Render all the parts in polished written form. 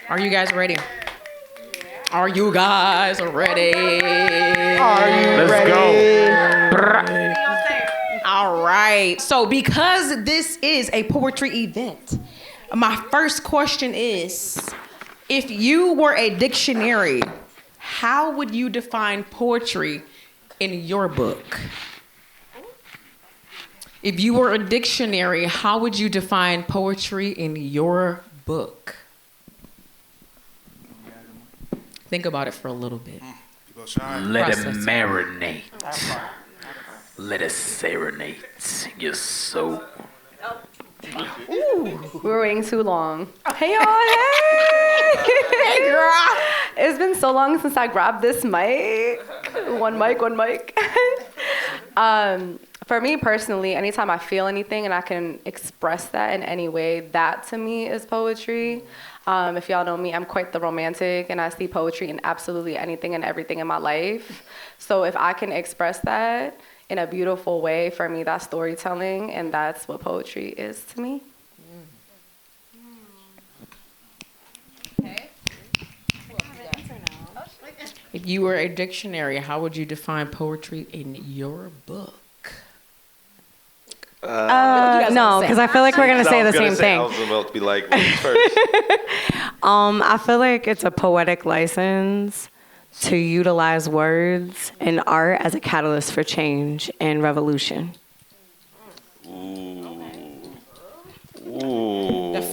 Are you guys ready? Are you guys ready? Are you Let's ready? go. All right. So because this is a poetry event, my first question is, if you were a dictionary, how would you define poetry in your book? If you were a dictionary, how would you define poetry in your book? Think about it for a little bit. Let it Process. marinate. Let it serenade your soul. We were waiting too long. Hey y'all, hey! Hey girl! It's been so long since I grabbed this mic. One mic. For me personally, anytime I feel anything and I can express that in any way, that to me is poetry. If y'all know me, I'm quite the romantic, and I see poetry in absolutely anything and everything in my life. So if I can express that in a beautiful way, for me, that's storytelling, and that's what poetry is to me. Okay. If you were a dictionary, how would you define poetry in your book? No, because I feel like we're going to say the same thing. I was about to be like, ladies first. I feel like it's a poetic license to utilize words and art as a catalyst for change and revolution. Ooh.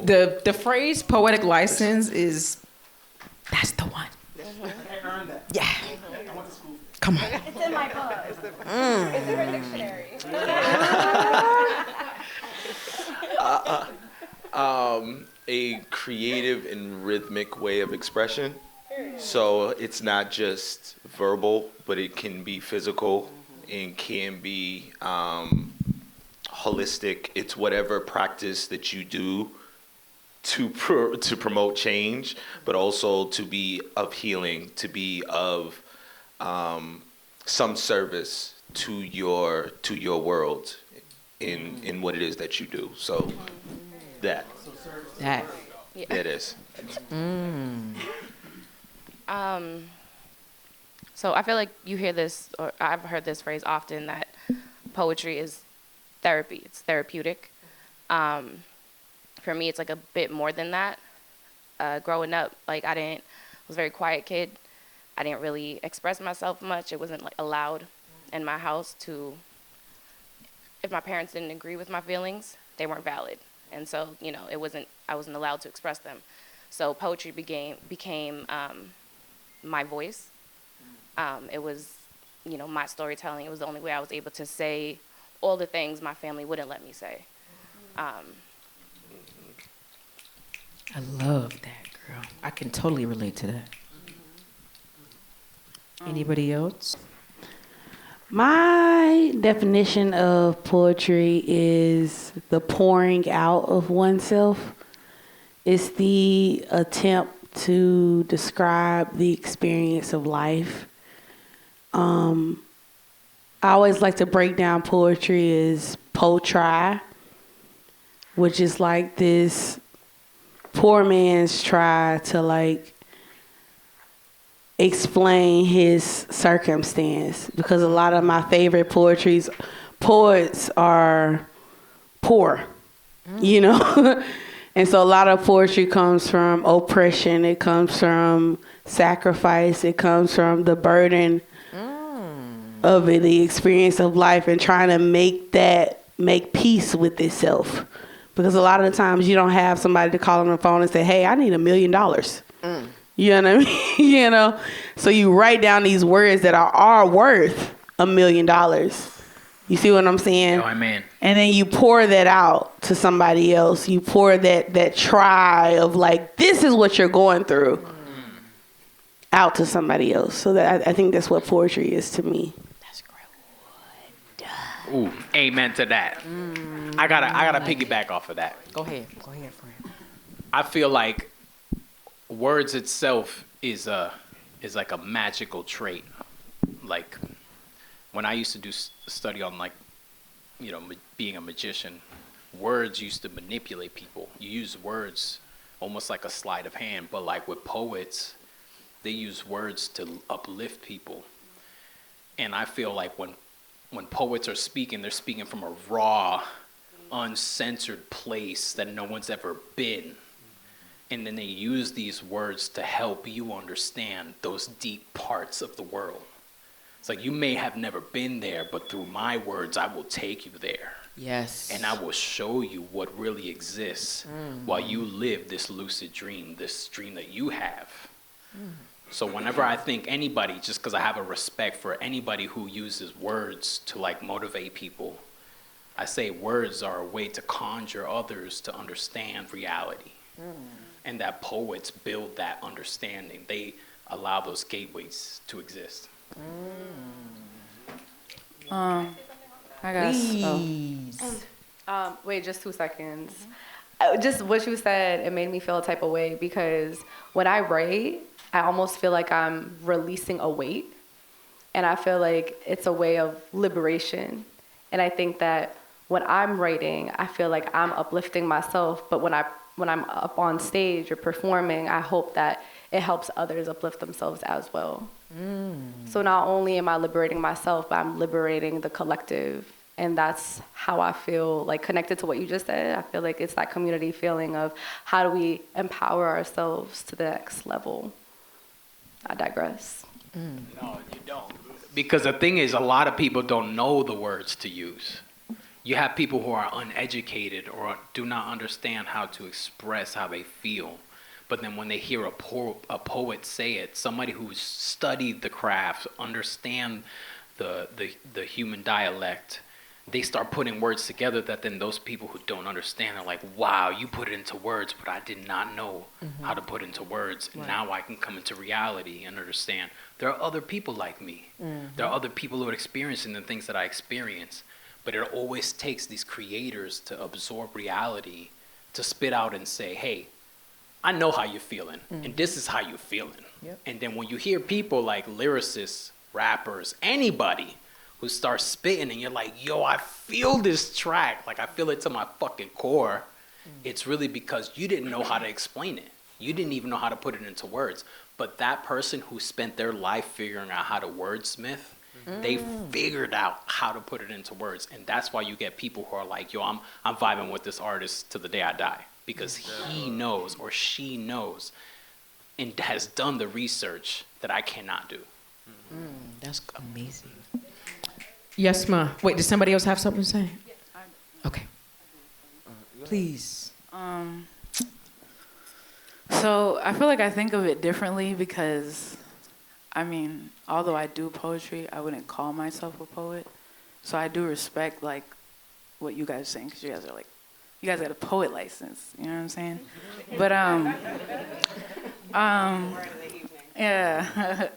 The phrase poetic license is, that's the one. Yeah. Come on. It's in my book. It's in her dictionary. A creative and rhythmic way of expression. So it's not just verbal, but it can be physical and can be holistic. It's whatever practice that you do to promote change, but also to be of healing, to be of some service to your world in what it is that you do. So that it is. So I feel like you hear this, or I've heard this phrase often, that poetry is therapy. It's therapeutic. For me, it's like a bit more than that. Growing up, like I was a very quiet kid. I didn't really express myself much. It wasn't like allowed in my house to, if my parents didn't agree with my feelings, they weren't valid. And so, I wasn't allowed to express them. So poetry became my voice. It was, my storytelling. It was the only way I was able to say all the things my family wouldn't let me say. I love that, girl. I can totally relate to that. Anybody else? My definition of poetry is the pouring out of oneself. It's the attempt to describe the experience of life. I always like to break down poetry as potry, which is like this poor man's try to explain his circumstance, because a lot of my favorite poets are poor, and so a lot of poetry comes from oppression, it comes from sacrifice, it comes from the burden of it, the experience of life, and trying to make peace with itself. Because a lot of the times you don't have somebody to call on the phone and say, hey, I need $1 million. You know what I mean? So you write down these words that are worth $1 million. You see what I'm saying? Oh, amen. And then you pour that out to somebody else. You pour that try of this is what you're going through out to somebody else. So that I think that's what poetry is to me. That's great. Ooh, amen to that. I gotta piggyback off of that. Go ahead, friend. I feel like words itself is like a magical trait. Like when I used to do study on being a magician, words used to manipulate people. You use words almost like a sleight of hand. But like with poets, they use words to uplift people. And I feel like when poets are speaking, they're speaking from a raw, uncensored place that no one's ever been. And then they use these words to help you understand those deep parts of the world. It's like you may have never been there, but through my words, I will take you there. Yes. And I will show you what really exists while you live this lucid dream, this dream that you have. So whenever I think anybody, just because I have a respect for anybody who uses words to like motivate people, I say words are a way to conjure others to understand reality. And that poets build that understanding. They allow those gateways to exist. I guess. Please. Wait, just 2 seconds. Just what you said, it made me feel a type of way because when I write, I almost feel like I'm releasing a weight. And I feel like it's a way of liberation. And I think that when I'm writing, I feel like I'm uplifting myself. But when I'm up on stage or performing, I hope that it helps others uplift themselves as well. So not only am I liberating myself, but I'm liberating the collective. And that's how I feel like connected to what you just said. I feel like it's that community feeling of how do we empower ourselves to the next level. I digress. No, you don't. Because the thing is, a lot of people don't know the words to use. You have people who are uneducated or do not understand how to express how they feel. But then when they hear a poet say it, somebody who's studied the craft, understand the human dialect, they start putting words together that then those people who don't understand are like, wow, you put it into words, but I did not know how to put it into words. And now I can come into reality and understand there are other people like me. There are other people who are experiencing the things that I experience. But it always takes these creators to absorb reality, to spit out and say, hey, I know how you're feeling, and this is how you're feeling. Yep. And then when you hear people like lyricists, rappers, anybody who starts spitting and you're like, yo, I feel this track, like I feel it to my fucking core, it's really because you didn't know how to explain it. You didn't even know how to put it into words. But that person who spent their life figuring out how to wordsmith, they figured out how to put it into words. And that's why you get people who are like, yo, I'm vibing with this artist to the day I die. Because he knows or she knows and has done the research that I cannot do. That's amazing. Yes, ma. Wait, does somebody else have something to say? Okay. Please. So I feel like I think of it differently because, I mean, although I do poetry, I wouldn't call myself a poet. So I do respect like what you guys are saying because you guys are like, you guys got a poet license, you know what I'm saying? But yeah,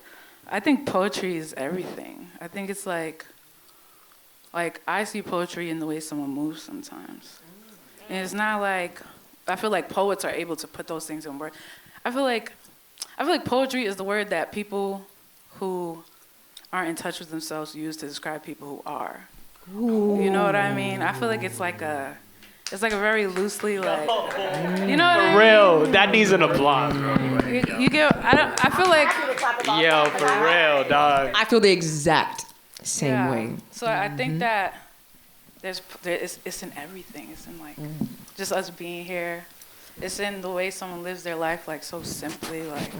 I think poetry is everything. I think it's like I see poetry in the way someone moves sometimes. And it's not like, I feel like poets are able to put those things in words. I feel like poetry is the word that people who aren't in touch with themselves use to describe people who are. Ooh. You know what I mean? I feel like it's like a very loosely like, you know what I mean? For real, that needs an applause, bro. You get, I feel like. Yo, for real, dog. I feel the exact same way. So I think that it's in everything. It's in like just us being here. It's in the way someone lives their life like so simply. Like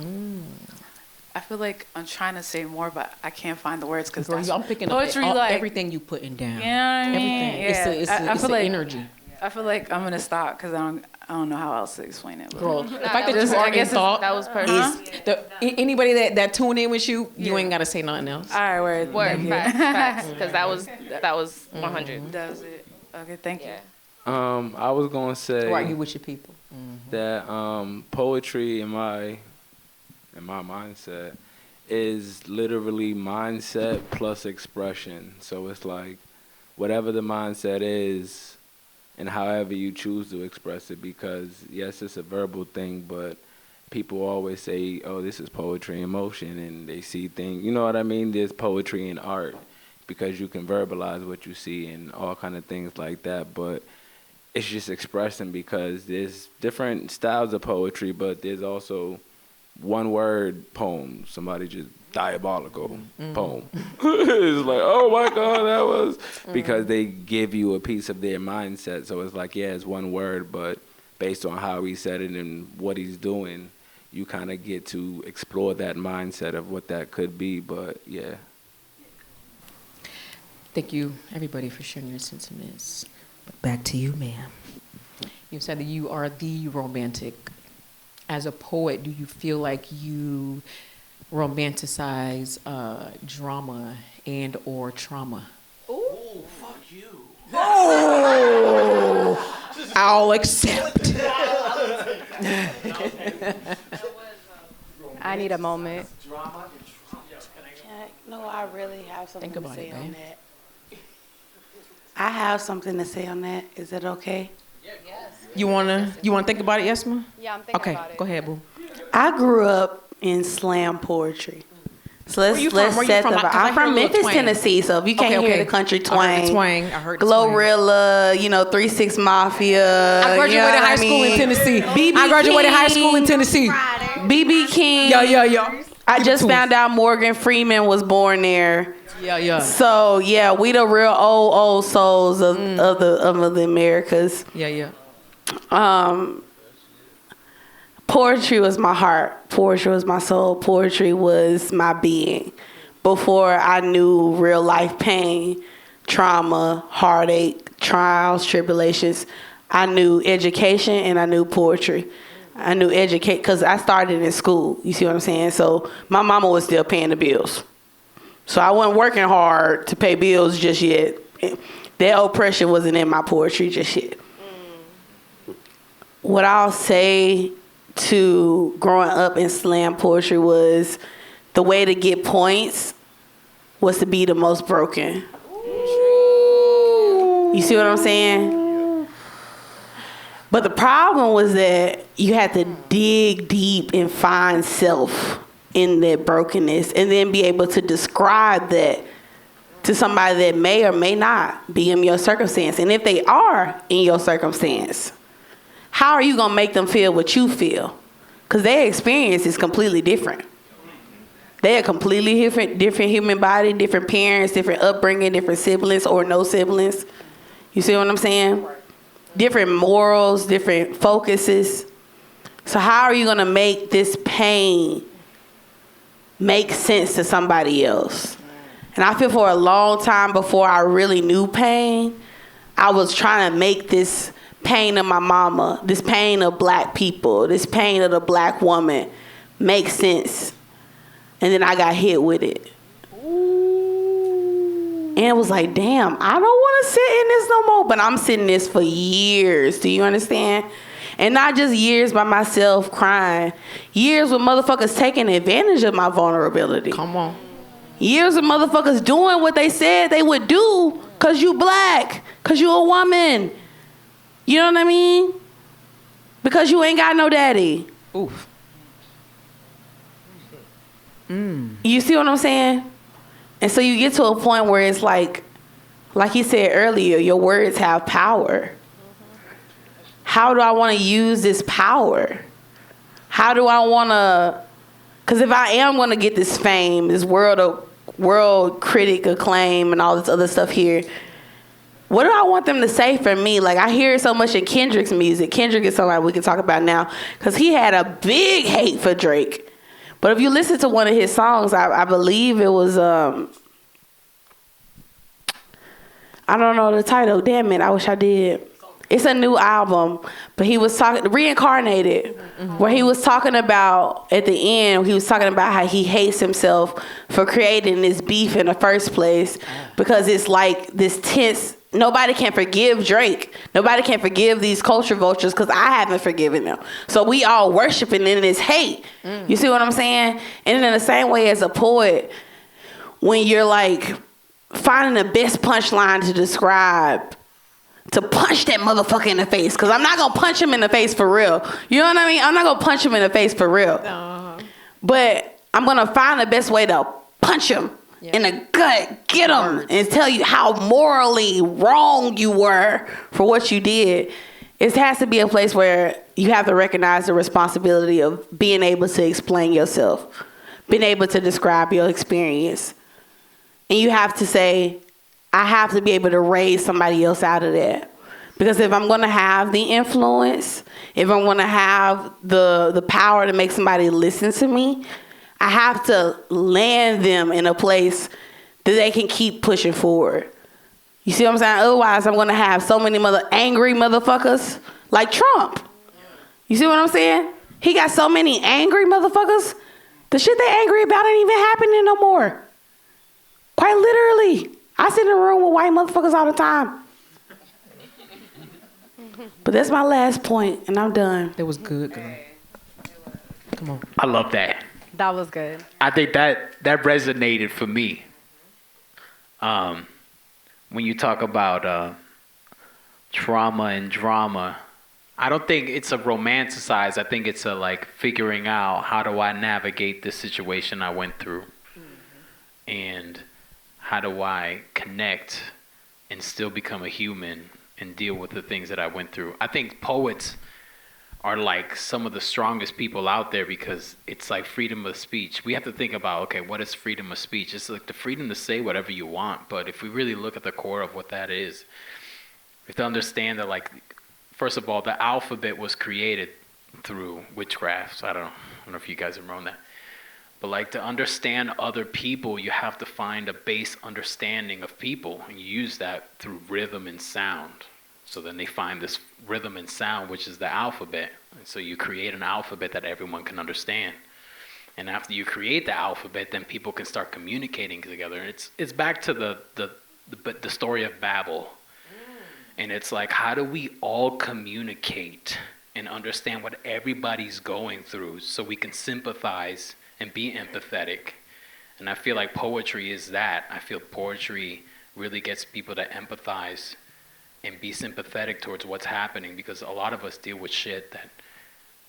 I feel like I'm trying to say more, but I can't find the words because I'm picking poetry, up like everything you putting down. You know what I mean? Everything. Yeah. It's the energy. I feel like I'm gonna stop because I don't know how else to explain it. But. Girl, the fact that you are in thought, that was perfect. Anybody that tune in with you, you ain't gotta say nothing else. All right, Word, facts, because that was 100. That was it. Okay, thank you. I was gonna say. Who are you with your people? That poetry in my mindset is literally mindset plus expression. So it's like whatever the mindset is and however you choose to express it, because yes, it's a verbal thing, but people always say, oh, this is poetry in motion, and they see things, you know what I mean? There's poetry in art because you can verbalize what you see and all kind of things like that. But it's just expressing, because there's different styles of poetry, but there's also one word poem. Somebody just diabolical poem. It's like, oh my God, that was because they give you a piece of their mindset. So it's like, yeah, it's one word, but based on how he said it and what he's doing, you kind of get to explore that mindset of what that could be. But yeah. Thank you, everybody, for sharing your sentiments. Back to you, ma'am. You said that you are the romantic. As a poet, do you feel like you romanticize drama and or trauma? Oh, fuck you. Oh, I'll accept. I need a moment. No, I really have something Think to about say it, on babe. that. I have something to say on that. Is it okay? You wanna think about it, Yesma? Yeah, I'm thinking about it. Go ahead, boo. I grew up in slam poetry. So let's Where you from? set the. 'Cause I I'm hear a from little Memphis, twang. Tennessee. So if you can't hear the country twang, I heard the twang. I heard the twang. Glorilla, 3-6 Mafia. I graduated high school in Tennessee. I graduated high school in Tennessee. BB King. Yeah. I just found out Morgan Freeman was born there. Yeah. So yeah, we the real old souls of the Americas. Yeah. Poetry was my heart. Poetry was my soul. Poetry was my being. Before I knew real life pain, trauma, heartache, trials, tribulations, I knew education and I knew poetry. I knew educate because I started in school. You see what I'm saying? So my mama was still paying the bills. So I wasn't working hard to pay bills just yet. That oppression wasn't in my poetry just yet. What I'll say to growing up in slam poetry was the way to get points was to be the most broken. You see what I'm saying? But the problem was that you had to dig deep and find self in that brokenness and then be able to describe that to somebody that may or may not be in your circumstance. And if they are in your circumstance, how are you going to make them feel what you feel? Because their experience is completely different. They're a completely different human body, different parents, different upbringing, different siblings or no siblings. You see what I'm saying? Different morals, different focuses. So how are you going to make this pain make sense to somebody else? And I feel for a long time before I really knew pain, I was trying to make this pain of my mama, this pain of black people, this pain of the black woman make sense. And then I got hit with it. And it was like, damn, I don't want to sit in this no more. But I'm sitting in this for years. Do you understand? And not just years by myself crying. Years with motherfuckers taking advantage of my vulnerability. Come on. Years of motherfuckers doing what they said they would do because you black, because you a woman. You know what I mean? Because you ain't got no daddy. Oof. You see what I'm saying? And so you get to a point where it's like he said earlier, your words have power. How do I want to use this power? How do I want to... Because if I am going to get this fame, this world critic acclaim and all this other stuff here, what do I want them to say for me? Like, I hear it so much in Kendrick's music. Kendrick is somebody we can talk about now because he had a big hate for Drake. But if you listen to one of his songs, I believe it was, I don't know the title. Damn it, I wish I did. It's a new album, but he was talking, Reincarnated, where he was talking about, at the end, he was talking about how he hates himself for creating this beef in the first place because it's like this tense, nobody can forgive Drake. Nobody can forgive these culture vultures because I haven't forgiven them. So we all worshiping in this hate. You see what I'm saying? And in the same way as a poet, when you're like finding the best punchline to describe, to punch that motherfucker in the face, because I'm not going to punch him in the face for real. You know what I mean? I'm not going to punch him in the face for real. But I'm going to find the best way to punch him in the gut, get them, and tell you how morally wrong you were for what you did. It has to be a place where you have to recognize the responsibility of being able to explain yourself, being able to describe your experience. And you have to say, I have to be able to raise somebody else out of that. Because if I'm going to have the influence, if I'm going to have the power to make somebody listen to me, I have to land them in a place that they can keep pushing forward. You see what I'm saying? Otherwise, I'm going to have so many angry motherfuckers like Trump. You see what I'm saying? He got so many angry motherfuckers. The shit they angry about ain't even happening no more. Quite literally. I sit in a room with white motherfuckers all the time. But that's my last point, and I'm done. That was good, girl. Come on. I love that. That was good. I think that resonated for me. When you talk about trauma and drama, I don't think it's a romanticize. I think it's a like figuring out how do I navigate this situation I went through, and how do I connect and still become a human and deal with the things that I went through. I think poets are like some of the strongest people out there because it's like freedom of speech. We have to think about, okay, what is freedom of speech? It's like the freedom to say whatever you want. But if we really look at the core of what that is, we have to understand that, like, first of all, the alphabet was created through witchcraft. So I don't know if you guys have known that. But like to understand other people, you have to find a base understanding of people. And you use that through rhythm and sound. So then they find this rhythm and sound, which is the alphabet. And so you create an alphabet that everyone can understand. And after you create the alphabet, then people can start communicating together. And it's back to the story of Babel. And it's like, how do we all communicate and understand what everybody's going through so we can sympathize and be empathetic? And I feel like poetry is that. I feel poetry really gets people to empathize and be sympathetic towards what's happening, because a lot of us deal with shit that,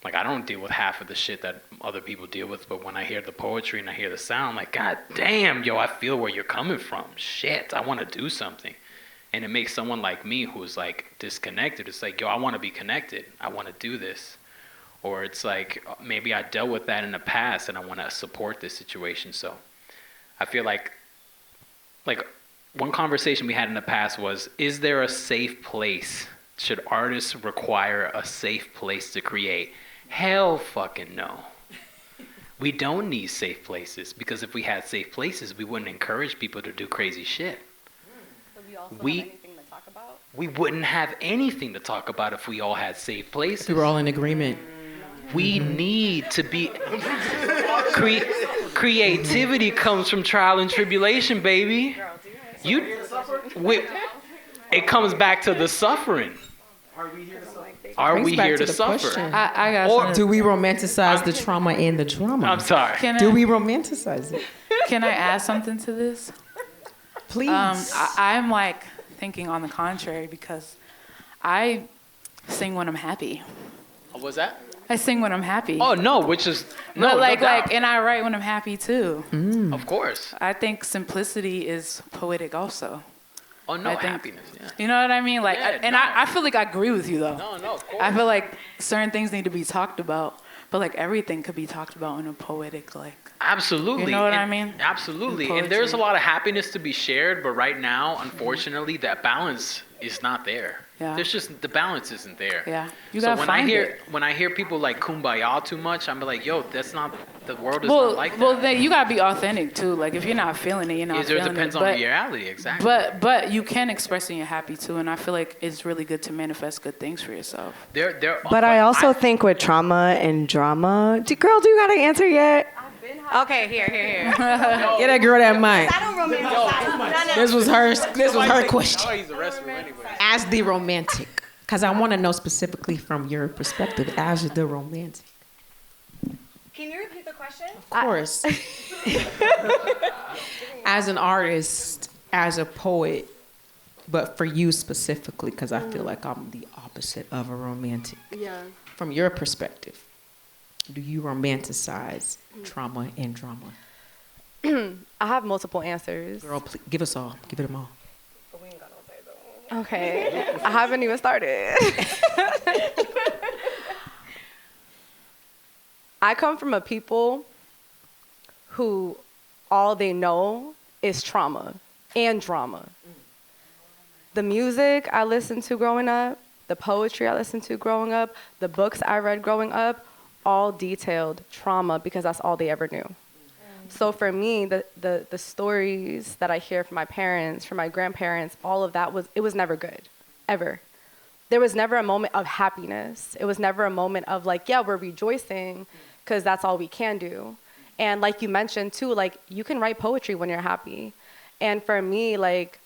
like, I don't deal with half of the shit that other people deal with, but when I hear the poetry and I hear the sound, like, God damn, yo, I feel where you're coming from. Shit, I want to do something. And it makes someone like me who's, like, disconnected, it's like, yo, I want to be connected. I want to do this. Or it's like, maybe I dealt with that in the past and I want to support this situation. So I feel like one conversation we had in the past was, is there a safe place? Should artists require a safe place to create? Hell fucking no. We don't need safe places, because if we had safe places, we wouldn't encourage people to do crazy shit. We wouldn't have anything to talk about if we all had safe places. We were all in agreement. We need to be... Creativity comes from trial and tribulation, baby. It comes back to the suffering. Are we here to suffer? I got or do we romanticize the trauma and the drama? I'm sorry. Do we romanticize it? Can I add something to this? Please. I'm like thinking on the contrary, because I sing when I'm happy. What was that? I sing when I'm happy. Oh no, which is no, but like no doubt. and I write when I'm happy too. Of course. I think simplicity is poetic also. Oh no, happiness. Yeah. You know what I mean? Like, Yeah, I feel like I agree with you though. No, of course. I feel like certain things need to be talked about, but like everything could be talked about in a poetic like. Absolutely. You know what I mean? Absolutely. And there's a lot of happiness to be shared, but right now, unfortunately, that balance is not there. Yeah. There's just, the balance isn't there. Yeah. You gotta find it. When I hear people like kumbaya too much, I'm like, yo, that's not, the world is not like that. Well, then you gotta be authentic too. Like if you're not feeling it, you're not feeling it. It depends on reality, exactly. But you can express when you're happy too, and I feel like it's really good to manifest good things for yourself. But I also think with trauma and drama, girl, do you got an answer yet? Okay, here. Get that girl that mic. I don't romanticize. This was her question. As the romantic, because I want to know specifically from your perspective as the romantic. Can you repeat the question? Of course. As an artist, as a poet, but for you specifically, because I feel like I'm the opposite of a romantic. Yeah. From your perspective, do you romanticize trauma and drama? I have multiple answers. Girl, please, give us all. Give it them all. Okay, I haven't even started. I come from a people who all they know is trauma and drama. The music I listened to growing up, the poetry I listened to growing up, the books I read growing up, all detailed trauma because that's all they ever knew. So for me, the stories that I hear from my parents, from my grandparents, all of that it was never good, ever. There was never a moment of happiness. It was never a moment of like, yeah, we're rejoicing because that's all we can do. And like you mentioned too, like you can write poetry when you're happy. And for me, like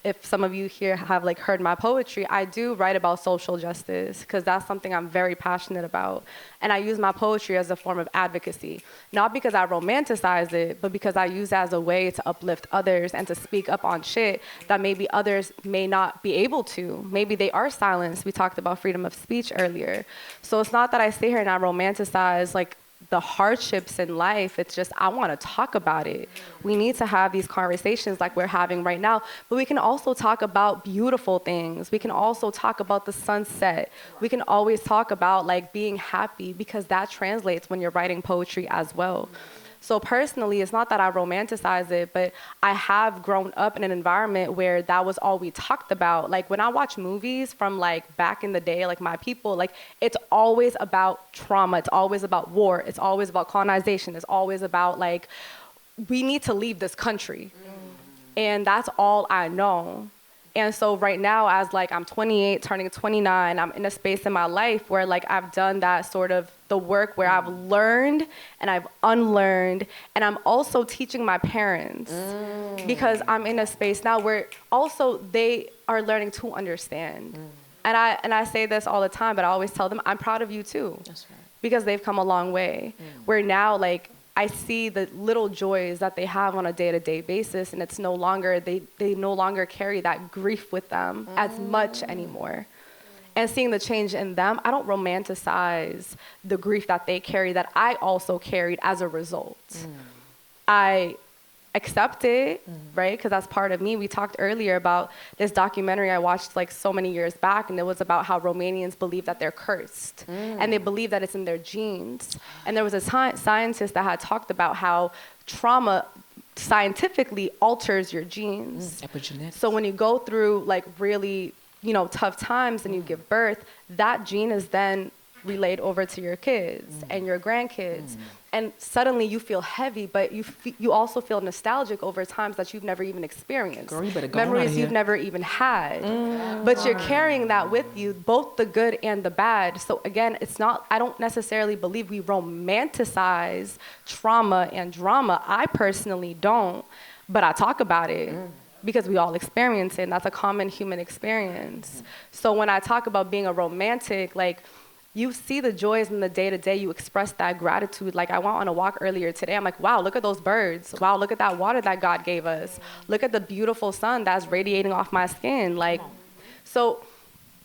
if some of you here have like heard my poetry, I do write about social justice because that's something I'm very passionate about. And I use my poetry as a form of advocacy, not because I romanticize it, but because I use it as a way to uplift others and to speak up on shit that maybe others may not be able to. Maybe they are silenced. We talked about freedom of speech earlier. So it's not that I sit here and I romanticize like the hardships in life. It's just I want to talk about it. We need to have these conversations like we're having right now, but we can also talk about beautiful things. We can also talk about the sunset. We can always talk about like being happy because that translates when you're writing poetry as well. So personally, it's not that I romanticize it, but I have grown up in an environment where that was all we talked about. Like when I watch movies from like back in the day, like my people, like it's always about trauma. It's always about war. It's always about colonization. It's always about like, we need to leave this country. And that's all I know. And so right now, as like I'm 28, turning 29, I'm in a space in my life where like I've done that sort of the work where I've learned and I've unlearned, and I'm also teaching my parents because I'm in a space now where also they are learning to understand. And I say this all the time, but I always tell them I'm proud of you too. That's right. Because they've come a long way. Where now like I see the little joys that they have on a day-to-day basis, and it's no longer, they no longer carry that grief with them as much anymore. And seeing the change in them, I don't romanticize the grief that they carry that I also carried as a result. I accept it, right? Because that's part of me. We talked earlier about this documentary I watched like so many years back, and it was about how Romanians believe that they're cursed, and they believe that it's in their genes. And there was a scientist that had talked about how trauma scientifically alters your genes. Epigenetics. So when you go through like really, tough times and you give birth, that gene is then relayed over to your kids and your grandkids. And suddenly you feel heavy, but you also feel nostalgic over times that you've never even experienced. Girl, you better go memories you've never even had. But you're carrying that with you, both the good and the bad. So again, I don't necessarily believe we romanticize trauma and drama. I personally don't, but I talk about it. Because we all experience it, and that's a common human experience. So when I talk about being a romantic, like, you see the joys in the day-to-day, you express that gratitude. Like I went on a walk earlier today, I'm like, wow, look at those birds. Wow, look at that water that God gave us. Look at the beautiful sun that's radiating off my skin. Like, so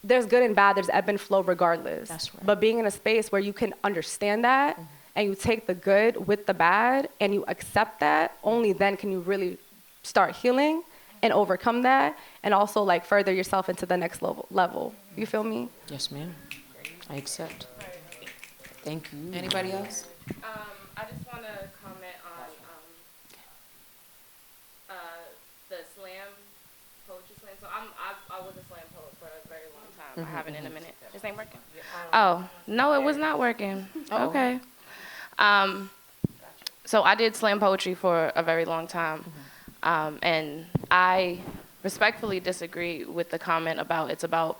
there's good and bad, there's ebb and flow regardless. That's right. But being in a space where you can understand that, and you take the good with the bad, and you accept that, only then can you really start healing and overcome that, and also like further yourself into the next level. You feel me? Yes, ma'am. I accept. Thank you. Anybody else? I just want to comment on the slam, poetry slam. So I was a slam poet for a very long time. I haven't in a minute. This ain't working? Oh, no, it was not working. Okay. So I did slam poetry for a very long time. And I respectfully disagree with the comment about it's about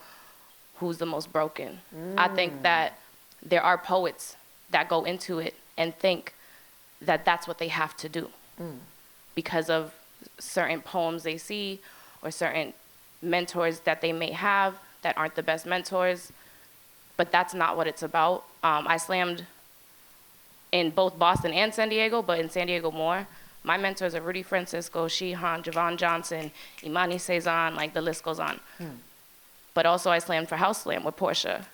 who's the most broken. I think that there are poets that go into it and think that that's what they have to do because of certain poems they see or certain mentors that they may have that aren't the best mentors, but that's not what it's about. I slammed in both Boston and San Diego, but in San Diego more. My mentors are Rudy Francisco, Sheehan, Javon Johnson, Imani Cezanne, like the list goes on. But also I slammed for House Slam with Portia.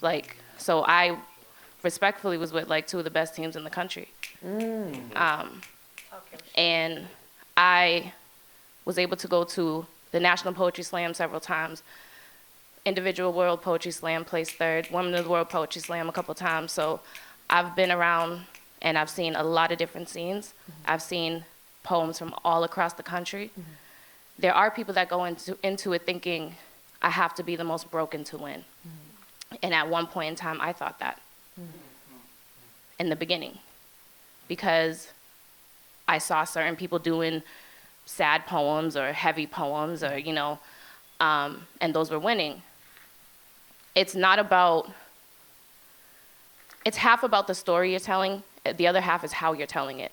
Like, so I respectfully was with like two of the best teams in the country. And I was able to go to the National Poetry Slam several times. Individual World Poetry Slam, placed third. Women of the World Poetry Slam a couple times. So I've been around and I've seen a lot of different scenes. I've seen poems from all across the country. There are people that go into it thinking, I have to be the most broken to win. And at one point in time, I thought that in the beginning, because I saw certain people doing sad poems or heavy poems or, and those were winning. It's not about, it's half about the story you're telling, the other half is how you're telling it.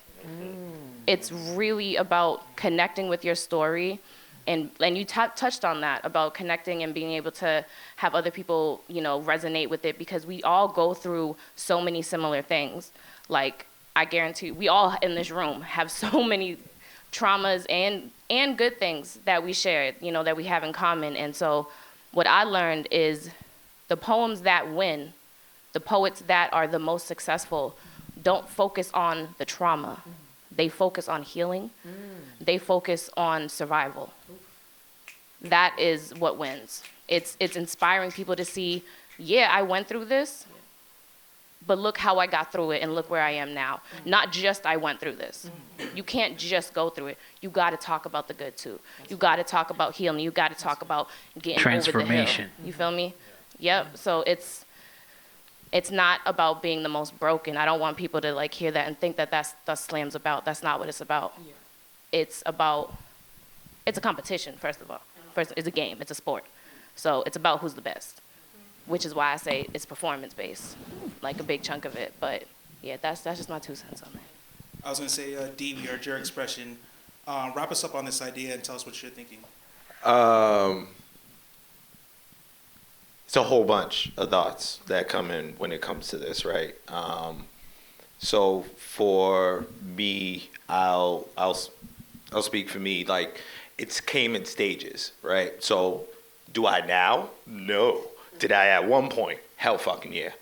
It's really about connecting with your story, and you touched on that, about connecting and being able to have other people, resonate with it, because we all go through so many similar things. Like, I guarantee we all in this room have so many traumas and good things that we share, that we have in common. And so what I learned is the poems that win, the poets that are the most successful, don't focus on the trauma. They focus on healing. They focus on survival. That is what wins. It's inspiring people to see, yeah, I went through this, but look how I got through it and look where I am now. Not just I went through this. You can't just go through it. You got to talk about the good too. You got to talk about healing. You got to talk about getting over the hill. Transformation. You feel me? Yep. So it's not about being the most broken. I don't want people to hear that and think that that's Slam's about. That's not what it's about. Yeah. It's a competition, first of all. First, it's a game, it's a sport. So it's about who's the best, which is why I say it's performance-based, a big chunk of it. But yeah, that's just my 2 cents on that. I was gonna say, D, we heard your expression. Wrap us up on this idea and tell us what you're thinking. It's a whole bunch of thoughts that come in when it comes to this, right? So for me, I'll speak for me. It's came in stages, right? So do I now? No. Did I at one point? Hell fucking yeah.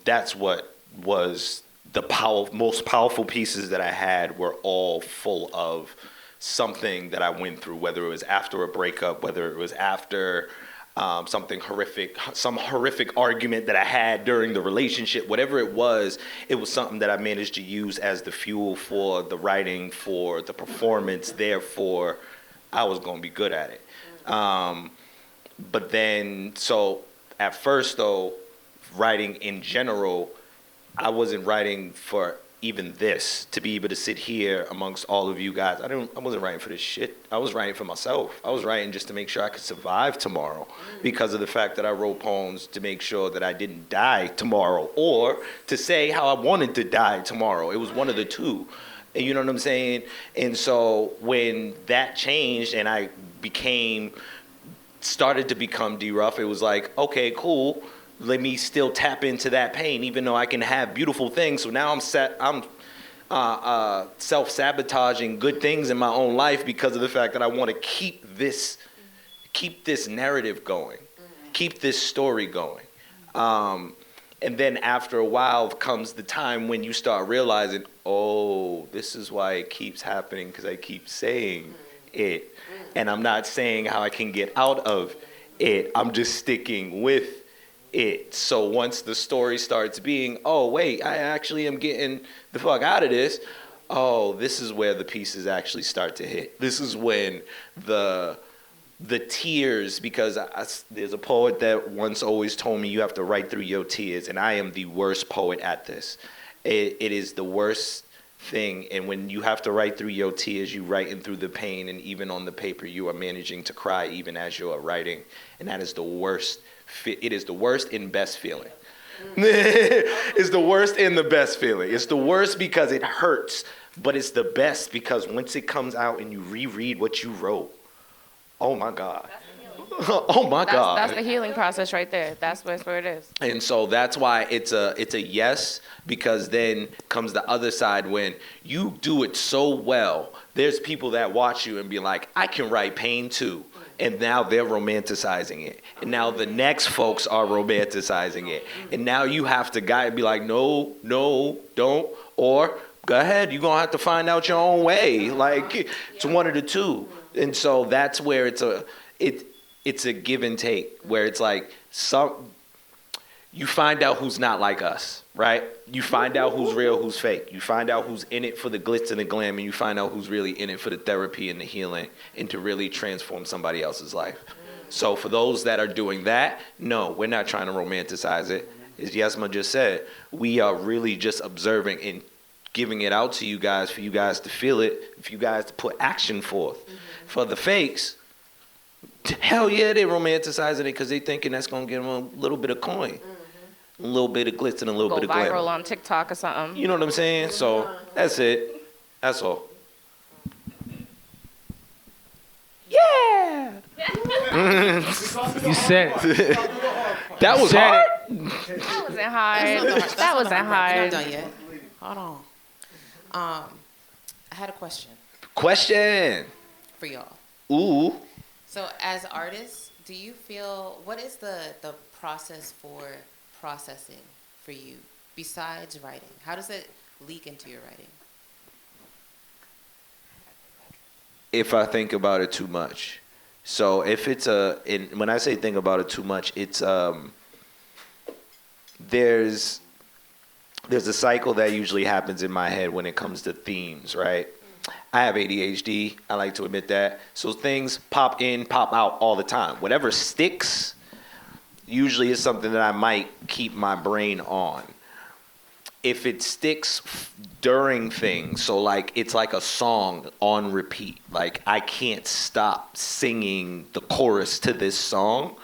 That's what was the most powerful pieces that I had, were all full of something that I went through, whether it was after a breakup, whether it was after something horrific, some horrific argument that I had during the relationship, whatever it was something that I managed to use as the fuel for the writing, for the performance. Therefore, I was going to be good at it. But then, so at first though, writing in general, I wasn't writing for even this, to be able to sit here amongst all of you guys. I wasn't writing for this shit. I was writing for myself. I was writing just to make sure I could survive tomorrow, because of the fact that I wrote poems to make sure that I didn't die tomorrow, or to say how I wanted to die tomorrow. It was one of the two. And you know what I'm saying? And so when that changed and I started to become D-Ruff, it was like, okay, cool. Let me still tap into that pain, even though I can have beautiful things. So now I'm self-sabotaging good things in my own life because of the fact that I want to keep this narrative going, keep this story going. And then after a while comes the time when you start realizing, oh, this is why it keeps happening, because I keep saying it. And I'm not saying how I can get out of it. I'm just sticking with it. So once the story starts being, oh, wait, I actually am getting the fuck out of this. Oh, this is where the pieces actually start to hit. This is when the tears, because there's a poet that once always told me you have to write through your tears, and I am the worst poet at this. It is the worst thing, and when you have to write through your tears, you writing through the pain, and even on the paper you are managing to cry even as you are writing, and that is the worst. It is the worst and best feeling. It's the worst and the best feeling. It's the worst because it hurts, but it's the best because once it comes out and you reread what you wrote, oh my God. Oh my God. That's the healing process right there. That's where it is. And so that's why it's a yes, because then comes the other side when you do it so well. There's people that watch you and be like, I can write pain too. And now they're romanticizing it. And now the next folks are romanticizing it. And now you have to be like, no, don't. Or go ahead, you're going to have to find out your own way. Like, it's one of the two. And so that's where it's a give and take, where it's like you find out who's not like us, right? You find out who's real, who's fake. You find out who's in it for the glitz and the glam, and you find out who's really in it for the therapy and the healing and to really transform somebody else's life. So for those that are doing that, no, we're not trying to romanticize it. As Yasma just said, we are really just observing and giving it out to you guys for you guys to feel it, for you guys to put action forth. For the fakes, hell yeah, they're romanticizing it because they thinking that's going to give them a little bit of coin. A little bit of glitz and a little bit of Go glamour. viral on TikTok or something. You know what I'm saying? So that's it. That's all. Yeah. You said That was hard. That wasn't hard. That's That wasn't We're not hard. done yet. Hold on. I had a question Question. for y'all. Ooh. So, as artists, do you feel what is the process for processing for you besides writing? How does it leak into your writing? If I think about it too much. So if it's when I say think about it too much, it's there's a cycle that usually happens in my head when it comes to themes, right? I have ADHD. I like to admit that. So things pop in, pop out all the time. Whatever sticks usually is something that I might keep my brain on. If it sticks during things, so like it's like a song on repeat. Like I can't stop singing the chorus to this song.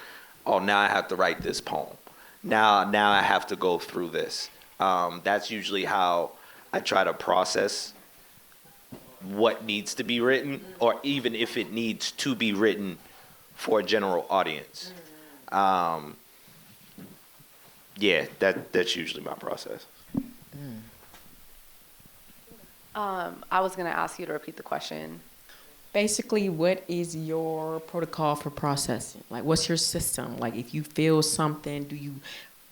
Oh, now I have to write this poem. Now I have to go through this. That's usually how I try to process what needs to be written, or even if it needs to be written for a general audience. Yeah, that's usually my process. I was going to ask you to repeat the question. Basically, what is your protocol for processing? Like, what's your system? Like, if you feel something, do you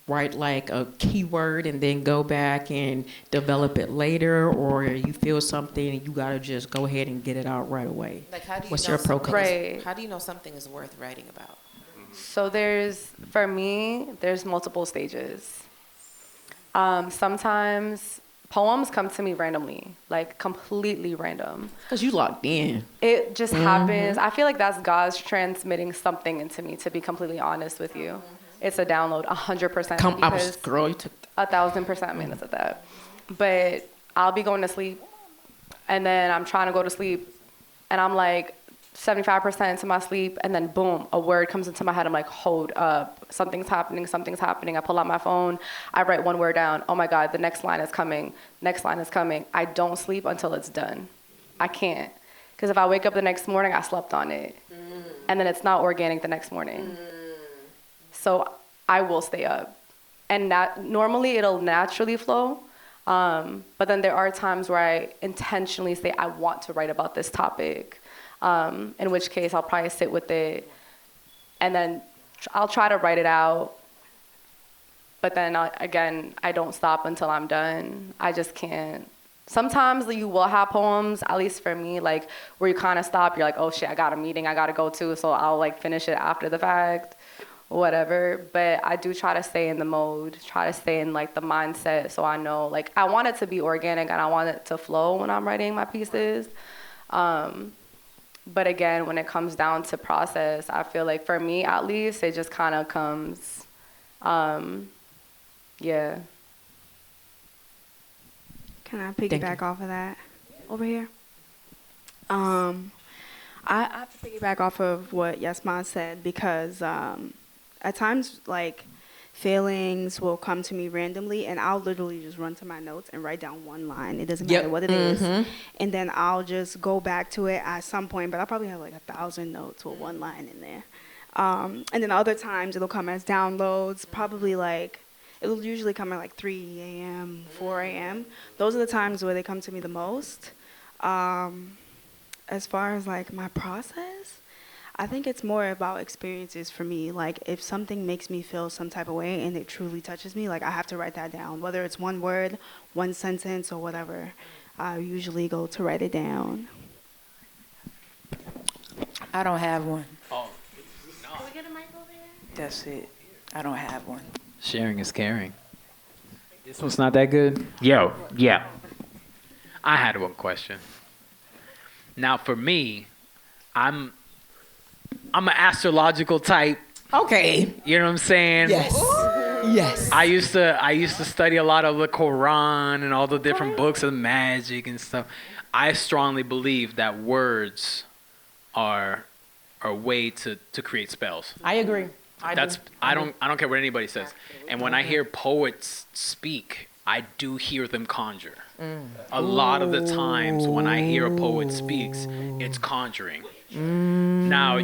write like a keyword and then go back and develop it later, or you feel something and you gotta just go ahead and get it out right away? Like, how do you What's know your protocol? Right. How do you know something is worth writing about? So for me, there's multiple stages. Sometimes poems come to me randomly, like completely random. Because you locked in. It just happens. I feel like that's God's transmitting something into me, to be completely honest with you. It's a download, 100%. I was, girl, you took 1,000% minutes of that. But I'll be going to sleep, and then I'm trying to go to sleep, and I'm like 75% into my sleep, and then boom, a word comes into my head. I'm like, hold up, something's happening. I pull out my phone, I write one word down. Oh my God, the next line is coming. I don't sleep until it's done. I can't. Because if I wake up the next morning, I slept on it. And then it's not organic the next morning. So I will stay up. And normally it'll naturally flow. But then there are times where I intentionally say, I want to write about this topic. In which case I'll probably sit with it, and then I'll try to write it out. But then I don't stop until I'm done. I just can't. Sometimes you will have poems, at least for me, like where you kind of stop. You're like, oh shit, I got a meeting I got to go to, so I'll like finish it after the fact, whatever. But I do try to stay in the mode, try to stay in like the mindset, so I know like I want it to be organic and I want it to flow when I'm writing my pieces. But again, when it comes down to process, I feel like for me at least, it just kind of comes, yeah. Can I piggyback off of that over here? I have to piggyback off of what Yasmin said because at times, like, feelings will come to me randomly, and I'll literally just run to my notes and write down one line. It doesn't matter what it is. And then I'll just go back to it at some point, but I'll probably have like 1,000 notes with one line in there. And then other times it'll come as downloads, probably like, it'll usually come at like 3 a.m., 4 a.m. Those are the times where they come to me the most. As far as like my process, I think it's more about experiences for me. Like, if something makes me feel some type of way and it truly touches me, like, I have to write that down. Whether it's one word, one sentence, or whatever, I usually go to write it down. I don't have one. Oh, Can we get a mic over here? That's it. I don't have one. sharing is caring. This one's not that good? Yo, yeah. I had one question. Now, for me, I'm an astrological type. Okay. You know what I'm saying? Yes. Yes. I used to study a lot of the Quran and all the different books of magic and stuff. I strongly believe that words are a way to create spells. I agree. I don't care what anybody says. And when I hear poets speak, I do hear them conjure. A lot of the times when I hear a poet speaks, it's conjuring. Now,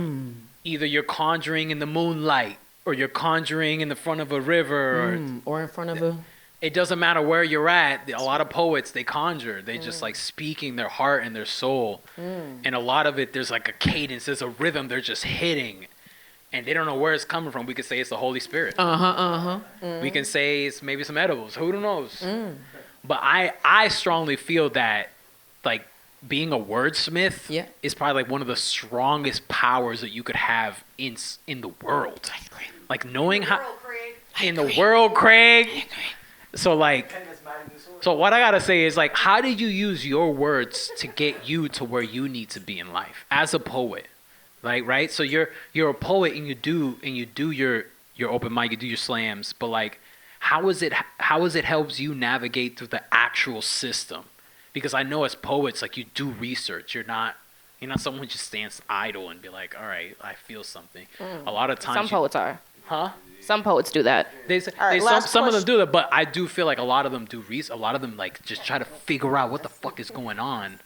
either you're conjuring in the moonlight, or you're conjuring in the front of a river, or in front of a... It doesn't matter where you're at. A lot of poets, they conjure. They just like speaking their heart and their soul. And a lot of it, there's like a cadence, there's a rhythm they're just hitting. And they don't know where it's coming from. We could say it's the Holy Spirit. We can say it's maybe some edibles. Who knows? But I strongly feel that, like, being a wordsmith is probably like one of the strongest powers that you could have in the world. I agree. Like knowing how in the world, Craig. So like, so what I gotta say is like, how did you use your words to get you to where you need to be in life as a poet? Like, right? So you're a poet and you do your open mic, you do your slams, but like, how is it helps you navigate through the actual system? Because I know as poets, like, you do research. You're not someone who just stands idle and be like, all right, I feel something. A lot of times Some poets are. Huh? Some poets do that. Some of them do that, but I do feel like a lot of them do research. A lot of them like just try to figure out what the fuck is going on.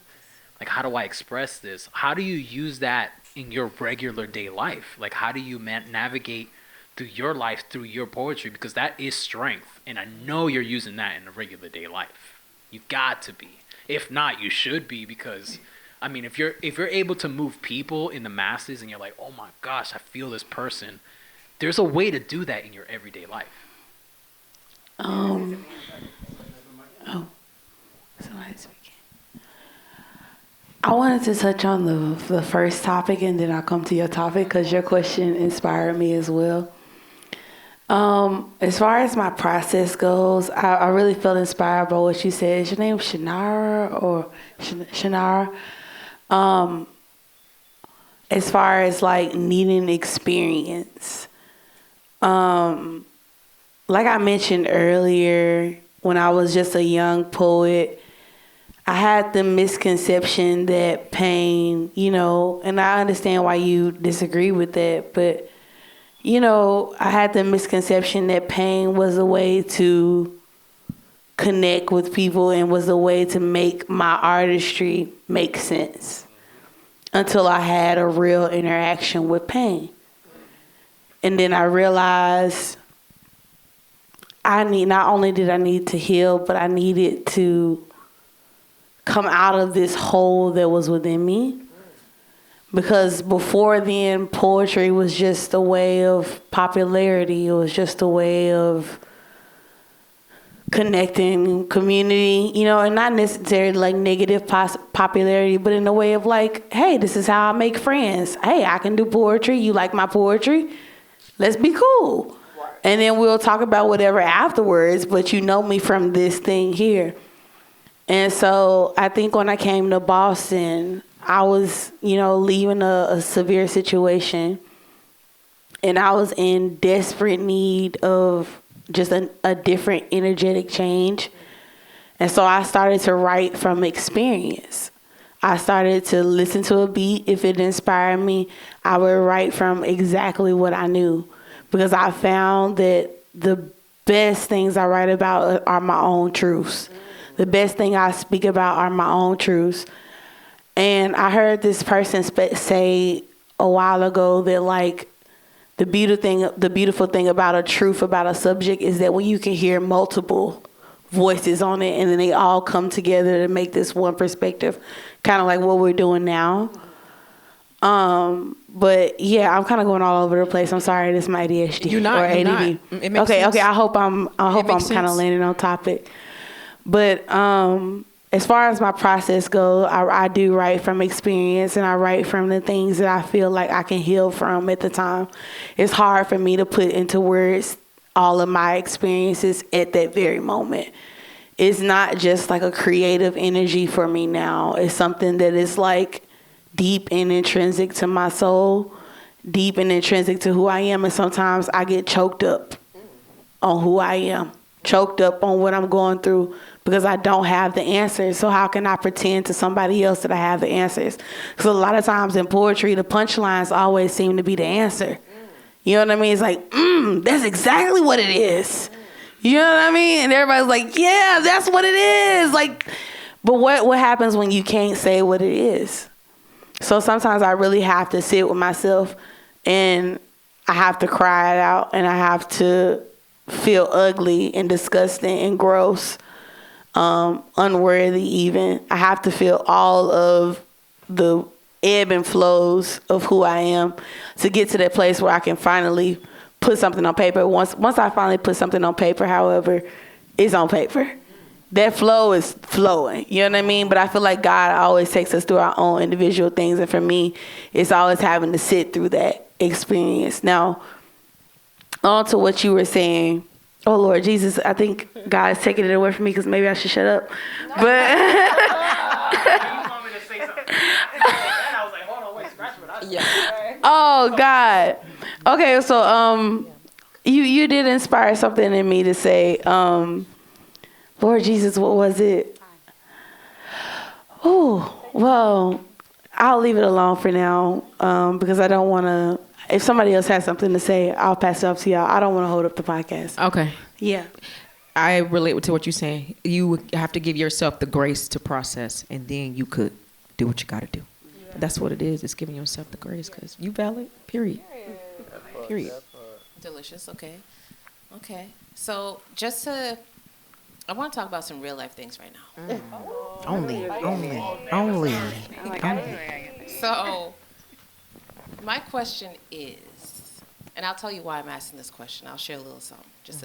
Like, how do I express this? How do you use that in your regular day life? Like, how do you navigate through your life, through your poetry? Because that is strength. And I know you're using that in a regular day life. You got to be. If not, you should be, because, I mean, if you're able to move people in the masses and you're like, oh my gosh, I feel this person, there's a way to do that in your everyday life. Somebody's speaking. I wanted to touch on the first topic, and then I'll come to your topic because your question inspired me as well. As far as my process goes, I really feel inspired by what you said. Is your name Shanara or Shanara? As far as like needing experience, like I mentioned earlier, when I was just a young poet, I had the misconception that pain, and I understand why you disagree with that, but I had the misconception that pain was a way to connect with people and was a way to make my artistry make sense until I had a real interaction with pain. And then I realized not only did I need to heal, but I needed to come out of this hole that was within me. Because before then, poetry was just a way of popularity. It was just a way of connecting community, and not necessarily like negative popularity, but in a way of like, hey, this is how I make friends. Hey, I can do poetry. You like my poetry? Let's be cool. And then we'll talk about whatever afterwards, but you know me from this thing here. And so I think when I came to Boston, I was, leaving a severe situation, and I was in desperate need of just a different energetic change. And so I started to write from experience. I started to listen to a beat. If it inspired me, I would write from exactly what I knew, because I found that the best things I write about are my own truths. The best thing I speak about are my own truths. And I heard this person say a while ago that, like, the beautiful thing about a truth about a subject is that when you can hear multiple voices on it, and then they all come together to make this one perspective, kind of like what we're doing now. But yeah, I'm kind of going all over the place. I'm sorry, this is my ADHD You're not, or you're ADD. not. It makes Okay, sense. I hope I'm kind makes of sense. landing on topic. But as far as my process goes, I do write from experience, and I write from the things that I feel like I can heal from at the time. It's hard for me to put into words all of my experiences at that very moment. It's not just like a creative energy for me now. It's something that is like deep and intrinsic to my soul, deep and intrinsic to who I am. And sometimes I get choked up on who I am, choked up on what I'm going through, because I don't have the answers. So how can I pretend to somebody else that I have the answers? So a lot of times in poetry, the punchlines always seem to be the answer. You know what I mean? It's like, that's exactly what it is. You know what I mean? And everybody's like, yeah, that's what it is. Like, but what happens when you can't say what it is? So sometimes I really have to sit with myself, and I have to cry it out, and I have to feel ugly and disgusting and gross, unworthy even. I have to feel all of the ebb and flows of who I am to get to that place where I can finally put something on paper. Once I finally put something on paper, however, it's on paper. That flow is flowing, you know what I mean? But I feel like God always takes us through our own individual things. And for me, it's always having to sit through that experience. Now, on to what you were saying. Oh, Lord Jesus, I think God is taking it away from me because maybe I should shut up. No. Oh, God. Okay, so you did inspire something in me to say, Lord Jesus, what was it? Oh, well, I'll leave it alone for now because I don't want to. If somebody else has something to say, I'll pass it off to y'all. I don't want to hold up the podcast. Okay. Yeah. I relate to what you're saying. You have to give yourself the grace to process, and then you could do what you got to do. Yeah. That's what it is. It's giving yourself the grace because you valid, period. Period. Delicious. Okay. Okay. So I want to talk about some real life things right now. Only. So my question is, and I'll tell you why I'm asking this question. I'll share a little something, just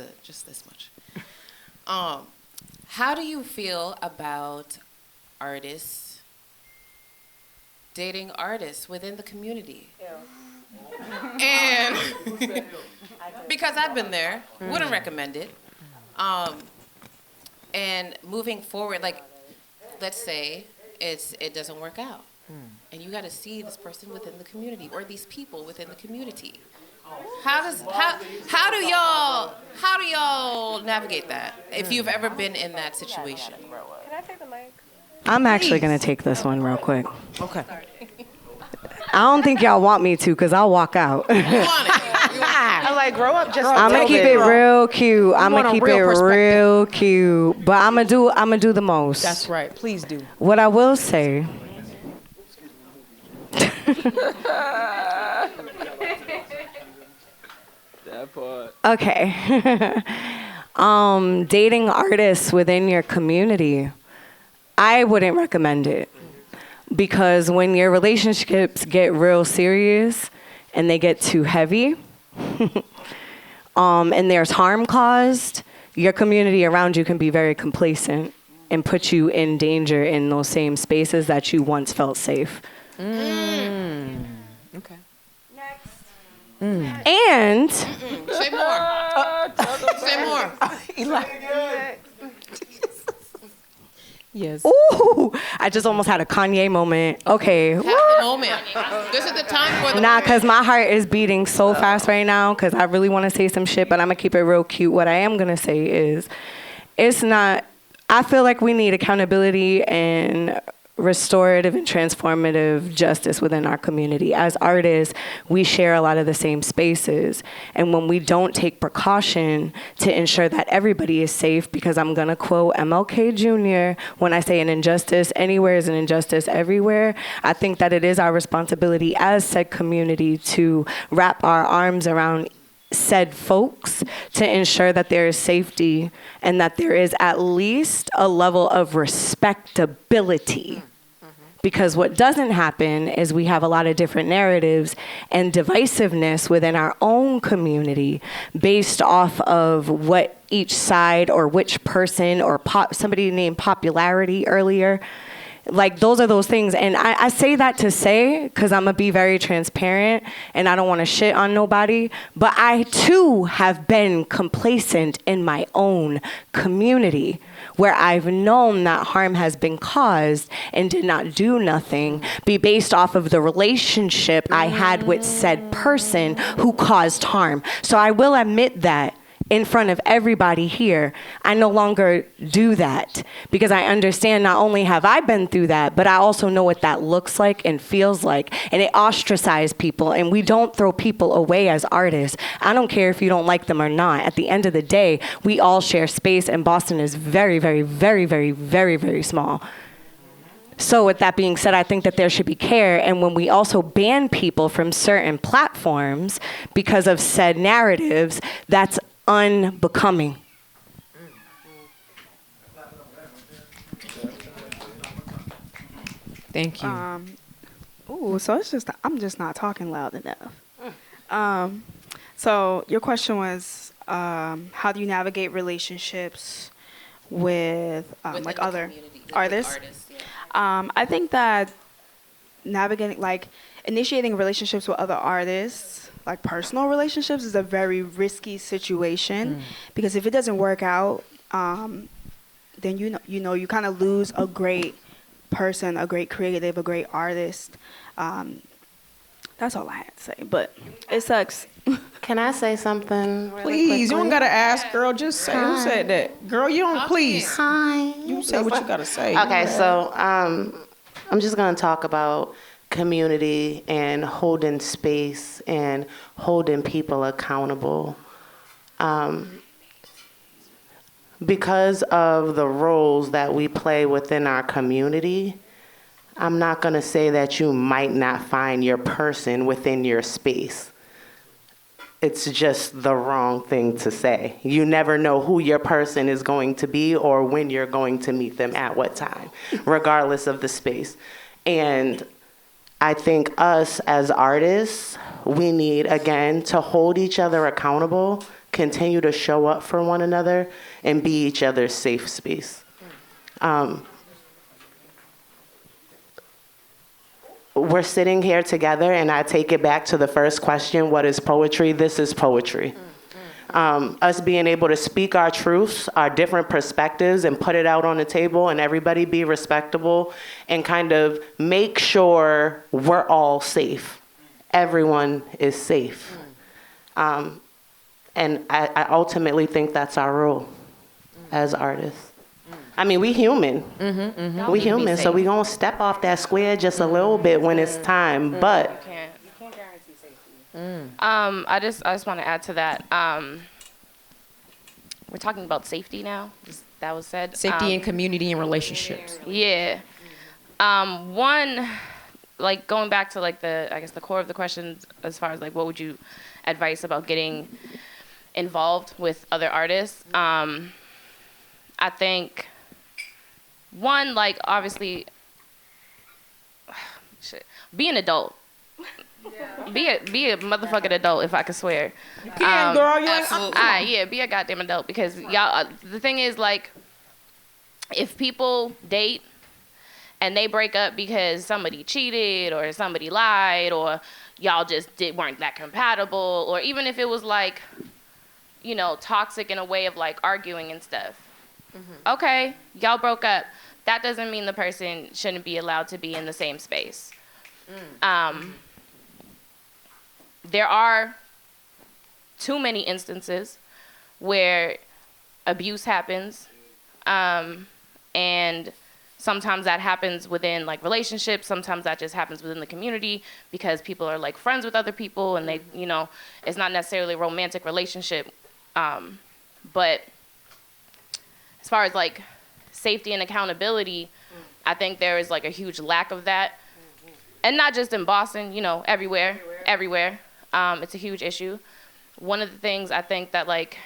this much. How do you feel about artists dating artists within the community? And because I've been there, wouldn't recommend it. And moving forward, like, let's say it doesn't work out, and you got to see this person within the community or these people within the community. How do y'all navigate that if you've ever been in that situation? Can I take the mic? I'm actually going to take this one real quick. Okay. I don't think y'all want me to because I'll walk out. I like grow up just. I'm gonna keep it real cute. I'm gonna keep it real cute. But I'm gonna do the most. That's right. Please do. What I will say. That part. Okay. Dating artists within your community, I wouldn't recommend it. Because when your relationships get real serious and they get too heavy, and there's harm caused, your community around you can be very complacent and put you in danger in those same spaces that you once felt safe. Okay. Next. And Say more. Say more. Yes. Ooh, I just almost had a Kanye moment. Okay. Have the moment. This is the time for the moment. Because my heart is beating so fast right now because I really want to say some shit, but I'm going to keep it real cute. What I am going to say is it's not, I feel like we need accountability and restorative and transformative justice within our community. As artists, we share a lot of the same spaces. And when we don't take precaution to ensure that everybody is safe, because I'm going to quote MLK Jr., when I say an injustice anywhere is an injustice everywhere, I think that it is our responsibility as said community to wrap our arms around said folks to ensure that there is safety and that there is at least a level of respectability Because what doesn't happen is we have a lot of different narratives and divisiveness within our own community based off of what each side or which person or somebody named popularity earlier. Like, those are those things. And I say that to say, because I'm going to be very transparent and I don't want to shit on nobody, but I too have been complacent in my own community where I've known that harm has been caused and did not do nothing, be based off of the relationship I had with said person who caused harm. So I will admit that in front of everybody here, I no longer do that because I understand not only have I been through that, but I also know what that looks like and feels like. And it ostracizes people, and we don't throw people away as artists. I don't care if you don't like them or not. At the end of the day, we all share space, and Boston is very, very, very, very, very, very small. So with that being said, I think that there should be care. And when we also ban people from certain platforms because of said narratives, that's unbecoming. Thank you. So it's just I'm just not talking loud enough. So your question was, how do you navigate relationships with like other artists? I think that initiating relationships with other artists, like personal relationships, is a very risky situation because if it doesn't work out, then you kind of lose a great person, a great creative, a great artist. That's all I had to say, but it sucks. Can I say something really Please, quickly? you don't gotta ask, girl. Just say who said that. Girl, you don't, please. Hi. You say what you gotta say. Okay, so I'm just gonna talk about community and holding space and holding people accountable. Because of the roles that we play within our community, I'm not gonna say that you might not find your person within your space. It's just the wrong thing to say. You never know who your person is going to be or when you're going to meet them at what time, regardless of the space. And I think us as artists, we need, again, to hold each other accountable, continue to show up for one another, and be each other's safe space. We're sitting here together, and I take it back to the first question, what is poetry? This is poetry. Us being able to speak our truths, our different perspectives, and put it out on the table, and everybody be respectable, and kind of make sure we're all safe. Everyone is safe. And I ultimately think that's our role as artists. I mean, we human. We human, so we gonna step off that square just a little bit when it's time, but. You can't guarantee safety. I just want to add to that. We're talking about safety now. That was said. Safety in community and relationships. Yeah. One, like going back to like the core of the question as far as like what would you advise about getting involved with other artists? I think one, like obviously, be an adult. Be a motherfucking adult, if I could swear. Yeah, girl, you yeah, be a goddamn adult, because y'all. The thing is, like, if people date and they break up because somebody cheated or somebody lied or y'all just weren't that compatible, or even if it was like, you know, toxic in a way of like arguing and stuff. Okay, y'all broke up. That doesn't mean the person shouldn't be allowed to be in the same space. There are too many instances where abuse happens, and sometimes that happens within like relationships. Sometimes that just happens within the community because people are like friends with other people, and they, you know, it's not necessarily a romantic relationship. But as far as like safety and accountability, I think there is like a huge lack of that, and not just in Boston, you know, everywhere. It's a huge issue. One of the things I think that, like,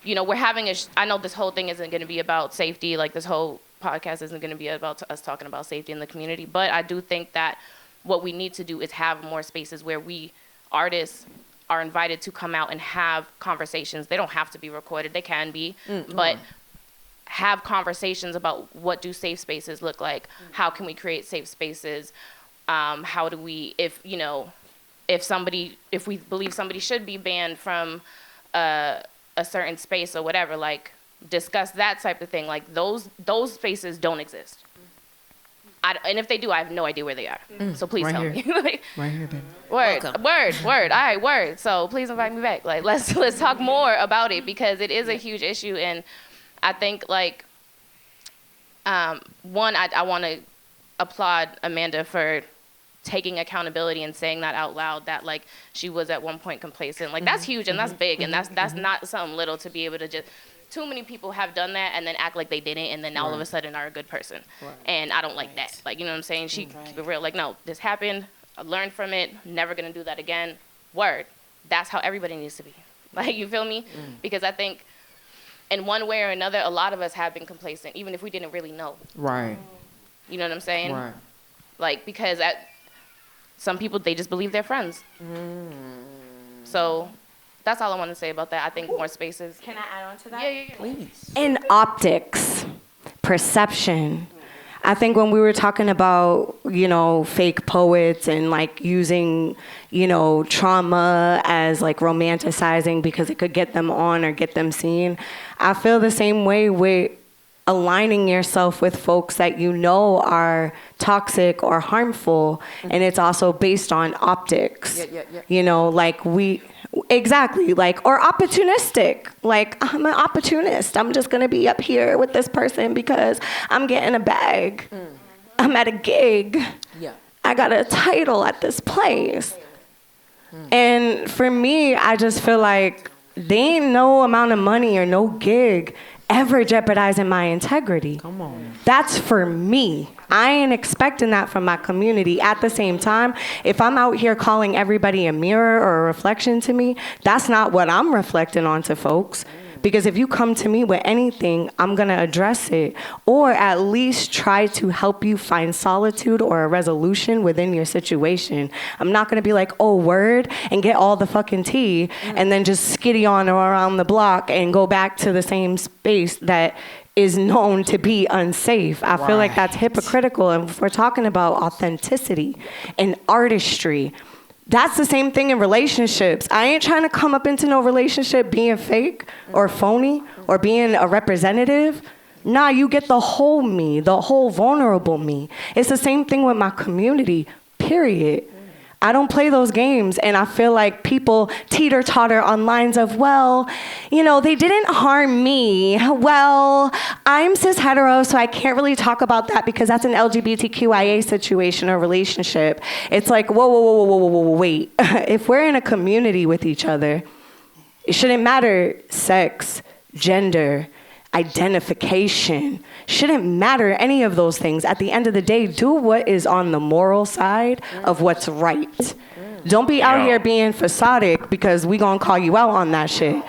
you know, we're having I know this whole thing isn't going to be about safety, like this whole podcast isn't going to be about us talking about safety in the community, but I do think that what we need to do is have more spaces where we artists are invited to come out and have conversations. They don't have to be recorded. They can be, but have conversations about what do safe spaces look like? How can we create safe spaces? How do we, if we believe somebody should be banned from a certain space or whatever, like discuss that type of thing. Like those spaces don't exist. And if they do, I have no idea where they are. So please tell me. Like, right here, baby. Word. All right, word. So please invite me back. Like let's talk more about it because it is a huge issue. And I think like, one, I want to applaud Amanda for taking accountability and saying that out loud, that like she was at one point complacent. Like that's huge and that's big and that's not something little to be able to just. Too many people have done that and then act like they didn't and then all of a sudden are a good person. And I don't like that. Like, you know what I'm saying? She keep it real. Like, no, this happened. I learned from it. Never going to do that again. Word. That's how everybody needs to be. Like, you feel me? Because I think in one way or another, a lot of us have been complacent, even if we didn't really know. Right. You know what I'm saying? Right. Like, because some people, they just believe they're friends. So that's all I want to say about that. I think more spaces. Can I add on to that? Yeah. Please. In optics, perception. I think when we were talking about, fake poets and like using, trauma as like romanticizing because it could get them on or get them seen, I feel the same way with aligning yourself with folks that are toxic or harmful, and it's also based on optics. Exactly, or opportunistic. Like, I'm an opportunist. I'm just gonna be up here with this person because I'm getting a bag. I'm at a gig. Yeah. I got a title at this place. And for me, I just feel like there ain't no amount of money or no gig ever jeopardizing my integrity. Come on. That's for me. I ain't expecting that from my community. At the same time, if I'm out here calling everybody a mirror or a reflection to me, that's not what I'm reflecting onto folks. Because if you come to me with anything, I'm going to address it or at least try to help you find solitude or a resolution within your situation. I'm not going to be like, oh, word, and get all the fucking tea and then just skitty on around the block and go back to the same space that is known to be unsafe. I feel like that's hypocritical. And if we're talking about authenticity and artistry, that's the same thing in relationships. I ain't trying to come up into no relationship being fake or phony or being a representative. Nah, you get the whole me, the whole vulnerable me. It's the same thing with my community, period. I don't play those games, and I feel like people teeter-totter on lines of, well, they didn't harm me. Well, I'm cis hetero, so I can't really talk about that because that's an LGBTQIA situation or relationship. It's like, whoa, wait. If we're in a community with each other, it shouldn't matter sex, gender, identification. Shouldn't matter any of those things. At the end of the day, do what is on the moral side of what's right. Don't be out here being facadic because we gonna call you out on that shit.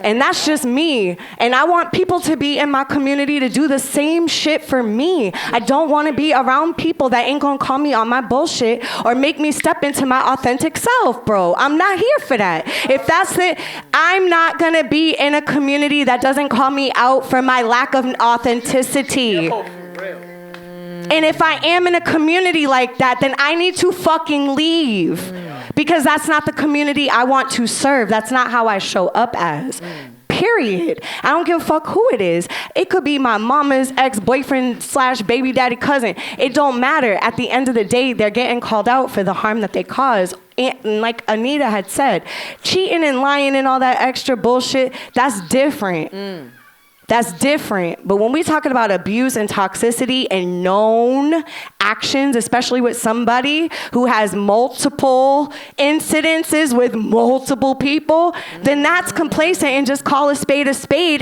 And that's just me. And I want people to be in my community to do the same shit for me. I don't want to be around people that ain't gonna call me on my bullshit or make me step into my authentic self, bro. I'm not here for that. If that's it, I'm not gonna be in a community that doesn't call me out for my lack of authenticity. And if I am in a community like that, then I need to fucking leave. Because that's not the community I want to serve. That's not how I show up as. Period. I don't give a fuck who it is. It could be my mama's ex-boyfriend / baby daddy cousin. It don't matter. At the end of the day, they're getting called out for the harm that they cause. And like Anita had said, cheating and lying and all that extra bullshit, that's different. That's different. But when we're talking about abuse and toxicity and known actions, especially with somebody who has multiple incidences with multiple people, then that's complacent and just call a spade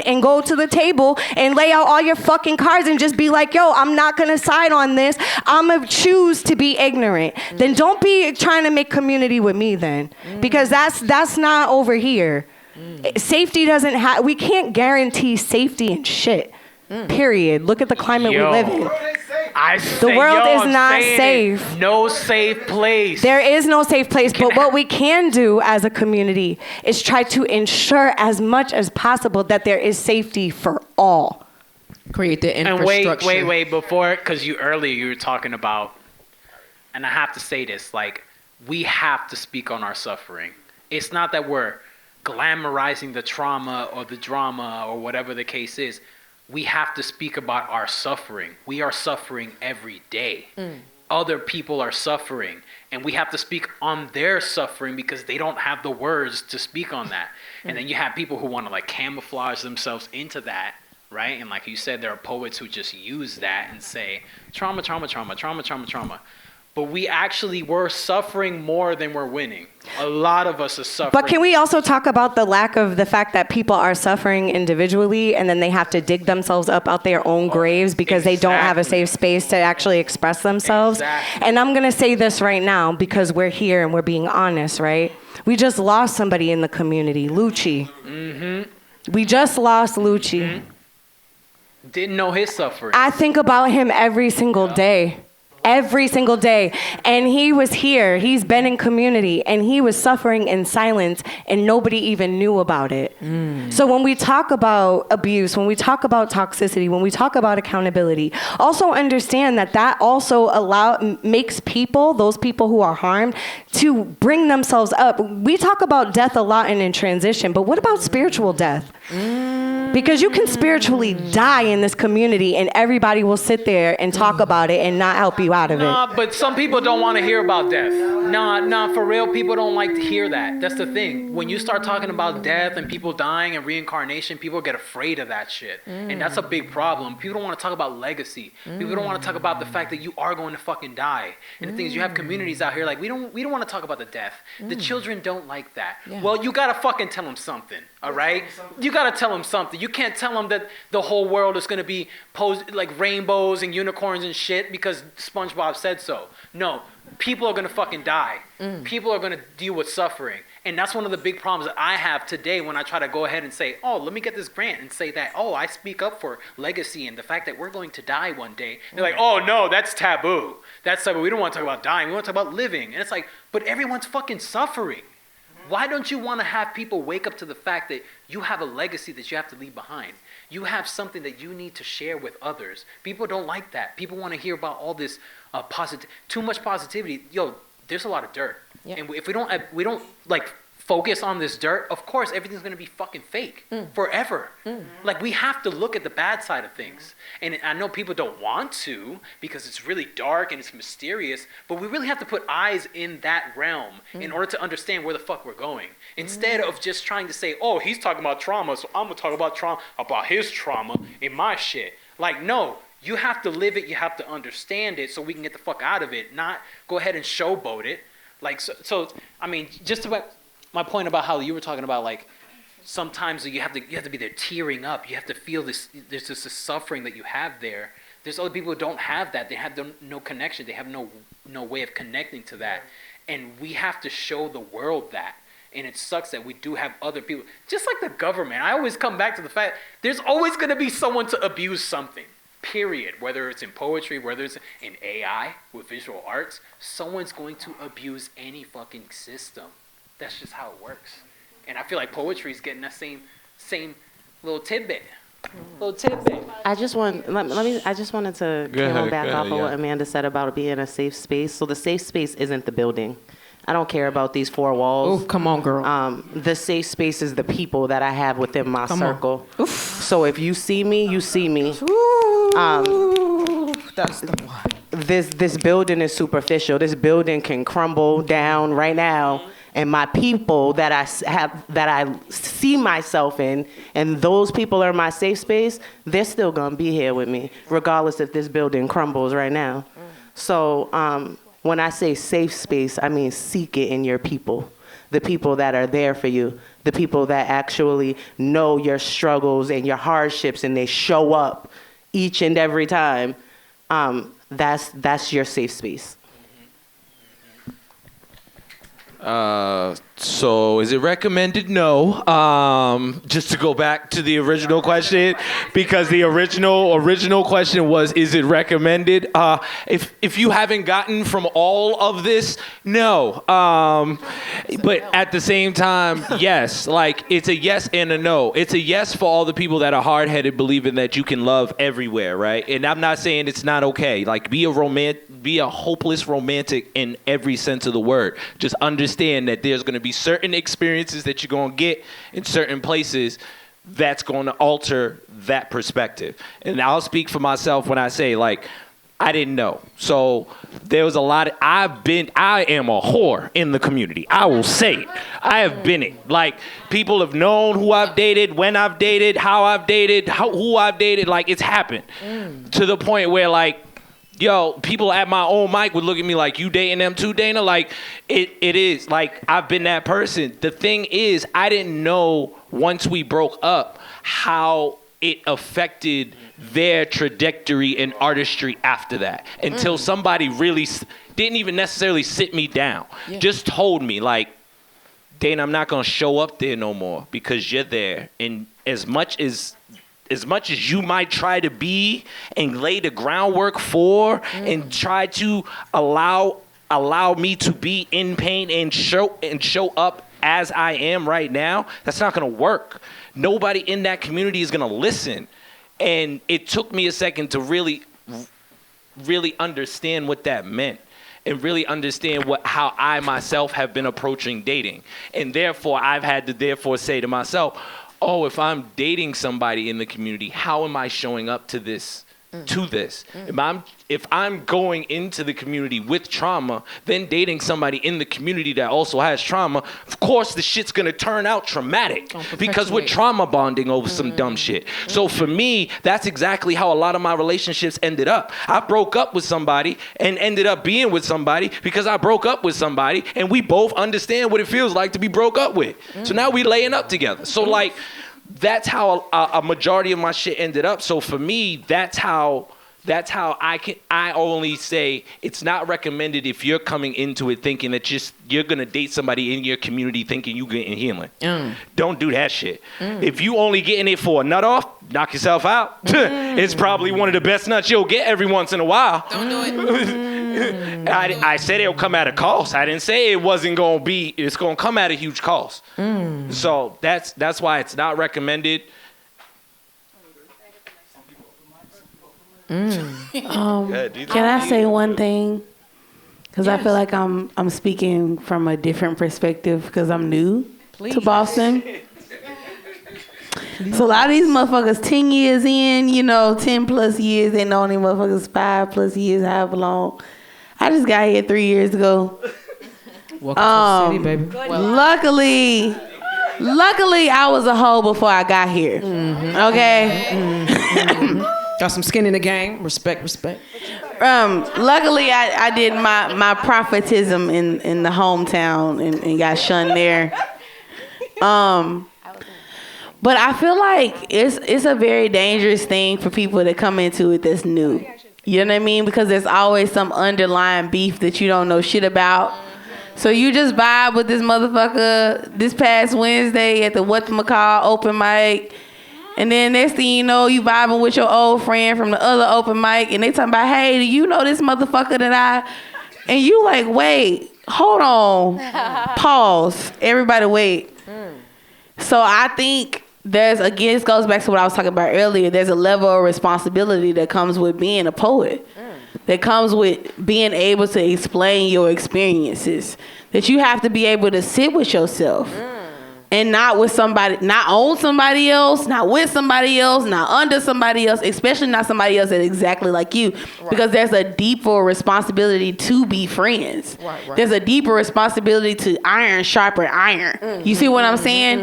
and go to the table and lay out all your fucking cards and just be like, yo, I'm not going to side on this. I'm going to choose to be ignorant. Then don't be trying to make community with me then, because that's not over here. Safety doesn't we can't guarantee safety and shit. Period. Look at the climate we live in. The world is not safe. No safe place. There is no safe place, but what we can do as a community is try to ensure as much as possible that there is safety for all. Create the And infrastructure. wait, before, because earlier you were talking about, and I have to say this, like, we have to speak on our suffering. It's not that we're glamorizing the trauma or the drama or whatever the case is. We have to speak about our suffering. We are suffering every day. Other people are suffering, and we have to speak on their suffering because they don't have the words to speak on that. And then you have people who want to like camouflage themselves into that, right? And like you said, there are poets who just use that and say trauma, trauma, trauma, trauma, trauma, trauma. But we actually were suffering more than we're winning. A lot of us are suffering. But can we also talk about the fact that people are suffering individually and then they have to dig themselves up out their own graves because they don't have a safe space to actually express themselves? Exactly. And I'm going to say this right now because we're here and we're being honest, right? We just lost somebody in the community, Lucci. We just lost Lucci. Didn't know his suffering. I think about him every single day. Every single day. And he was here. He's been in community. And he was suffering in silence. And nobody even knew about it. So when we talk about abuse, when we talk about toxicity, when we talk about accountability, also understand that also makes people, those people who are harmed, to bring themselves up. We talk about death a lot and in transition. But what about spiritual death? Because you can spiritually die in this community and everybody will sit there and talk about it and not help you out of it. Nah, but some people don't want to hear about death. Nah, for real, people don't like to hear that. That's the thing. When you start talking about death and people dying and reincarnation, people get afraid of that shit. And that's a big problem. People don't want to talk about legacy. People don't want to talk about the fact that you are going to fucking die. And the thing is, you have communities out here like, we don't want to talk about the death. The children don't like that. Yeah. Well, you got to fucking tell them something, all right? You got to tell them something. You can't tell them that the whole world is going to be like rainbows and unicorns and shit because SpongeBob said so. No, people are going to fucking die. People are going to deal with suffering. And that's one of the big problems that I have today when I try to go ahead and say, oh, let me get this grant and say that, oh, I speak up for legacy and the fact that we're going to die one day. They're like, oh, no, that's taboo. That's taboo. We don't want to talk about dying. We want to talk about living. And it's like, but everyone's fucking suffering. Why don't you want to have people wake up to the fact that you have a legacy that you have to leave behind? You have something that you need to share with others. People don't like that. People want to hear about all this too much positivity. Yo, there's a lot of dirt. Yeah. And if we don't like focus on this dirt, of course everything's going to be fucking fake forever. Like we have to look at the bad side of things. And I know people don't want to because it's really dark and it's mysterious, but we really have to put eyes in that realm in order to understand where the fuck we're going. Instead of just trying to say, oh, he's talking about trauma, so I'm going to talk about his trauma in my shit. Like, no, you have to live it, you have to understand it so we can get the fuck out of it, not go ahead and showboat it. Like, so I mean, just about my point about how you were talking about, like, sometimes you have to be there tearing up. You have to feel this. There's just this suffering that you have there. There's other people who don't have that. They have no connection. They have no way of connecting to that. And we have to show the world that. And it sucks that we do have other people, just like the government. I always come back to the fact there's always going to be someone to abuse something. Period. Whether it's in poetry, whether it's in AI with visual arts, someone's going to abuse any fucking system. That's just how it works. And I feel like poetry is getting that same little tidbit. I just wanted to come back off of what Amanda said about it being a safe space. So the safe space isn't the building. I don't care about these four walls. Oh, come on, girl. The safe space is the people that I have within my circle. So if you see me, you see me. That's the one. This building is superficial. This building can crumble down right now. And my people that I see myself in, and those people are my safe space, they're still gonna be here with me, regardless if this building crumbles right now. So when I say safe space, I mean seek it in your people, the people that are there for you, the people that actually know your struggles and your hardships, and they show up each and every time. That's your safe space. So is it recommended? No. Just to go back to the original question, because the original question was, is it recommended? If you haven't gotten from all of this, no. But at the same time, yes. Like, it's a yes and a no. It's a yes for all the people that are hard-headed, believing that you can love everywhere, right? And I'm not saying it's not okay. Like, be a hopeless romantic in every sense of the word. Just understand that there's going to be certain experiences that you're going to get in certain places that's going to alter that perspective. And I'll speak for myself when I say, like, I didn't know. So there was a lot of, I am a whore in the community. I will say it. I have been it. Like, people have known who I've dated, when I've dated, how I've dated, who I've dated. Like, it's happened to the point where, like, yo, people at my own mic would look at me like, you dating them too, Dana? Like, it is. Like, I've been that person. The thing is, I didn't know once we broke up how it affected their trajectory and artistry after that. Until somebody really didn't even necessarily sit me down. Yeah. Just told me, like, Dana, I'm not going to show up there no more because you're there. And as much as you might try to be and lay the groundwork for and try to allow me to be in pain and show up as I am right now, that's not going to work. Nobody in that community is going to listen. And it took me a second to really, really understand what that meant and really understand how I myself have been approaching dating. And therefore, I've had to say to myself, oh, if I'm dating somebody in the community, how am I showing up to this? If I'm going into the community with trauma, then dating somebody in the community that also has trauma, of course the shit's gonna turn out traumatic because we're trauma bonding over some dumb shit. So for me, that's exactly how a lot of my relationships ended up. I broke up with somebody and ended up being with somebody because I broke up with somebody and we both understand what it feels like to be broke up with. So now we laying up together. So like, that's how a majority of my shit ended up. So for me, that's how I only say it's not recommended if you're coming into it thinking that you're gonna date somebody in your community thinking you getting healing. Don't do that shit. If you only getting it for a nut off, knock yourself out. It's probably one of the best nuts you'll get every once in a while. Don't do it. I said it'll come at a cost. I didn't say it wasn't gonna be. It's gonna come at a huge cost. So that's why it's not recommended. Can I say one thing? Because I feel like I'm speaking from a different perspective because I'm new to Boston. So a lot of these motherfuckers 10 years in, 10 plus years, they know these motherfuckers 5 plus years, however long. I just got here 3 years ago. Welcome to the city, baby. Luckily, I was a hoe before I got here. Okay? Got some skin in the game. Respect. Luckily, I did my prophetism in the hometown and got shunned there. But I feel like it's a very dangerous thing for people to come into it that's new. You know what I mean? Because there's always some underlying beef that you don't know shit about. So you just vibe with this motherfucker this past Wednesday at the whatchamacall open mic. And then next thing you know, you vibing with your old friend from the other open mic. And they talking about, hey, do you know this motherfucker that And you like, wait, hold on. Pause. Everybody wait. So I think this goes back to what I was talking about earlier. There's a level of responsibility that comes with being a poet. That comes with being able to explain your experiences. That you have to be able to sit with yourself. And not with somebody, not on somebody else, not with somebody else, not under somebody else, especially not somebody else that's exactly like you. Right. Because there's a deeper responsibility to be friends. Right. There's a deeper responsibility to iron sharpen iron. You see what I'm saying?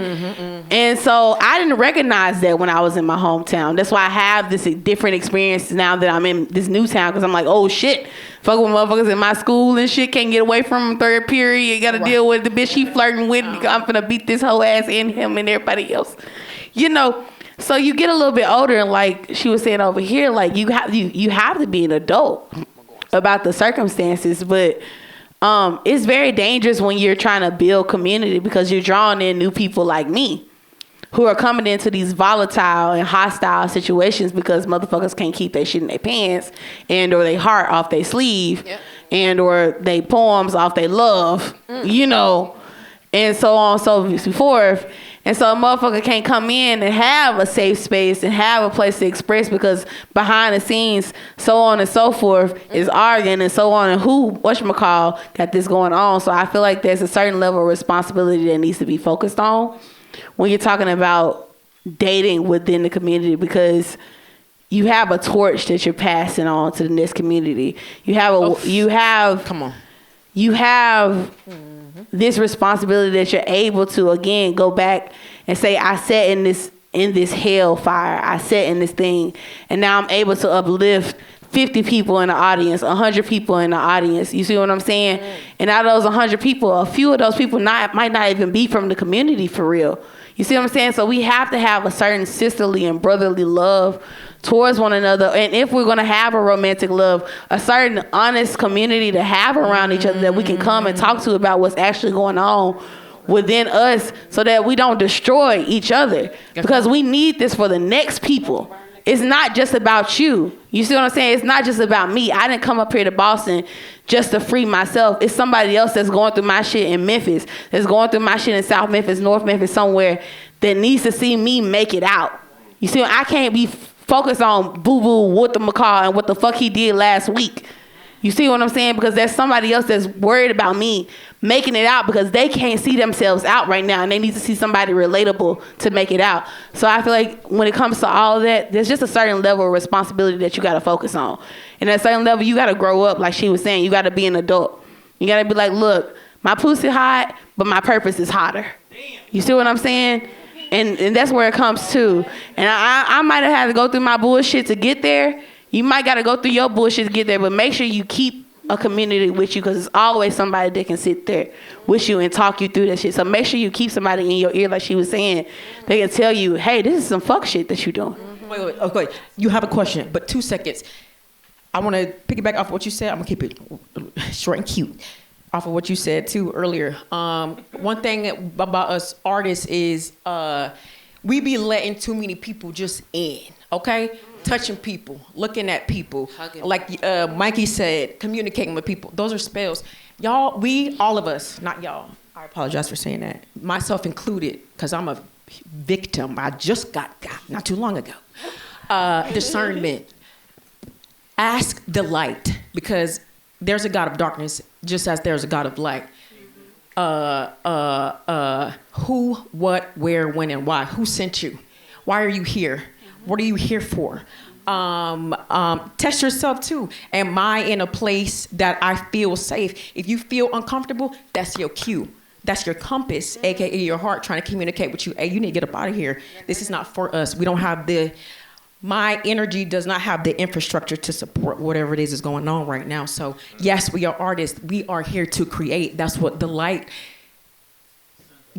And so I didn't recognize that when I was in my hometown. That's why I have this different experience now that I'm in this new town, because I'm like, oh shit. Fuck with motherfuckers in my school and shit. Can't get away from them third period. You gotta deal with the bitch he flirting with. I'm finna beat this whole ass and him and everybody else. So you get a little bit older, and like she was saying over here, like you have to be an adult about the circumstances. But It's very dangerous when you're trying to build community because you're drawing in new people like me who are coming into these volatile and hostile situations because motherfuckers can't keep their shit in their pants and or their heart off their sleeve and or they poems off their love, you know, and so on and so forth. And so a motherfucker can't come in and have a safe space and have a place to express because behind the scenes, so on and so forth, is arguing and so on and whatchamacall got this going on. So I feel like there's a certain level of responsibility that needs to be focused on when you're talking about dating within the community because you have a torch that you're passing on to the next community. You have this responsibility that you're able to again go back and say, I sat in this hellfire, I sat in this thing, and now I'm able to uplift 50 people in the audience, 100 people in the audience. You see what I'm saying? And out of those 100 people, a few of those people might not even be from the community for real. You see what I'm saying? So we have to have a certain sisterly and brotherly love towards one another. And if we're going to have a romantic love, a certain honest community to have around each other that we can come and talk to about what's actually going on within us so that we don't destroy each other. Because we need this for the next people. It's not just about you. You see what I'm saying? It's not just about me. I didn't come up here to Boston just to free myself. It's somebody else that's going through my shit in Memphis, that's going through my shit in South Memphis, North Memphis, somewhere that needs to see me make it out. You see, I can't be focused on boo-boo, what the McCall, and what the fuck he did last week. You see what I'm saying? Because there's somebody else that's worried about me making it out because they can't see themselves out right now and they need to see somebody relatable to make it out. So I feel like when it comes to all of that, there's just a certain level of responsibility that you got to focus on. And at a certain level, you got to grow up, like she was saying. You got to be an adult. You got to be like, look, my pussy hot, but my purpose is hotter. You see what I'm saying? And that's where it comes to. And I might have had to go through my bullshit to get there. You might got to go through your bullshit to get there, but make sure you keep a community with you because there's always somebody that can sit there with you and talk you through that shit. So make sure you keep somebody in your ear, like she was saying. They can tell you, hey, this is some fuck shit that you're doing. Wait. Okay. You have a question, but 2 seconds. I want to piggyback off what you said. I'm going to keep it short and cute. Off of what you said, too, earlier. One thing about us artists is we be letting too many people just in, okay? Touching people, looking at people. Like Mikey said, communicating with people. Those are spells. Y'all, all of us, not y'all. I apologize for saying that. Myself included, because I'm a victim. I just got not too long ago. Discernment. Ask the light, because there's a God of darkness, just as there's a God of light. Who, what, where, when, and why? Who sent you? Why are you here? What are you here for? Test yourself too. Am I in a place that I feel safe? If you feel uncomfortable, that's your cue. That's your compass, aka your heart trying to communicate with you. Hey, you need to get up out of here. This is not for us. We don't have my energy does not have the infrastructure to support whatever it is going on right now. So yes, we are artists. We are here to create. That's what the light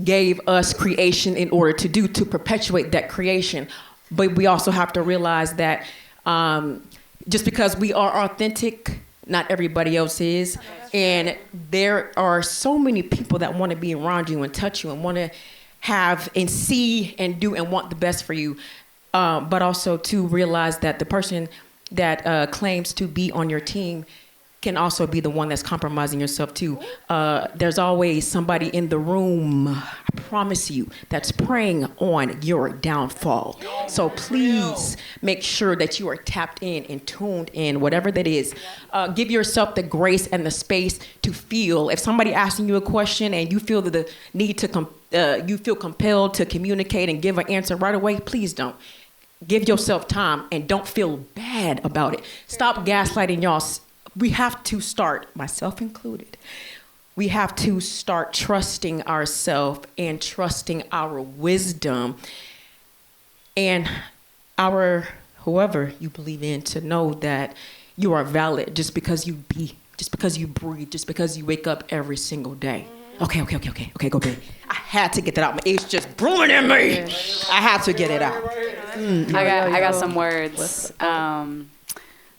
gave us creation in order to do, to perpetuate that creation. But we also have to realize that just because we are authentic, not everybody else is. And there are so many people that want to be around you and touch you and want to have and see and do and want the best for you. But also to realize that the person that claims to be on your team can also be the one that's compromising yourself too. There's always somebody in the room, I promise you, that's preying on your downfall. So please make sure that you are tapped in and tuned in, whatever that is. Give yourself the grace and the space to feel. If somebody asking you a question and you feel the need to, you feel compelled to communicate and give an answer right away, please don't. Give yourself time and don't feel bad about it. Stop gaslighting y'all. We have to start, myself included, we have to start trusting ourselves and trusting our wisdom and our, whoever you believe in, to know that you are valid just because you breathe, just because you wake up every single day. Okay, go bed. I had to get that out. It's just brewing in me. I had to get it out. I got some words.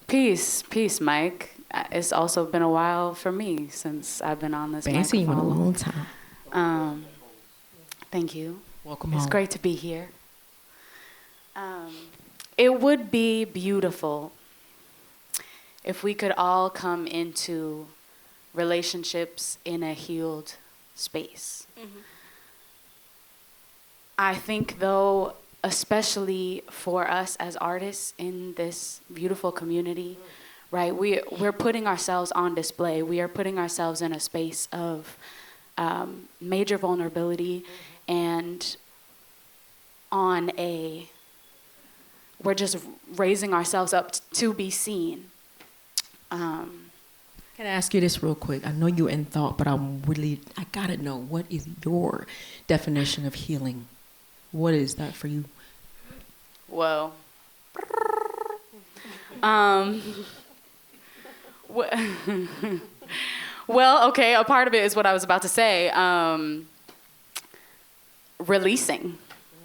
Peace, Mike. it's also been a while for me since I've been on this Fancy you in a microphone. long time. Thank you. Welcome It's home. great to be here. It would be beautiful if we could all come into relationships in a healed space. I think, though, especially for us as artists in this beautiful community, right, we're putting ourselves on display. We are putting ourselves in a space of major vulnerability, and we're just raising ourselves up to be seen. Can I ask you this real quick? I know you're in thought, but I gotta know, what is your definition of healing? What is that for you? Well, well, okay, a part of it is what I was about to say. Releasing,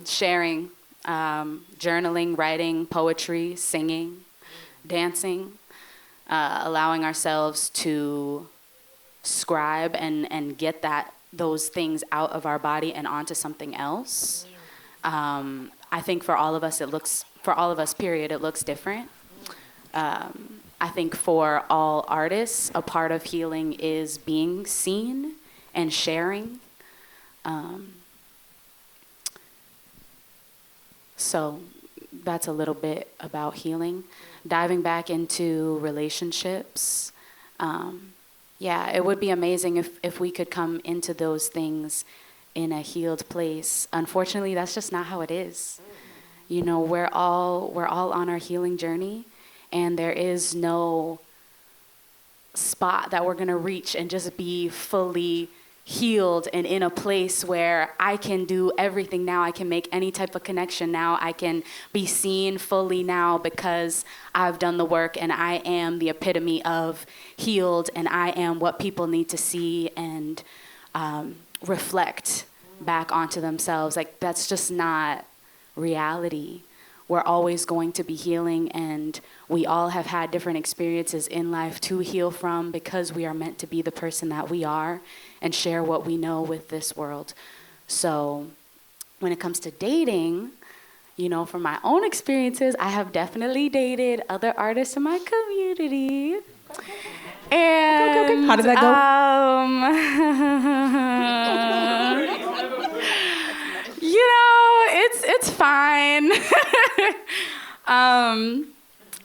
sharing, journaling, writing, poetry, singing, dancing, allowing ourselves to scribe and get those things out of our body and onto something else. I think for all of us, period, it looks different. I think for all artists, a part of healing is being seen and sharing. So that's a little bit about healing. Diving back into relationships. Yeah, it would be amazing if we could come into those things in a healed place. Unfortunately, that's just not how it is. You know, we're all on our healing journey, and there is no spot that we're gonna reach and just be fully healed and in a place where I can do everything now. I can make any type of connection now. I can be seen fully now because I've done the work and I am the epitome of healed, and I am what people need to see and reflect back onto themselves. Like, that's just not reality. We're always going to be healing, and we all have had different experiences in life to heal from because we are meant to be the person that we are and share what we know with this world. So when it comes to dating, you know, from my own experiences, I have definitely dated other artists in my community. And okay. How did that go? You know, it's fine.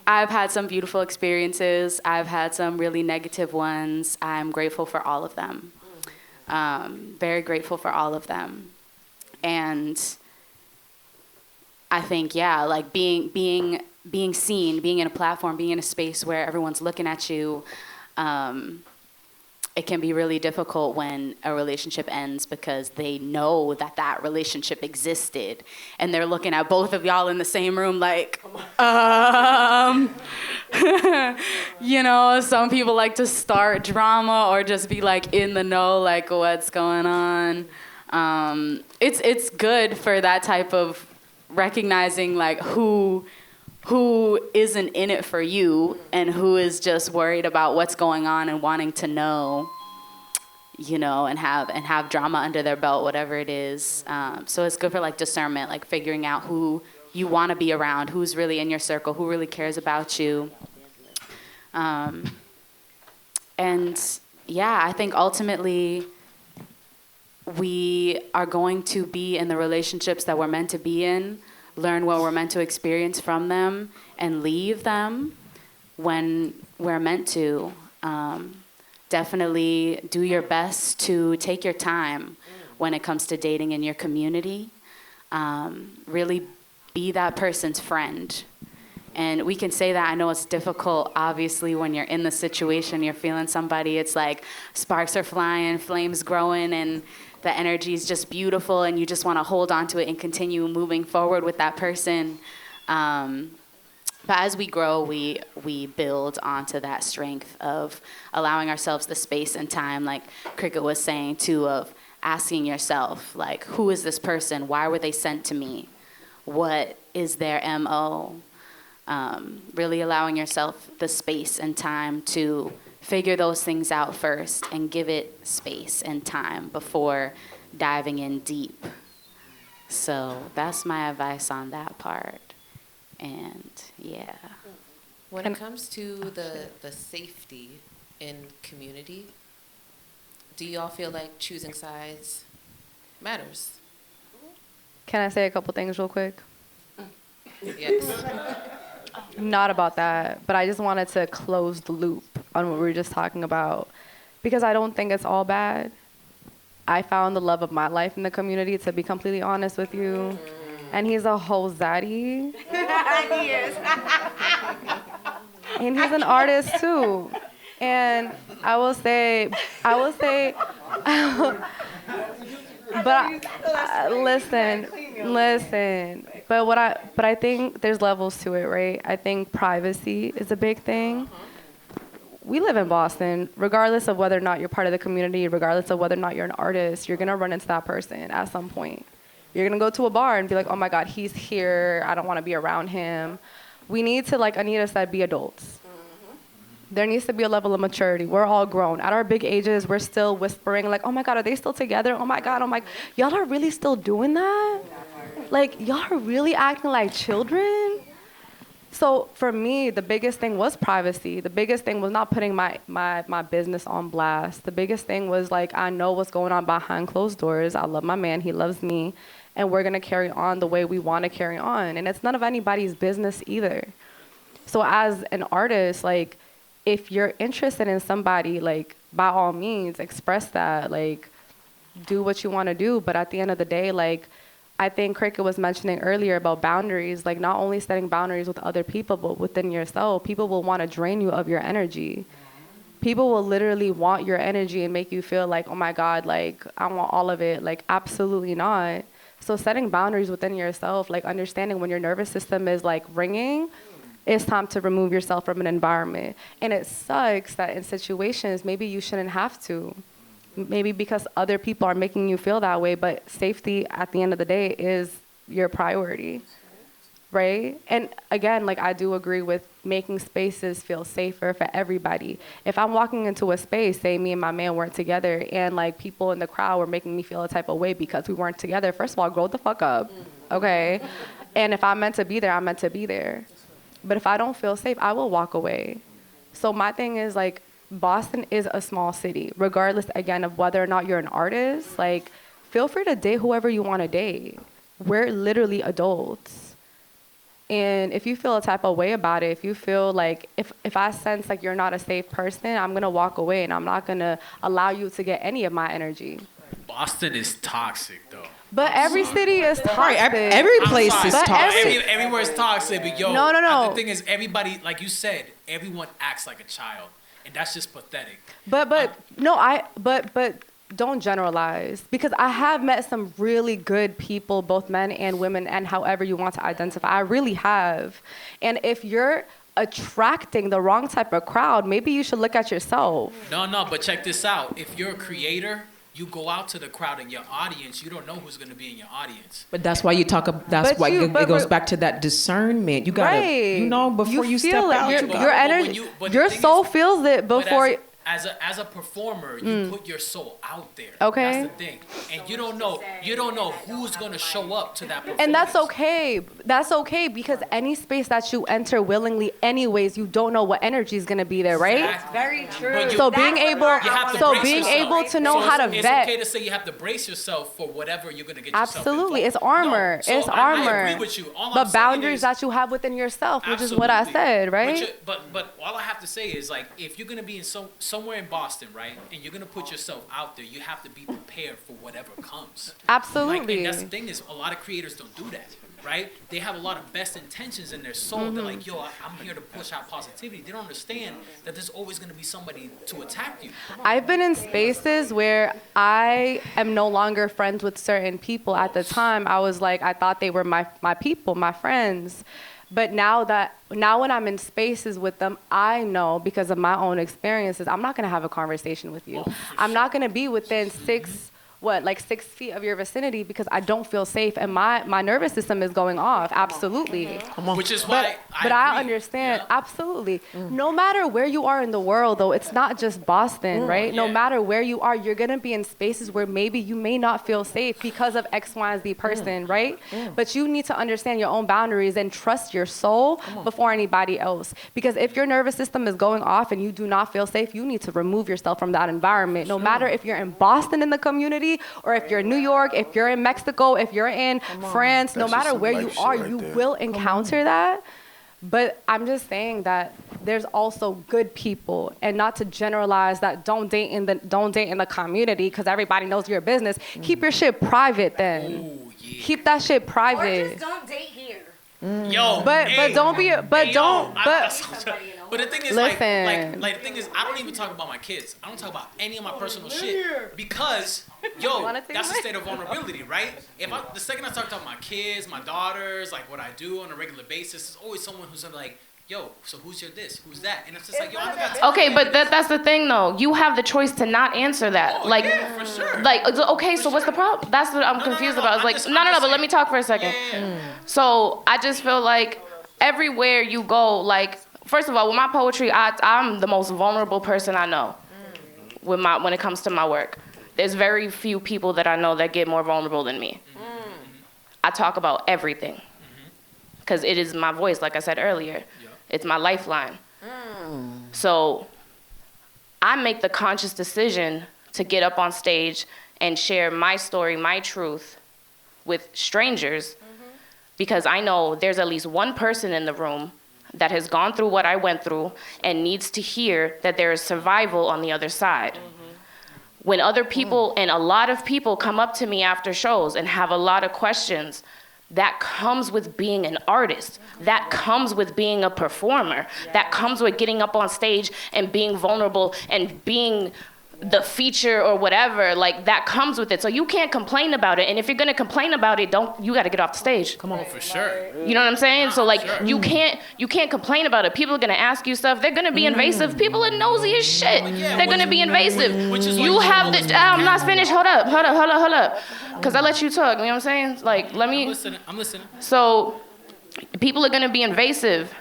I've had some beautiful experiences. I've had some really negative ones. I'm grateful for all of them. Very grateful for all of them. And I think, yeah, like being seen, being in a platform, being in a space where everyone's looking at you, it can be really difficult when a relationship ends because they know that relationship existed, and they're looking at both of y'all in the same room like, you know, some people like to start drama or just be like in the know, like what's going on. It's good for that type of recognizing like who isn't in it for you and who is just worried about what's going on and wanting to know, you know, and have drama under their belt, whatever it is. So it's good for like discernment, like figuring out who you want to be around, who's really in your circle, who really cares about you. And yeah, I think ultimately we are going to be in the relationships that we're meant to be in, learn what we're meant to experience from them, and leave them when we're meant to. Definitely do your best to take your time when it comes to dating in your community. Really be that person's friend. And we can say that. I know it's difficult, obviously, when you're in the situation, you're feeling somebody, it's like sparks are flying, flames growing, and the energy is just beautiful, and you just want to hold on to it and continue moving forward with that person. But as we grow, we build onto that strength of allowing ourselves the space and time, like Kriket was saying, too, of asking yourself, like, who is this person? Why were they sent to me? What is their MO? Really allowing yourself the space and time to figure those things out first and give it space and time before diving in deep. So that's my advice on that part. And yeah. When it comes to the safety in community, do y'all feel like choosing sides matters? Can I say a couple things real quick? Yes. Not about that, but I just wanted to close the loop on what we were just talking about, because I don't think it's all bad. I found the love of my life in the community, to be completely honest with you. And he's a whole zaddy. He is. And he's an artist too. And I will say, but listen. But I think there's levels to it, right? I think privacy is a big thing. We live in Boston. Regardless of whether or not you're part of the community, regardless of whether or not you're an artist, you're gonna run into that person at some point. You're gonna go to a bar and be like, oh my God, he's here. I don't wanna be around him. We need to, like Anita said, be adults. There needs to be a level of maturity. We're all grown. At our big ages, we're still whispering like, oh my God, are they still together? Oh my God, y'all are really still doing that? Like, y'all are really acting like children? So for me, the biggest thing was privacy. The biggest thing was not putting my business on blast. The biggest thing was like, I know what's going on behind closed doors. I love my man, he loves me, and we're gonna carry on the way we wanna carry on. And it's none of anybody's business either. So as an artist, like, if you're interested in somebody, like, by all means, express that, like, do what you wanna do. But at the end of the day, like, I think Kriket was mentioning earlier about boundaries, like not only setting boundaries with other people, but within yourself. People will want to drain you of your energy. People will literally want your energy and make you feel like, oh my God, like I want all of it. Like, absolutely not. So setting boundaries within yourself, like understanding when your nervous system is like ringing, it's time to remove yourself from an environment. And it sucks that in situations, maybe you shouldn't have to. Maybe because other people are making you feel that way, but safety at the end of the day is your priority, right? And again, like I do agree with making spaces feel safer for everybody. If I'm walking into a space, say me and my man weren't together, and like people in the crowd were making me feel a type of way because we weren't together, first of all, grow the fuck up, okay? And if I'm meant to be there, I'm meant to be there. But if I don't feel safe, I will walk away. So my thing is like, Boston is a small city, regardless, again, of whether or not you're an artist. Like, feel free to date whoever you want to date. We're literally adults. And if you feel a type of way about it, if you feel like, if I sense like you're not a safe person, I'm going to walk away and I'm not going to allow you to get any of my energy. Boston is toxic, though. But every city is toxic. Right, every place is toxic. Everywhere is toxic, but yo, No. the thing is, everybody, like you said, everyone acts like a child. And that's just pathetic. But don't generalize, because I have met some really good people, both men and women, and however you want to identify. I really have. And if you're attracting the wrong type of crowd, maybe you should look at yourself. No, but check this out. If you're a creator, you go out to the crowd in your audience, you don't know who's going to be in your audience. But that's why you talk. It goes back to that discernment. You gotta, before you step out, your energy, your soul feels it before. As a performer, you put your soul out there. Okay. That's the thing. And you don't know who's gonna show up to that performance. And that's okay. That's okay, because any space that you enter willingly anyways, you don't know what energy is gonna be there, right? Exactly. Very true. So being able to know how to vet. It's okay to say you have to brace yourself for whatever you're gonna get yourself Absolutely. involved. It's armor. It's armor. I agree with you. But boundaries that you have within yourself, which is what I said, right? But all I have to say is, like, if you're gonna be in somewhere in Boston, right, and you're gonna put yourself out there, you have to be prepared for whatever comes. Absolutely. Like, and that's the thing is, a lot of creators don't do that, right? They have a lot of best intentions in their soul. They're like, yo, I'm here to push out positivity. They don't understand that there's always gonna be somebody to attack you. I've been in spaces where I am no longer friends with certain people. At the time, I was like, I thought they were my people, my friends. But now when I'm in spaces with them, I know, because of my own experiences, I'm not going to have a conversation with you. I'm not going to be within 6 like 6 feet of your vicinity because I don't feel safe and my nervous system is going off. Absolutely. Which is why But I understand, absolutely. No matter where you are in the world, though, it's not just Boston, right? No matter where you are, you're gonna be in spaces where maybe you may not feel safe because of X, Y, and Z person, right? But you need to understand your own boundaries and trust your soul before anybody else. Because if your nervous system is going off and you do not feel safe, you need to remove yourself from that environment. No matter if you're in Boston in the community, or if you're in New York, if you're in Mexico, if you're in France, no matter where you are, you will encounter that. But I'm just saying that there's also good people, and not to generalize that don't date in the community because everybody knows your business. Keep your shit private then. Keep that shit private. Or just don't date here. Yo, but don't be but the thing is like the thing is I don't even talk about my kids. I don't talk about any of my personal shit because that's the state of vulnerability, right? The second I talk about my kids, my daughters, like what I do on a regular basis, there's always someone who's like, yo, so who's your this? Who's that? And it's just like, yo, I don't got time. Okay, but that's the thing though. You have the choice to not answer that. For sure. Okay, so what's the problem? That's what I'm confused about. It's like, but let me talk for a second. So I just feel like everywhere you go, like, first of all, with my poetry, I'm the most vulnerable person I know when it comes to my work. There's very few people that I know that get more vulnerable than me. I talk about everything because it is my voice, like I said earlier. It's my lifeline. So I make the conscious decision to get up on stage and share my story, my truth with strangers because I know there's at least one person in the room that has gone through what I went through and needs to hear that there is survival on the other side. When other people and a lot of people come up to me after shows and have a lot of questions, that comes with being an artist. That comes with being a performer. That comes with getting up on stage and being vulnerable and being the feature or whatever. Like, that comes with it. So you can't complain about it. And if you're gonna complain about it, you gotta get off the stage. Come on, for sure. You know what I'm saying? So like, you can't complain about it. People are gonna ask you stuff. They're gonna be invasive. People are nosy as shit. They're gonna be invasive. You have the. I'm not finished. Hold up. Because I let you talk. You know what I'm saying? Like, let me. I'm listening. So, people are gonna be invasive.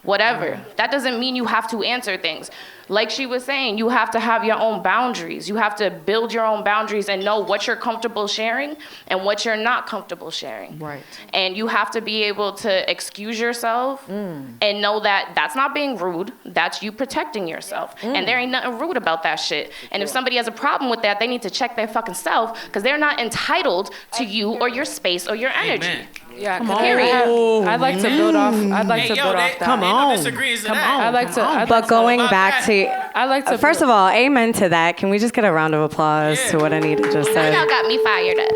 Whatever. That doesn't mean you have to answer things. Like she was saying, you have to have your own boundaries. You have to build your own boundaries and know what you're comfortable sharing and what you're not comfortable sharing. Right. And you have to be able to excuse yourself and know that that's not being rude. That's you protecting yourself. And there ain't nothing rude about that shit. And if somebody has a problem with that, they need to check their fucking self because they're not entitled to you or your space or your energy. Amen. Yeah, I'd like to build off. I'd like to build off that. Come on. I'd like to. But going back to, I like to. First of all, amen to that. Can we just get a round of applause to what Anita just said? Y'all got me fired up.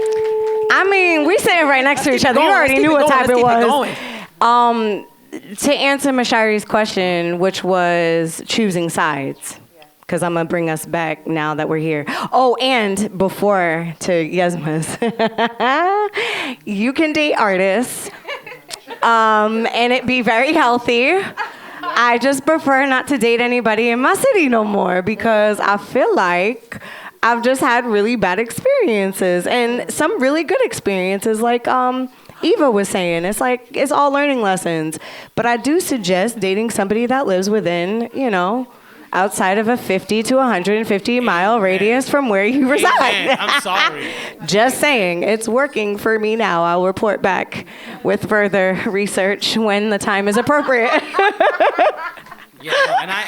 I mean, we sitting right next to each other. You already knew what type it was. To answer Mashari's question, which was choosing sides. Because I'm going to bring us back now that we're here. Oh, and before to Yesma's, you can date artists and it be very healthy. I just prefer not to date anybody in my city no more because I feel like I've just had really bad experiences and some really good experiences like Eva was saying. It's like, it's all learning lessons. But I do suggest dating somebody that lives within, outside of a 50 to 150 mile radius from where you reside. I'm sorry. Just saying, it's working for me now. I'll report back with further research when the time is appropriate. Yeah, and I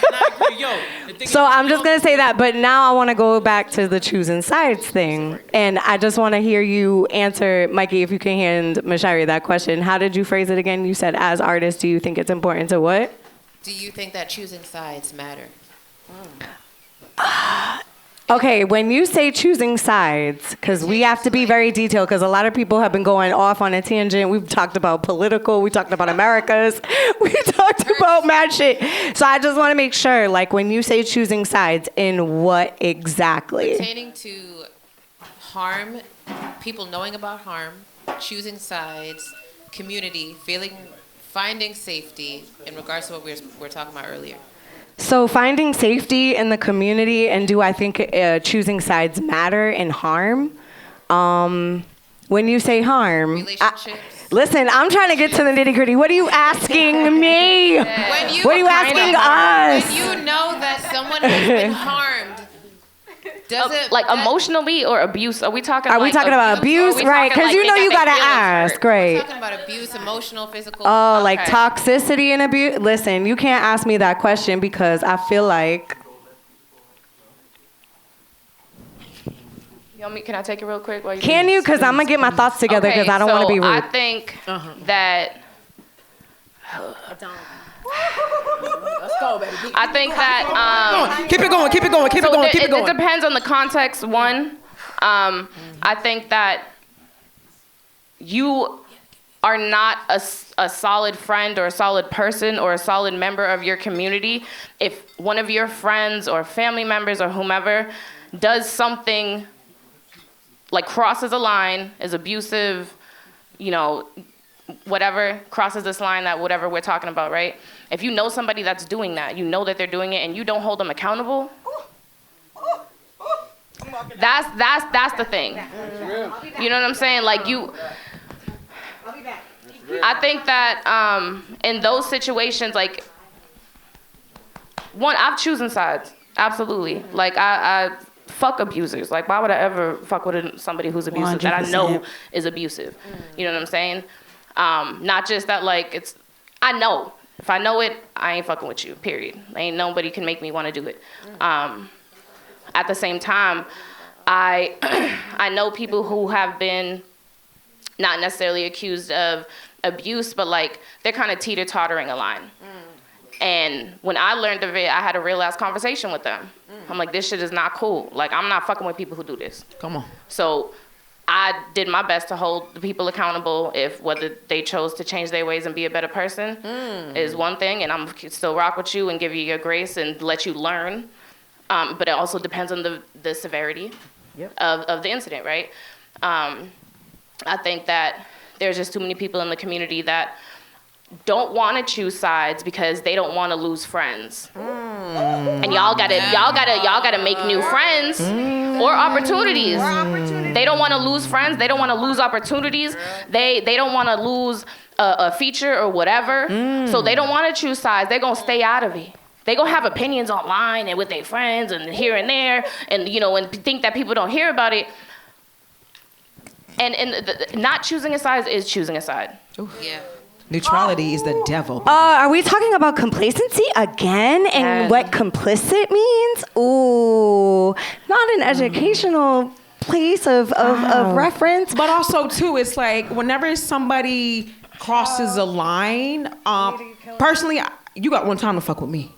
agree. So I'm just going to say that, but now I want to go back to the choosing sides thing. And I just want to hear you answer, Mikey, if you can hand Mashari that question. How did you phrase it again? You said, as artists, do you think it's important to what? Do you think that choosing sides matter? Okay, when you say choosing sides, because we have to be very detailed, because a lot of people have been going off on a tangent. We've talked about political, we talked about Americas, we talked about mad shit. So I just want to make sure, like, when you say choosing sides, in what exactly? Pertaining to harm, people knowing about harm, choosing sides, community, finding safety in regards to what we were talking about earlier. So finding safety in the community, and do I think choosing sides matter in harm? When you say harm, Relationships. listen, I'm trying to get to the nitty gritty. What are you asking me? What are you asking us? When you know that someone has been harmed, does it like emotionally or abuse? Are we talking? Are we talking about abuse? Right, because you know you gotta ask. Right. We're talking about abuse, emotional, physical. Oh, like toxicity and abuse. Listen, you can't ask me that question because I feel like. Can I take it real quick? Can you? Because I'm gonna get my thoughts together because I don't want to be rude. I think that. Let's go, baby. I think that keep it going. It depends on the context. One, I think that you are not a solid friend or a solid person or a solid member of your community if one of your friends or family members or whomever does something like crosses a line, is abusive, whatever, crosses this line, that whatever we're talking about, right? If you know somebody that's doing that, you know that they're doing it, and you don't hold them accountable, that's the thing. You know what I'm saying? Like I think that in those situations, like, one, I've chosen sides, absolutely. Like I fuck abusers. Like, why would I ever fuck with somebody who's abusive 100%. That I know is abusive? You know what I'm saying? Not just that, like, I know. If I know it, I ain't fucking with you, period. Ain't nobody can make me want to do it. At the same time, I know people who have been not necessarily accused of abuse, but, like, they're kind of teeter-tottering a line. And when I learned of it, I had a real ass conversation with them. I'm like, this shit is not cool. Like, I'm not fucking with people who do this. Come on. So I did my best to hold the people accountable. If whether they chose to change their ways and be a better person is one thing, and I'm still rock with you and give you your grace and let you learn. But it also depends on the severity of the incident, right? I think that there's just too many people in the community that don't want to choose sides because they don't want to lose friends. And y'all gotta make new friends or opportunities. They don't want to lose friends. They don't want to lose opportunities. They don't want to lose a feature or whatever. So they don't want to choose sides. They're gonna stay out of it. They gonna have opinions online and with their friends and here and there, and and think that people don't hear about it. And not choosing a side is choosing a side. Yeah. Neutrality is the devil. Are we talking about complacency again and what complicit means? Ooh, not an educational place of reference. But also, too, it's like whenever somebody crosses a line, personally, you got one time to fuck with me.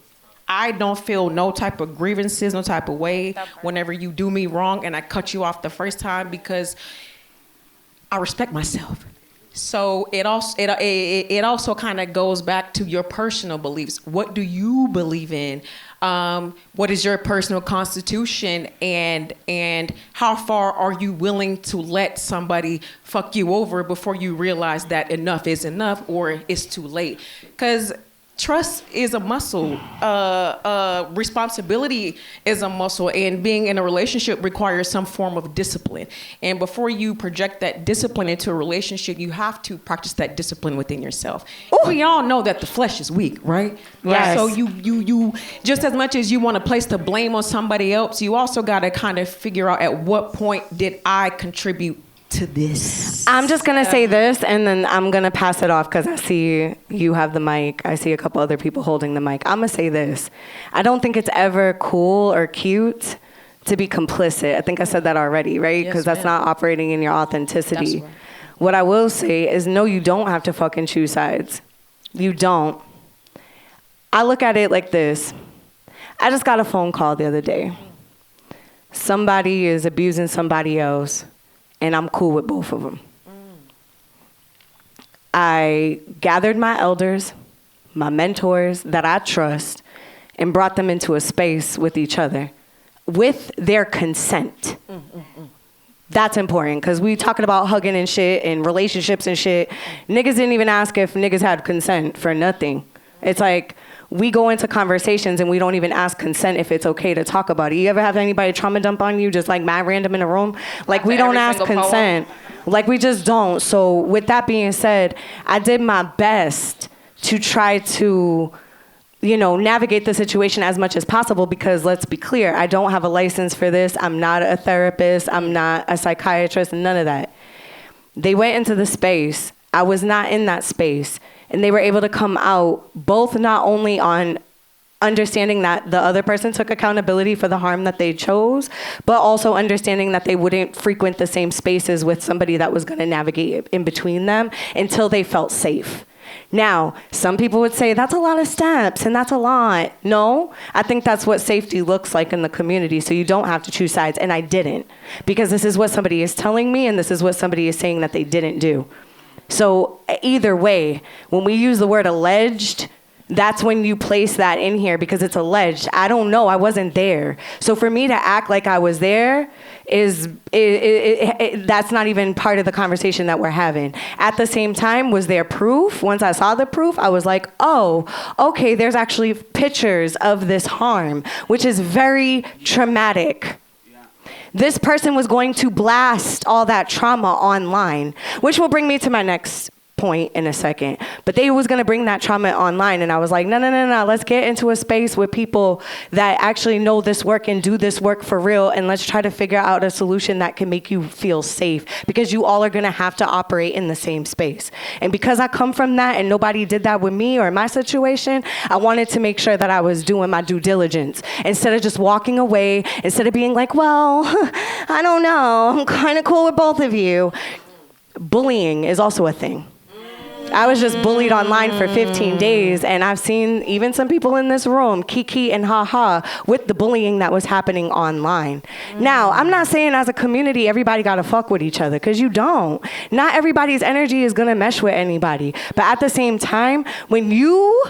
I don't feel no type of grievances, no type of way whenever you do me wrong and I cut you off the first time because I respect myself. So it also kind of goes back to your personal beliefs. What do you believe in? What is your personal constitution? And how far are you willing to let somebody fuck you over before you realize that enough is enough or it's too late? Because trust is a muscle. Responsibility is a muscle, and being in a relationship requires some form of discipline. And before you project that discipline into a relationship, you have to practice that discipline within yourself. Ooh. We all know that the flesh is weak, right? Yes. So you just as much as you want to place the blame on somebody else, you also got to kind of figure out at what point did I contribute to this. I'm just going to say this, and then I'm going to pass it off because I see you have the mic. I see a couple other people holding the mic. I'm going to say this. I don't think it's ever cool or cute to be complicit. I think I said that already, right? Because that's not operating in your authenticity. Right. What I will say is, no, you don't have to fucking choose sides. You don't. I look at it like this. I just got a phone call the other day. Somebody is abusing somebody else, and I'm cool with both of them. I gathered my elders, my mentors that I trust, and brought them into a space with each other with their consent. That's important, because we talking about hugging and shit and relationships and shit. Niggas didn't even ask if niggas had consent for nothing. It's like we go into conversations and we don't even ask consent if it's okay to talk about it. You ever have anybody trauma dump on you just like mad random in a room? Like we don't ask consent. Like we just don't. So with that being said, I did my best to try to, navigate the situation as much as possible because let's be clear, I don't have a license for this. I'm not a therapist. I'm not a psychiatrist, none of that. They went into the space. I was not in that space. And they were able to come out both not only on understanding that the other person took accountability for the harm that they chose, but also understanding that they wouldn't frequent the same spaces with somebody that was going to navigate in between them until they felt safe. Now, some people would say that's a lot of steps and that's a lot. No, I think that's what safety looks like in the community, so you don't have to choose sides, and I didn't, because this is what somebody is telling me and this is what somebody is saying that they didn't do. So either way, when we use the word alleged, that's when you place that in here because it's alleged. I don't know. I wasn't there. So for me to act like I was there that's not even part of the conversation that we're having. At the same time, was there proof? Once I saw the proof, I was like, oh, okay, there's actually pictures of this harm, which is very traumatic. This person was going to blast all that trauma online, which will bring me to my next point in a second. But they was going to bring that trauma online, and I was like, no, let's get into a space with people that actually know this work and do this work for real, and let's try to figure out a solution that can make you feel safe, because you all are going to have to operate in the same space. And because I come from that and nobody did that with me or my situation, I wanted to make sure that I was doing my due diligence instead of just walking away, instead of being like, well, I don't know, I'm kind of cool with both of you. Bullying is also a thing. I was just bullied online for 15 days, and I've seen even some people in this room, kiki and ha-ha, with the bullying that was happening online. Now, I'm not saying as a community everybody gotta fuck with each other, because you don't. Not everybody's energy is gonna mesh with anybody. But at the same time, when you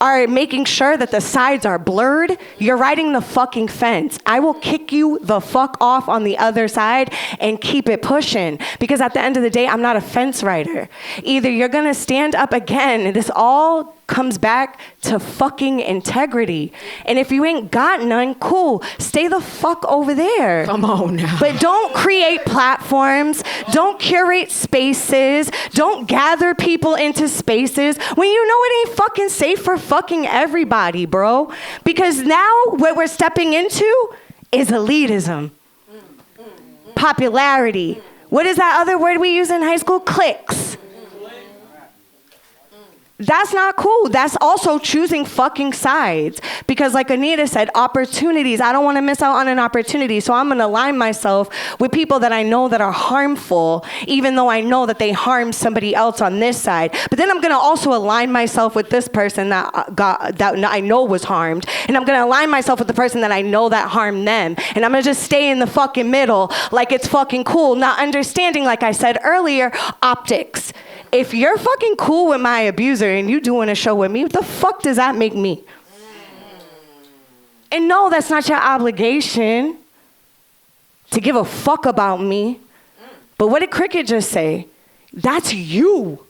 are making sure that the sides are blurred, you're riding the fucking fence. I will kick you the fuck off on the other side and keep it pushing, because at the end of the day, I'm not a fence rider. Either you're gonna stand up again, this all comes back to fucking integrity. And if you ain't got none, cool, stay the fuck over there. Come on now. But don't create platforms, don't curate spaces, don't gather people into spaces when you know it ain't fucking safe for fucking everybody, bro. Because now what we're stepping into is elitism. Popularity. What is that other word we use in high school? Cliques. That's not cool. That's also choosing fucking sides. Because like Anita said, opportunities. I don't want to miss out on an opportunity. So I'm going to align myself with people that I know that are harmful, even though I know that they harmed somebody else on this side. But then I'm going to also align myself with this person that I know was harmed. And I'm going to align myself with the person that I know that harmed them. And I'm going to just stay in the fucking middle like it's fucking cool. Not understanding, like I said earlier, optics. If you're fucking cool with my abuser and you doing a show with me, what the fuck does that make me? And no, that's not your obligation to give a fuck about me. But what did Kriket just say? That's you.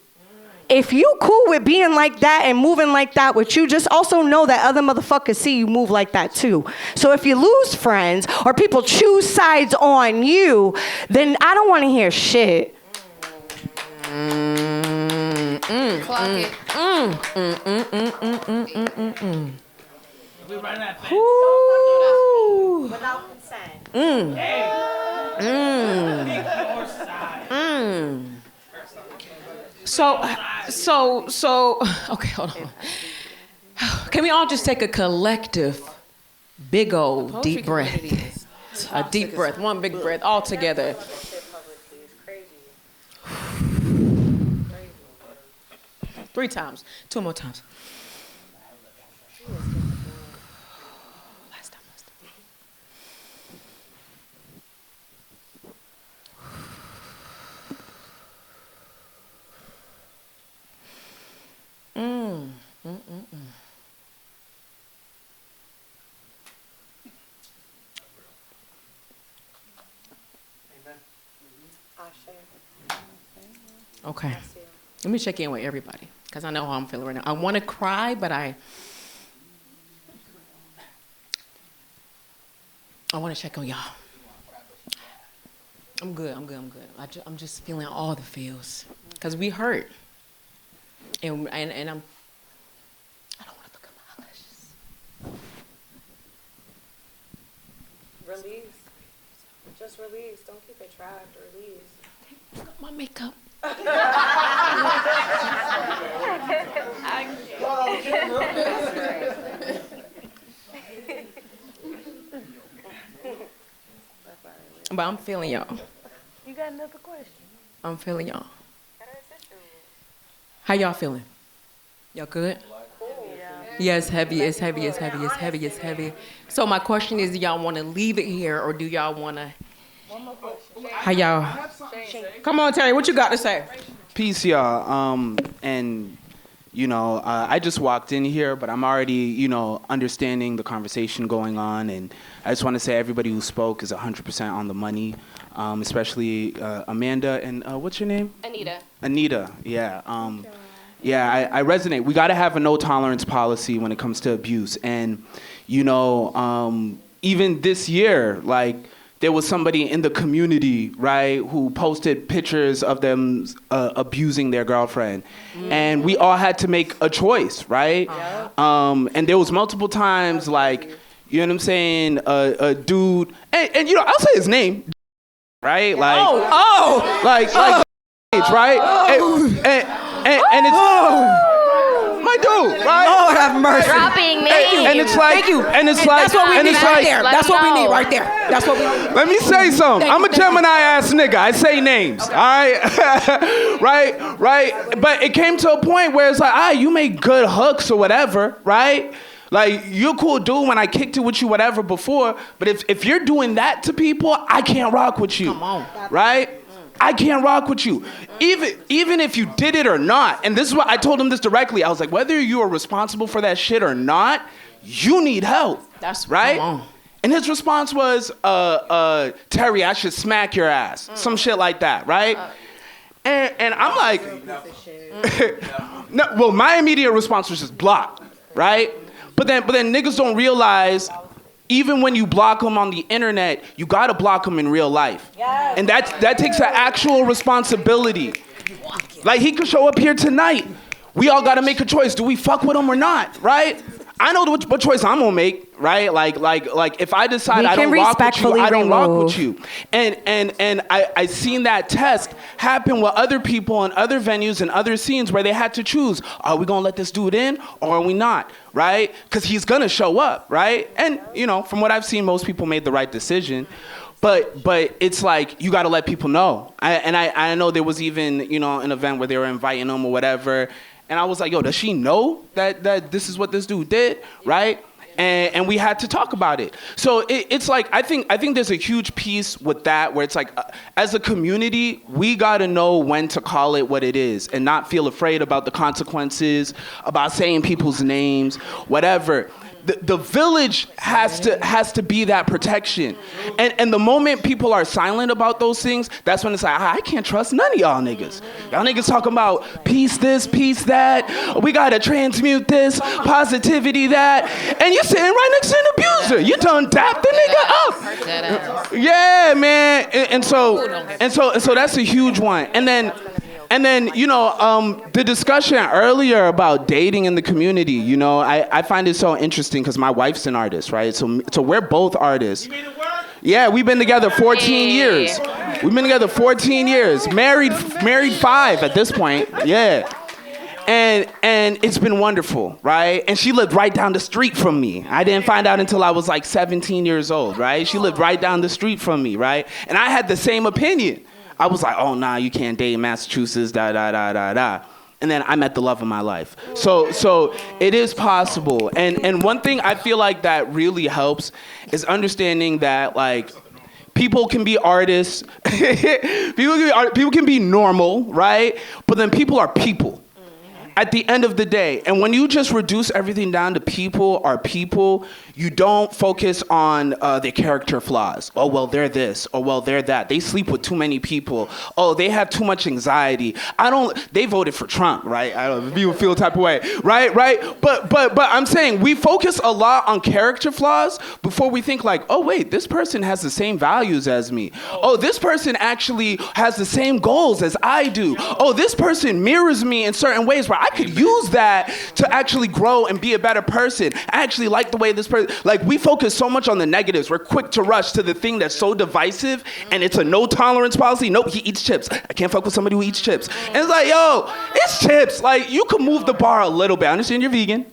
If you cool with being like that and moving like that with you, just also know that other motherfuckers see you move like that too. So if you lose friends or people choose sides on you, then I don't want to hear shit. Clock it. We run that Without consent. So, okay, hold on. Can we all just take a collective, big old deep breath? A deep breath, one big breath, all together. 3 times, 2 more times. Last time. Okay. Let me check in with everybody. because I know how I'm feeling right now. I want to cry, but I want to check on y'all. I'm good. I'm just feeling all the feels because we hurt, and I'm. I don't want to look at my eyelashes. Release. Just release. Don't keep it trapped. Release. Look at my makeup. But I'm feeling y'all. You got another question? I'm feeling y'all. How y'all feeling? Y'all good? Yeah, it's heavy, it's heavy, it's heavy, it's heavy, it's heavy. So my question is, do y'all want to leave it here or do y'all want to? One more question. How y'all? Come on, Terry, what you got to say? Peace, y'all. And you know, I just walked in here, but I'm already, you know, understanding the conversation going on, and I just want to say everybody who spoke is 100% on the money, especially Amanda and what's your name? Anita. Anita, yeah. Yeah, I resonate. We got to have a no tolerance policy when it comes to abuse, and you know, even this year, like, there was somebody in the community, right, who posted pictures of them abusing their girlfriend. And we all had to make a choice, right? And there was multiple times, like, you know what I'm saying, a dude, and you know, I'll say his name, right? Like, like, right? And it's... my dude, right? Lord have mercy. Dropping names. And it's like, thank you. And it's like, that's what we and need it's right like, there. That's what we need right there. That's what we need. Let me say something. I'm a Gemini ass nigga. I say names, all right? right? But it came to a point where it's like, you make good hooks or whatever, right? Like, you're a cool dude when I kicked it with you, whatever, before. But if you're doing that to people, I can't rock with you. Come on. Right? I can't rock with you. Even if you did it or not. And this is what I told him this directly. I was like, whether you are responsible for that shit or not, you need help. That's right. Come on. And his response was, Terry, I should smack your ass. Some shit like that, right? And I'm like, no, well, my immediate response was just block, right? But then niggas don't realize, even when you block them on the internet, you gotta block them in real life. Yes. And that takes an actual responsibility. Like, he could show up here tonight. We all gotta make a choice. Do we fuck with him or not, right? I know what choice I'm gonna make, right? Like if I decide I don't rock with you, I don't rock with you. And I seen that test happen with other people in other venues and other scenes where they had to choose, are we gonna let this dude in or are we not, right? Because he's gonna show up, right? And you know, from what I've seen, most people made the right decision. But it's like, you gotta let people know. I know there was even, you know, an event where they were inviting them or whatever. And I was like, yo, does she know that this is what this dude did, right? And we had to talk about it. So it's like, I think there's a huge piece with that where it's like, as a community, we gotta know when to call it what it is and not feel afraid about the consequences, about saying people's names, whatever. The village has to be that protection. And the moment people are silent about those things, that's when it's like, I can't trust none of y'all niggas. Y'all niggas talking about peace this, peace that. We gotta transmute this, positivity that. And you sitting right next to an abuser. You done dap the nigga up. Yeah, man. And so that's a huge one. And then, you know, the discussion earlier about dating in the community, you know, I find it so interesting because my wife's an artist, right? So we're both artists. Yeah, we've been together 14 years. We've been together 14 years. Married 5 at this point. Yeah. And it's been wonderful, right? And she lived right down the street from me. I didn't find out until I was like 17 years old, right? She lived right down the street from me, right? And I had the same opinion. I was like, oh, nah, you can't date in Massachusetts, da. And then I met the love of my life. So it is possible. And one thing I feel like that really helps is understanding that, like, people can be artists. People can be normal, right? But then people are people. at the end of the day, and when you just reduce everything down to people are people, you don't focus on their character flaws. Oh, well, they're this. Oh, well, they're that. They sleep with too many people. Oh, they have too much anxiety. They voted for Trump, right? I don't know, people feel the type of way, right? But I'm saying we focus a lot on character flaws before we think like, oh, wait, this person has the same values as me. Oh, this person actually has the same goals as I do. Oh, this person mirrors me in certain ways where I could use that to actually grow and be a better person. I actually like the way this person, like we focus so much on the negatives. We're quick to rush to the thing that's so divisive and it's a no tolerance policy. Nope, he eats chips. I can't fuck with somebody who eats chips. And it's like, yo, it's chips. Like you can move the bar a little bit. I understand you're vegan.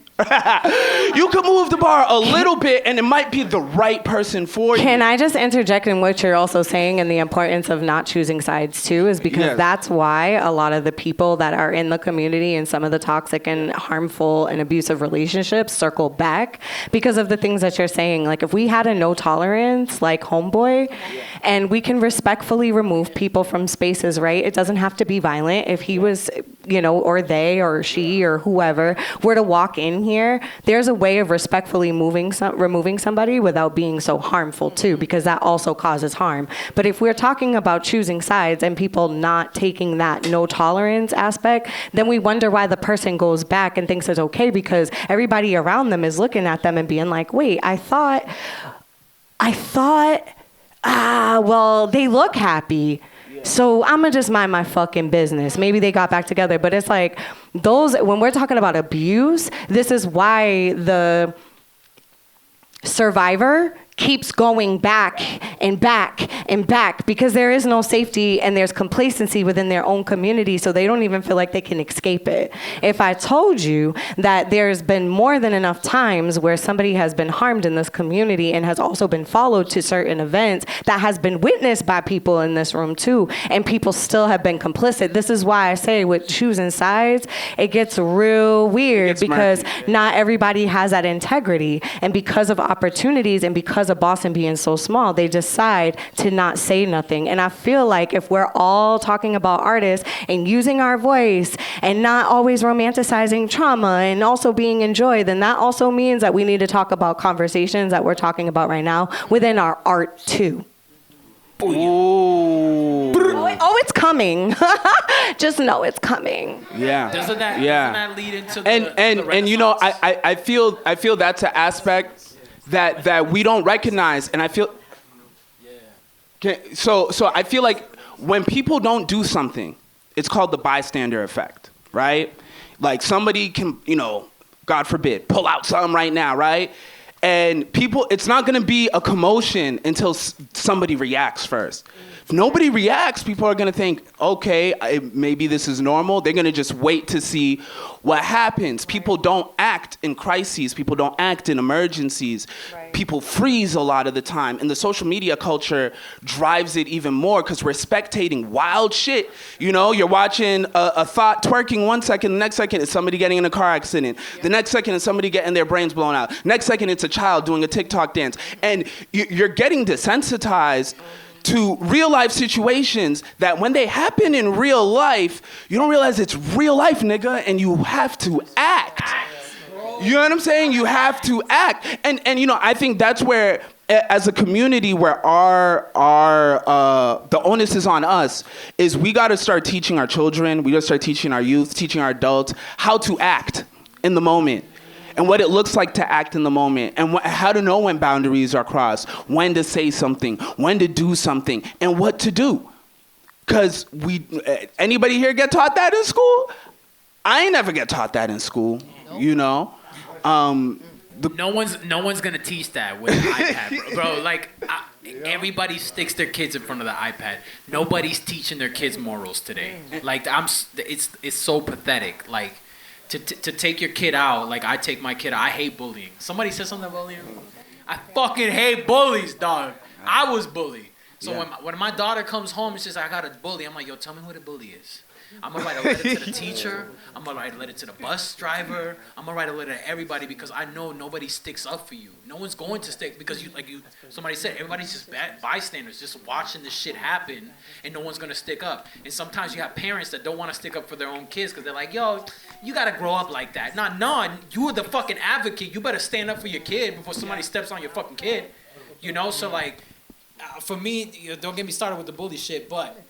You can move the bar a little bit and it might be the right person for you. Can I just interject in what you're also saying and the importance of not choosing sides too is because that's why a lot of the people that are in the community and some of the toxic and harmful and abusive relationships circle back because of the things that you're saying. Like if we had a no tolerance like homeboy and we can respectfully remove people from spaces, right? It doesn't have to be violent. If he was, or they or she or whoever were to walk in here, there's a way of respectfully removing somebody without being so harmful too, because that also causes harm. But if we're talking about choosing sides and people not taking that no tolerance aspect, then we wonder why the person goes back and thinks it's okay because everybody around them is looking at them and being like, wait, I thought, well, they look happy. So I'm gonna just mind my fucking business. Maybe they got back together, but it's like when we're talking about abuse, this is why the survivor keeps going back and back and back because there is no safety and there's complacency within their own community, so they don't even feel like they can escape it. If I told you that there's been more than enough times where somebody has been harmed in this community and has also been followed to certain events that has been witnessed by people in this room too, and people still have been complicit, this is why I say with choosing sides, it gets real weird because not everybody has that integrity, and because of opportunities and because of Boston being so small, they decide to not say nothing. And I feel like if we're all talking about artists and using our voice and not always romanticizing trauma and also being in joy, then that also means that we need to talk about conversations that we're talking about right now within our art too. Ooh. Oh, it's coming. Just know it's coming. Yeah. Doesn't that lead into the I feel that's an aspect that we don't recognize, and I feel so I feel like when people don't do something, it's called the bystander effect, right? Like somebody can, God forbid, pull out something right now, right? And people, it's not going to be a commotion until somebody reacts first. If nobody reacts, people are going to think, okay, maybe this is normal. They're going to just wait to see what happens. People don't act in crises. People don't act in emergencies. Right. People freeze a lot of the time. And the social media culture drives it even more because we're spectating wild shit. You're watching a thought twerking 1 second. The next second, it's somebody getting in a car accident. Yep. The next second, it's somebody getting their brains blown out. Next second, it's a child doing a TikTok dance. And you're getting desensitized to real life situations that when they happen in real life, you don't realize it's real life, nigga, and you have to act. You know what I'm saying? You have to act. And I think that's where, as a community, where our the onus is on us, is we got to start teaching our children, we got to start teaching our youth, teaching our adults how to act in the moment. And what it looks like to act in the moment, and how to know when boundaries are crossed, when to say something, when to do something, and what to do. Because anybody here get taught that in school? I ain't never get taught that in school, No one's gonna teach that with an iPad, bro. Like everybody sticks their kids in front of the iPad. Nobody's teaching their kids morals today. Like it's so pathetic. Like. To take your kid out, like I take my kid out. I hate bullying. Somebody said something about bullying? I fucking hate bullies, dog. I was bullied. So when my daughter comes home and says, I got a bully, I'm like, yo, tell me what a bully is. I'm gonna write a letter to the teacher. I'm gonna write a letter to the bus driver. I'm gonna write a letter to everybody because I know nobody sticks up for you. No one's going to stick because somebody said, everybody's just bystanders, just watching this shit happen, and no one's gonna stick up. And sometimes you have parents that don't want to stick up for their own kids because they're like, yo, you gotta grow up like that. No, you're the fucking advocate. You better stand up for your kid before somebody steps on your fucking kid. You know, so like, for me, don't get me started with the bully shit, but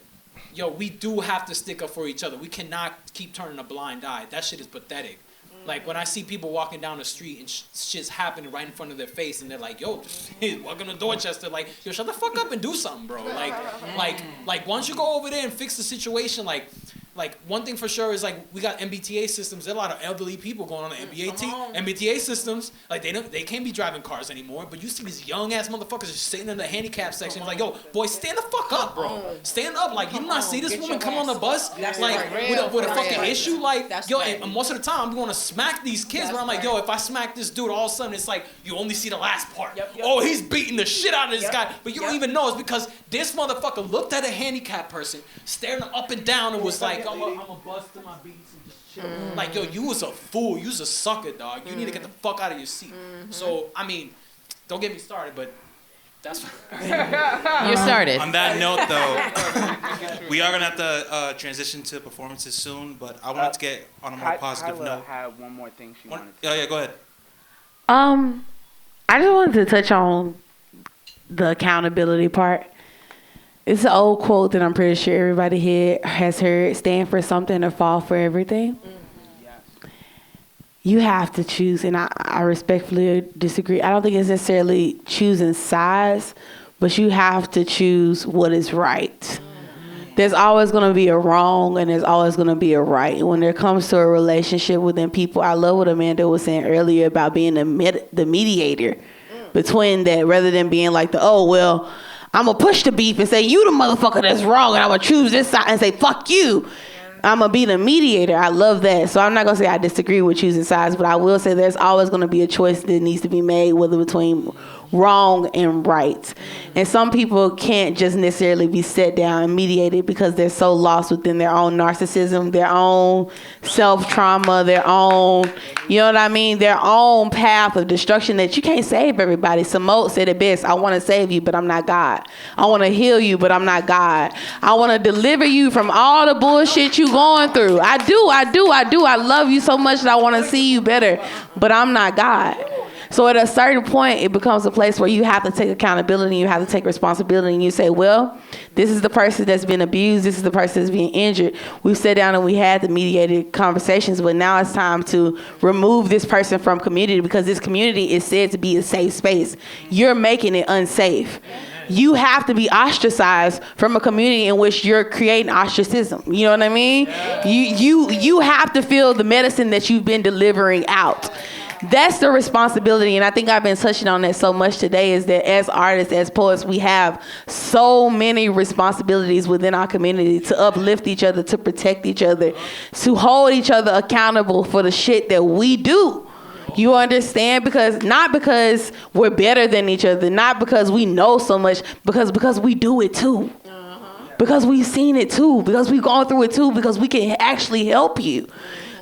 yo, we do have to stick up for each other. We cannot keep turning a blind eye. That shit is pathetic. Like, when I see people walking down the street and shit's happening right in front of their face, and they're like, yo, welcome to Dorchester. Like, yo, shut the fuck up and do something, bro. Like, once you go over there and fix the situation, like one thing for sure is, like, we got MBTA systems. There are a lot of elderly people going on the MBTA systems. Like, they can't be driving cars anymore. But you see these young ass motherfuckers just sitting in the handicap section. It's like, yo, boy, stand the fuck up, bro. Stand up. Like, you did not see this woman come on the bus like with a fucking issue. Like, yo, and most of the time I'm going to smack these kids. But I'm like, yo, if I smack this dude, all of a sudden it's like you only see the last part. Oh, he's beating the shit out of this guy. But you don't even know it's because this motherfucker looked at a handicapped person, staring up and down, and was like, I'm a bust to my beats and just chill. Like, yo, you was a fool. You was a sucker, dog. You need to get the fuck out of your seat. So, I mean, don't get me started, but that's what You started. On that note, though, we are going to have to transition to performances soon, but I wanted to get on a more positive note. I had one more thing she wanted to say. Yeah, go ahead. I just wanted to touch on the accountability part. It's an old quote that I'm pretty sure everybody here has heard: stand for something or fall for everything. You have to choose, and I respectfully disagree. I don't think it's necessarily choosing sides, but you have to choose what is right. There's always going to be a wrong, and there's always going to be a right. When it comes to a relationship within people, I love what Amanda was saying earlier about being the mediator between that, rather than being like I'm going to push the beef and say, you the motherfucker that's wrong, and I'm going to choose this side and say, fuck you. I'm going to be the mediator. I love that. So I'm not going to say I disagree with choosing sides, but I will say there's always going to be a choice that needs to be made, whether between wrong and right. And some people can't just necessarily be set down and mediated because they're so lost within their own narcissism, their own self-trauma, their own, you know what I mean, their own path of destruction that you can't save everybody. Samote said it best: I want to save you, but I'm not God. I want to heal you, but I'm not God. I want to deliver you from all the bullshit you going through. I do. I love you so much that I want to see you better, but I'm not God. So at a certain point, it becomes a place where you have to take accountability, you have to take responsibility, and you say, well, this is the person that's been abused, this is the person that's being injured. We sat down and we had the mediated conversations, but now it's time to remove this person from community because this community is said to be a safe space. You're making it unsafe. You have to be ostracized from a community in which you're creating ostracism. You know what I mean? You have to feel the medicine that you've been delivering out. That's the responsibility, and I think I've been touching on that so much today, is that as artists, as poets, we have so many responsibilities within our community to uplift each other, to protect each other, to hold each other accountable for the shit that we do. You understand? Not because we're better than each other, not because we know so much, because we do it too. Because we've seen it too, because we've gone through it too, because we can actually help you.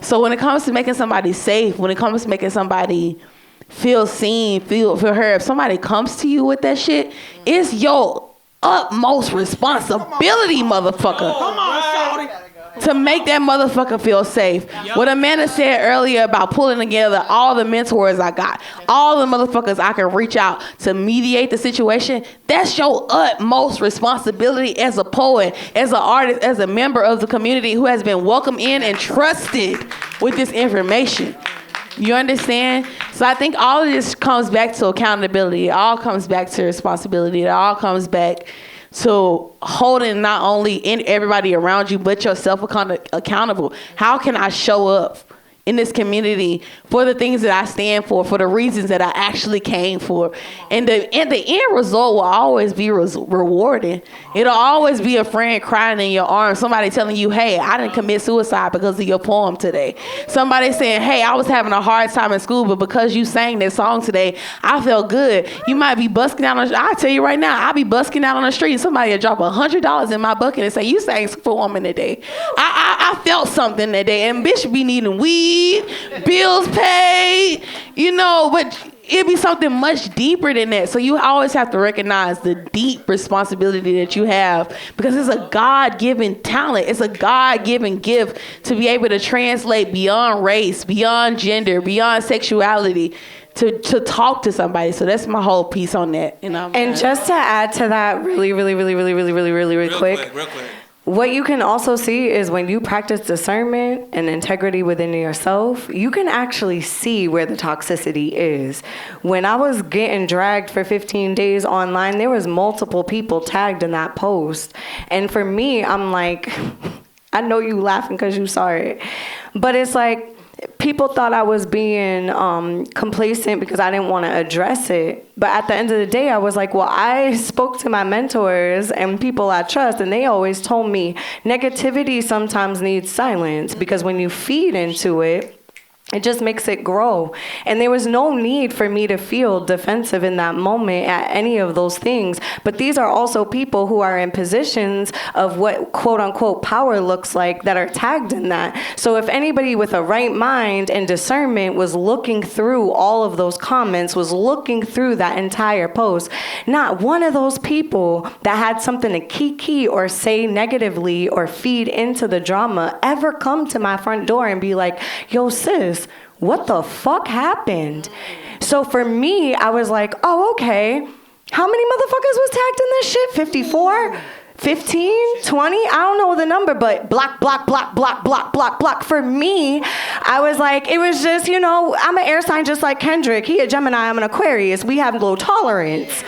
So when it comes to making somebody safe, when it comes to making somebody feel seen, feel heard, if somebody comes to you with that shit, it's your utmost responsibility, motherfucker. Come on, shawty. To make that motherfucker feel safe. What Amanda said earlier about pulling together all the mentors I got, all the motherfuckers I can reach out to mediate the situation, that's your utmost responsibility as a poet, as an artist, as a member of the community who has been welcomed in and trusted with this information. You understand? So I think all of this comes back to accountability. It all comes back to responsibility. It all comes back to holding not only everybody around you, but yourself accountable. How can I show up in this community for the things that I stand for the reasons that I actually came for. And the end result will always be rewarding. It'll always be a friend crying in your arms, somebody telling you, hey, I didn't commit suicide because of your poem today. Somebody saying, hey, I was having a hard time in school, but because you sang that song today, I felt good. You might be busking out on, I tell you right now, I'll be busking out on the street and somebody will drop $100 in my bucket and say, you sang for woman today. I felt something that day, and bitch be needing weed, bills paid, but it'd be something much deeper than that. So you always have to recognize the deep responsibility that you have, because it's a God-given talent. It's a God-given gift to be able to translate beyond race, beyond gender, beyond sexuality, to talk to somebody. So that's my whole piece on that. And just to add to that really quick. What you can also see is when you practice discernment and integrity within yourself, you can actually see where the toxicity is. When I was getting dragged for 15 days online, there was multiple people tagged in that post. And for me, I'm like, I know you laughing because you saw it, but it's like, people thought I was being complacent because I didn't want to address it. But at the end of the day, I was like, well, I spoke to my mentors and people I trust, and they always told me negativity sometimes needs silence, because when you feed into it, it just makes it grow. And there was no need for me to feel defensive in that moment at any of those things. But these are also people who are in positions of what quote unquote power looks like that are tagged in that. So if anybody with a right mind and discernment was looking through all of those comments, was looking through that entire post, not one of those people that had something to kiki or say negatively or feed into the drama ever come to my front door and be like, yo, sis, what the fuck happened? So for me, I was like, oh, okay. How many motherfuckers was tagged in this shit? 54? 15, 20, I don't know the number, but block. For me, I was like, it was just, I'm an air sign just like Kendrick. He a Gemini, I'm an Aquarius. We have low tolerance.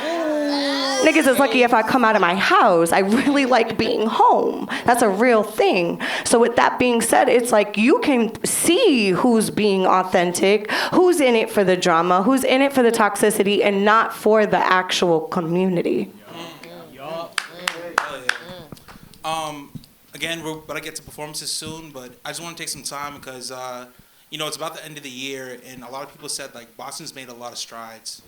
Niggas is lucky if I come out of my house. I really like being home. That's a real thing. So with that being said, it's like you can see who's being authentic, who's in it for the drama, who's in it for the toxicity, and not for the actual community. Again, we're about to get to performances soon, but I just want to take some time because, it's about the end of the year, and a lot of people said, Boston's made a lot of strides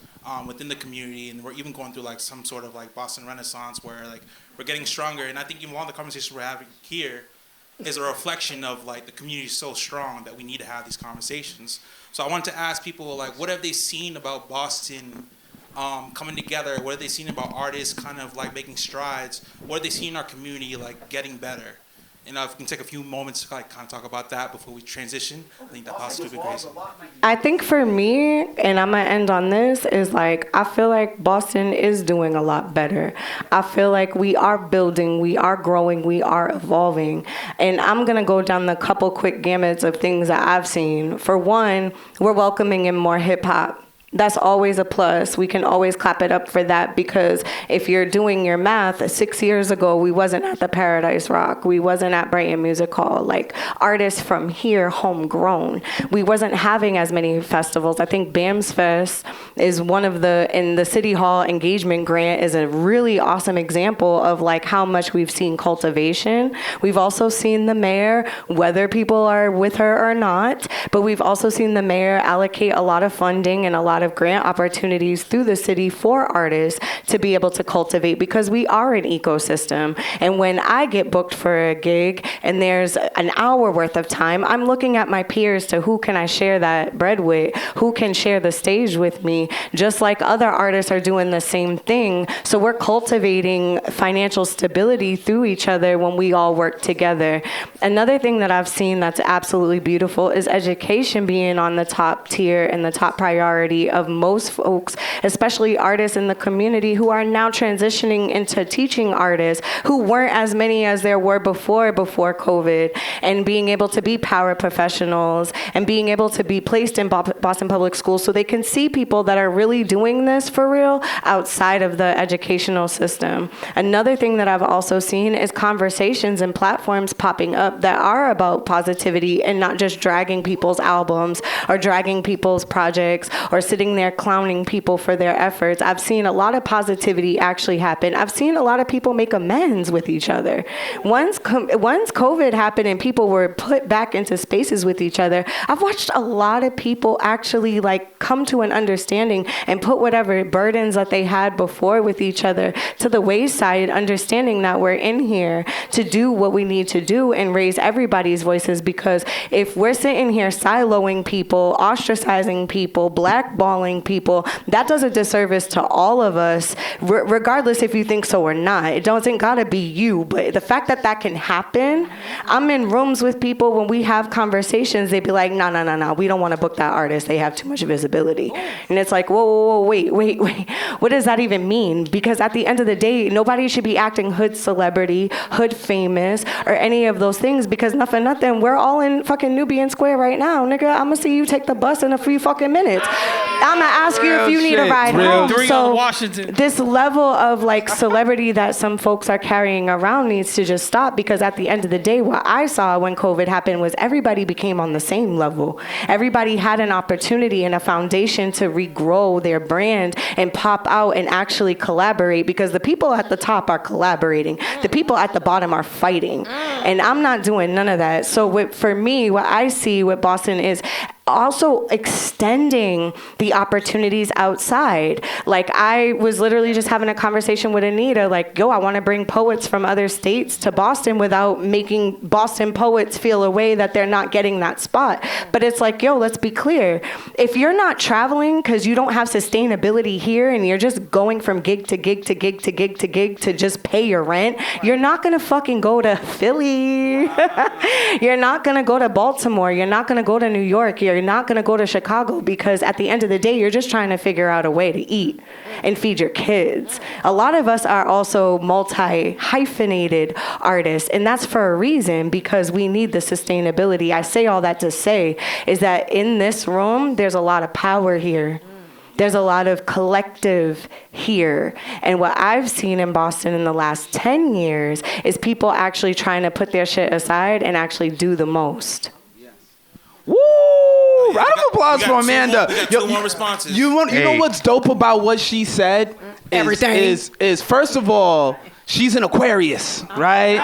within the community, and we're even going through, some sort of, Boston Renaissance where, we're getting stronger. And I think even one of the conversations we're having here is a reflection of, the community is so strong that we need to have these conversations. So I wanted to ask people, what have they seen about Boston coming together? What have they seen about artists kind of making strides? What have they seen in our community getting better? And if we can take a few moments to kind of talk about that before we transition, I think that possibly would be great. I think for me, and I'm going to end on this, is I feel like Boston is doing a lot better. I feel like we are building, we are growing, we are evolving. And I'm going to go down the couple quick gamuts of things that I've seen. For one, we're welcoming in more hip hop. That's always a plus. We can always clap it up for that, because if you're doing your math, 6 years ago, we wasn't at the Paradise Rock. We wasn't at Brighton Music Hall. Artists from here, homegrown. We wasn't having as many festivals. I think BAMS Fest is one of in the City Hall engagement grant is a really awesome example of how much we've seen cultivation. We've also seen the mayor, whether people are with her or not, but we've also seen the mayor allocate a lot of funding and a lot of grant opportunities through the city for artists to be able to cultivate, because we are an ecosystem. And when I get booked for a gig and there's an hour worth of time, I'm looking at my peers to who can I share that bread with, who can share the stage with me, just like other artists are doing the same thing. So we're cultivating financial stability through each other when we all work together. Another thing that I've seen that's absolutely beautiful is education being on the top tier and the top priority of most folks, especially artists in the community who are now transitioning into teaching artists who weren't as many as there were before COVID, and being able to be power professionals and being able to be placed in Boston Public Schools so they can see people that are really doing this for real outside of the educational system. Another thing that I've also seen is conversations and platforms popping up that are about positivity and not just dragging people's albums or dragging people's projects or sitting there clowning people for their efforts. I've seen a lot of positivity actually happen. I've seen a lot of people make amends with each other. Once COVID happened and people were put back into spaces with each other, I've watched a lot of people actually like come to an understanding and put whatever burdens that they had before with each other to the wayside, understanding that we're in here to do what we need to do and raise everybody's voices. Because if we're sitting here siloing people, ostracizing people, blackballing people, that does a disservice to all of us, regardless if you think so or not. It doesn't gotta be you, but the fact that that can happen, I'm in rooms with people when we have conversations, they'd be like, no, we don't want to book that artist. They have too much visibility. And it's like, whoa, wait. What does that even mean? Because at the end of the day, nobody should be acting hood celebrity, hood famous, or any of those things, because nothing, we're all in fucking Nubian Square right now, nigga. I'm gonna see you take the bus in a few fucking minutes. I'm gonna ask you if you need a ride home. So this level of like celebrity that some folks are carrying around needs to just stop, because at the end of the day, what I saw when COVID happened was everybody became on the same level. Everybody had an opportunity and a foundation to regrow their brand and pop out and actually collaborate, because the people at the top are collaborating. The people at the bottom are fighting. And I'm not doing none of that. So for me, what I see with Boston is also extending the opportunities outside. Like I was literally just having a conversation with Anita, like, I want to bring poets from other states to Boston without making Boston poets feel a way that they're not getting that spot. But it's like, let's be clear. If you're not traveling because you don't have sustainability here and you're just going from gig to gig to gig to gig to gig to just pay your rent, you're not going to fucking go to Philly. You're not going to go to Baltimore. You're not going to go to New York. You're not going to go to Chicago, because at the end of the day, you're just trying to figure out a way to eat and feed your kids. A lot of us are also multi-hyphenated artists, and that's for a reason, because we need the sustainability. I say all that to say is that in this room, there's a lot of power here. There's a lot of collective here. And what I've seen in Boston in the last 10 years is people actually trying to put their shit aside and actually do the most. Woo! Round of applause for Amanda. We got two more responses. You know what's dope about what she said? Is first of all, she's an Aquarius, right?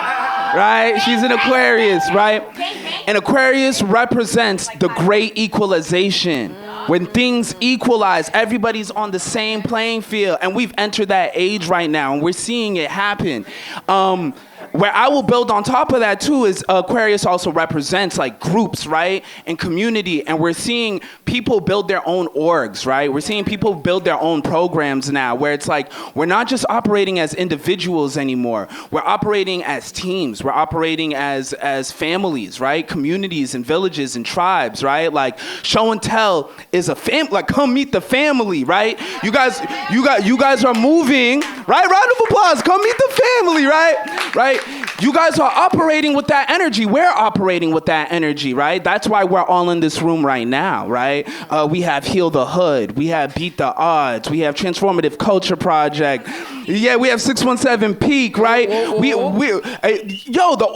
Right? She's an Aquarius, right? And Aquarius represents the great equalization. When things equalize, everybody's on the same playing field. And we've entered that age right now, and we're seeing it happen. Where I will build on top of that too is Aquarius also represents like groups, right? And community. And we're seeing people build their own orgs, right? We're seeing people build their own programs now, where it's like, we're not just operating as individuals anymore. We're operating as teams. We're operating as families, right? Communities and villages and tribes, right? Like Show and Tell is a like come meet the family, right? You guys are moving, right? Round of applause. Come meet the family, right? Right? You guys are operating with that energy. We're operating with that energy, right? That's why we're all in this room right now, right? We have Heal the Hood. We have Beat the Odds. We have Transformative Culture Project. Yeah, we have 617 Peak, right? The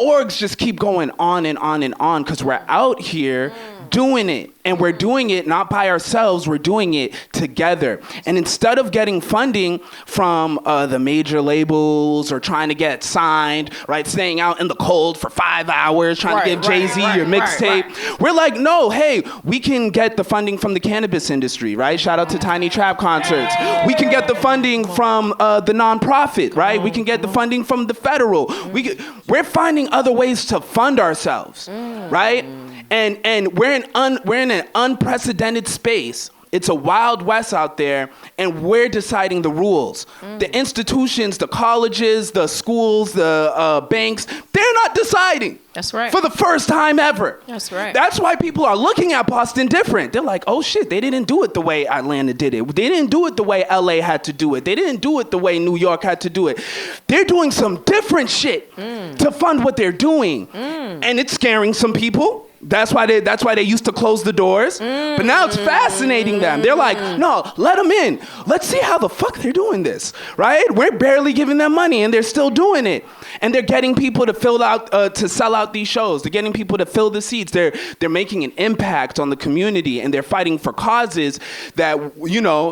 orgs just keep going on and on and on, because we're out here doing it. And we're doing it not by ourselves, we're doing it together. And instead of getting funding from the major labels or trying to get signed, right, staying out in the cold for 5 hours, trying to give Jay-Z your mixtape, we're like, no, hey, we can get the funding from the cannabis industry, right? Shout out to Tiny Trap Concerts. We can get the funding from the nonprofit, right? We can get the funding from the federal. We're finding other ways to fund ourselves, right? And we're in an unprecedented space. It's a wild west out there, and we're deciding the rules. The institutions, the colleges, the schools, the banks, they're They're not deciding. That's right. For the first time ever. That's right. That's why people are looking at Boston different. They're like, oh shit, they didn't do it the way Atlanta did it. They didn't do it the way LA had to do it. They didn't do it the way New York had to do it. They're doing some different shit to fund what they're doing. And it's scaring some people. That's why they used to close the doors. But now it's fascinating them. They're like, no, let them in. Let's see how the fuck they're doing this, right? We're barely giving them money and they're still doing it. And they're getting people to sell out these shows. They're getting people to fill the seats. They're making an impact on the community and they're fighting for causes that,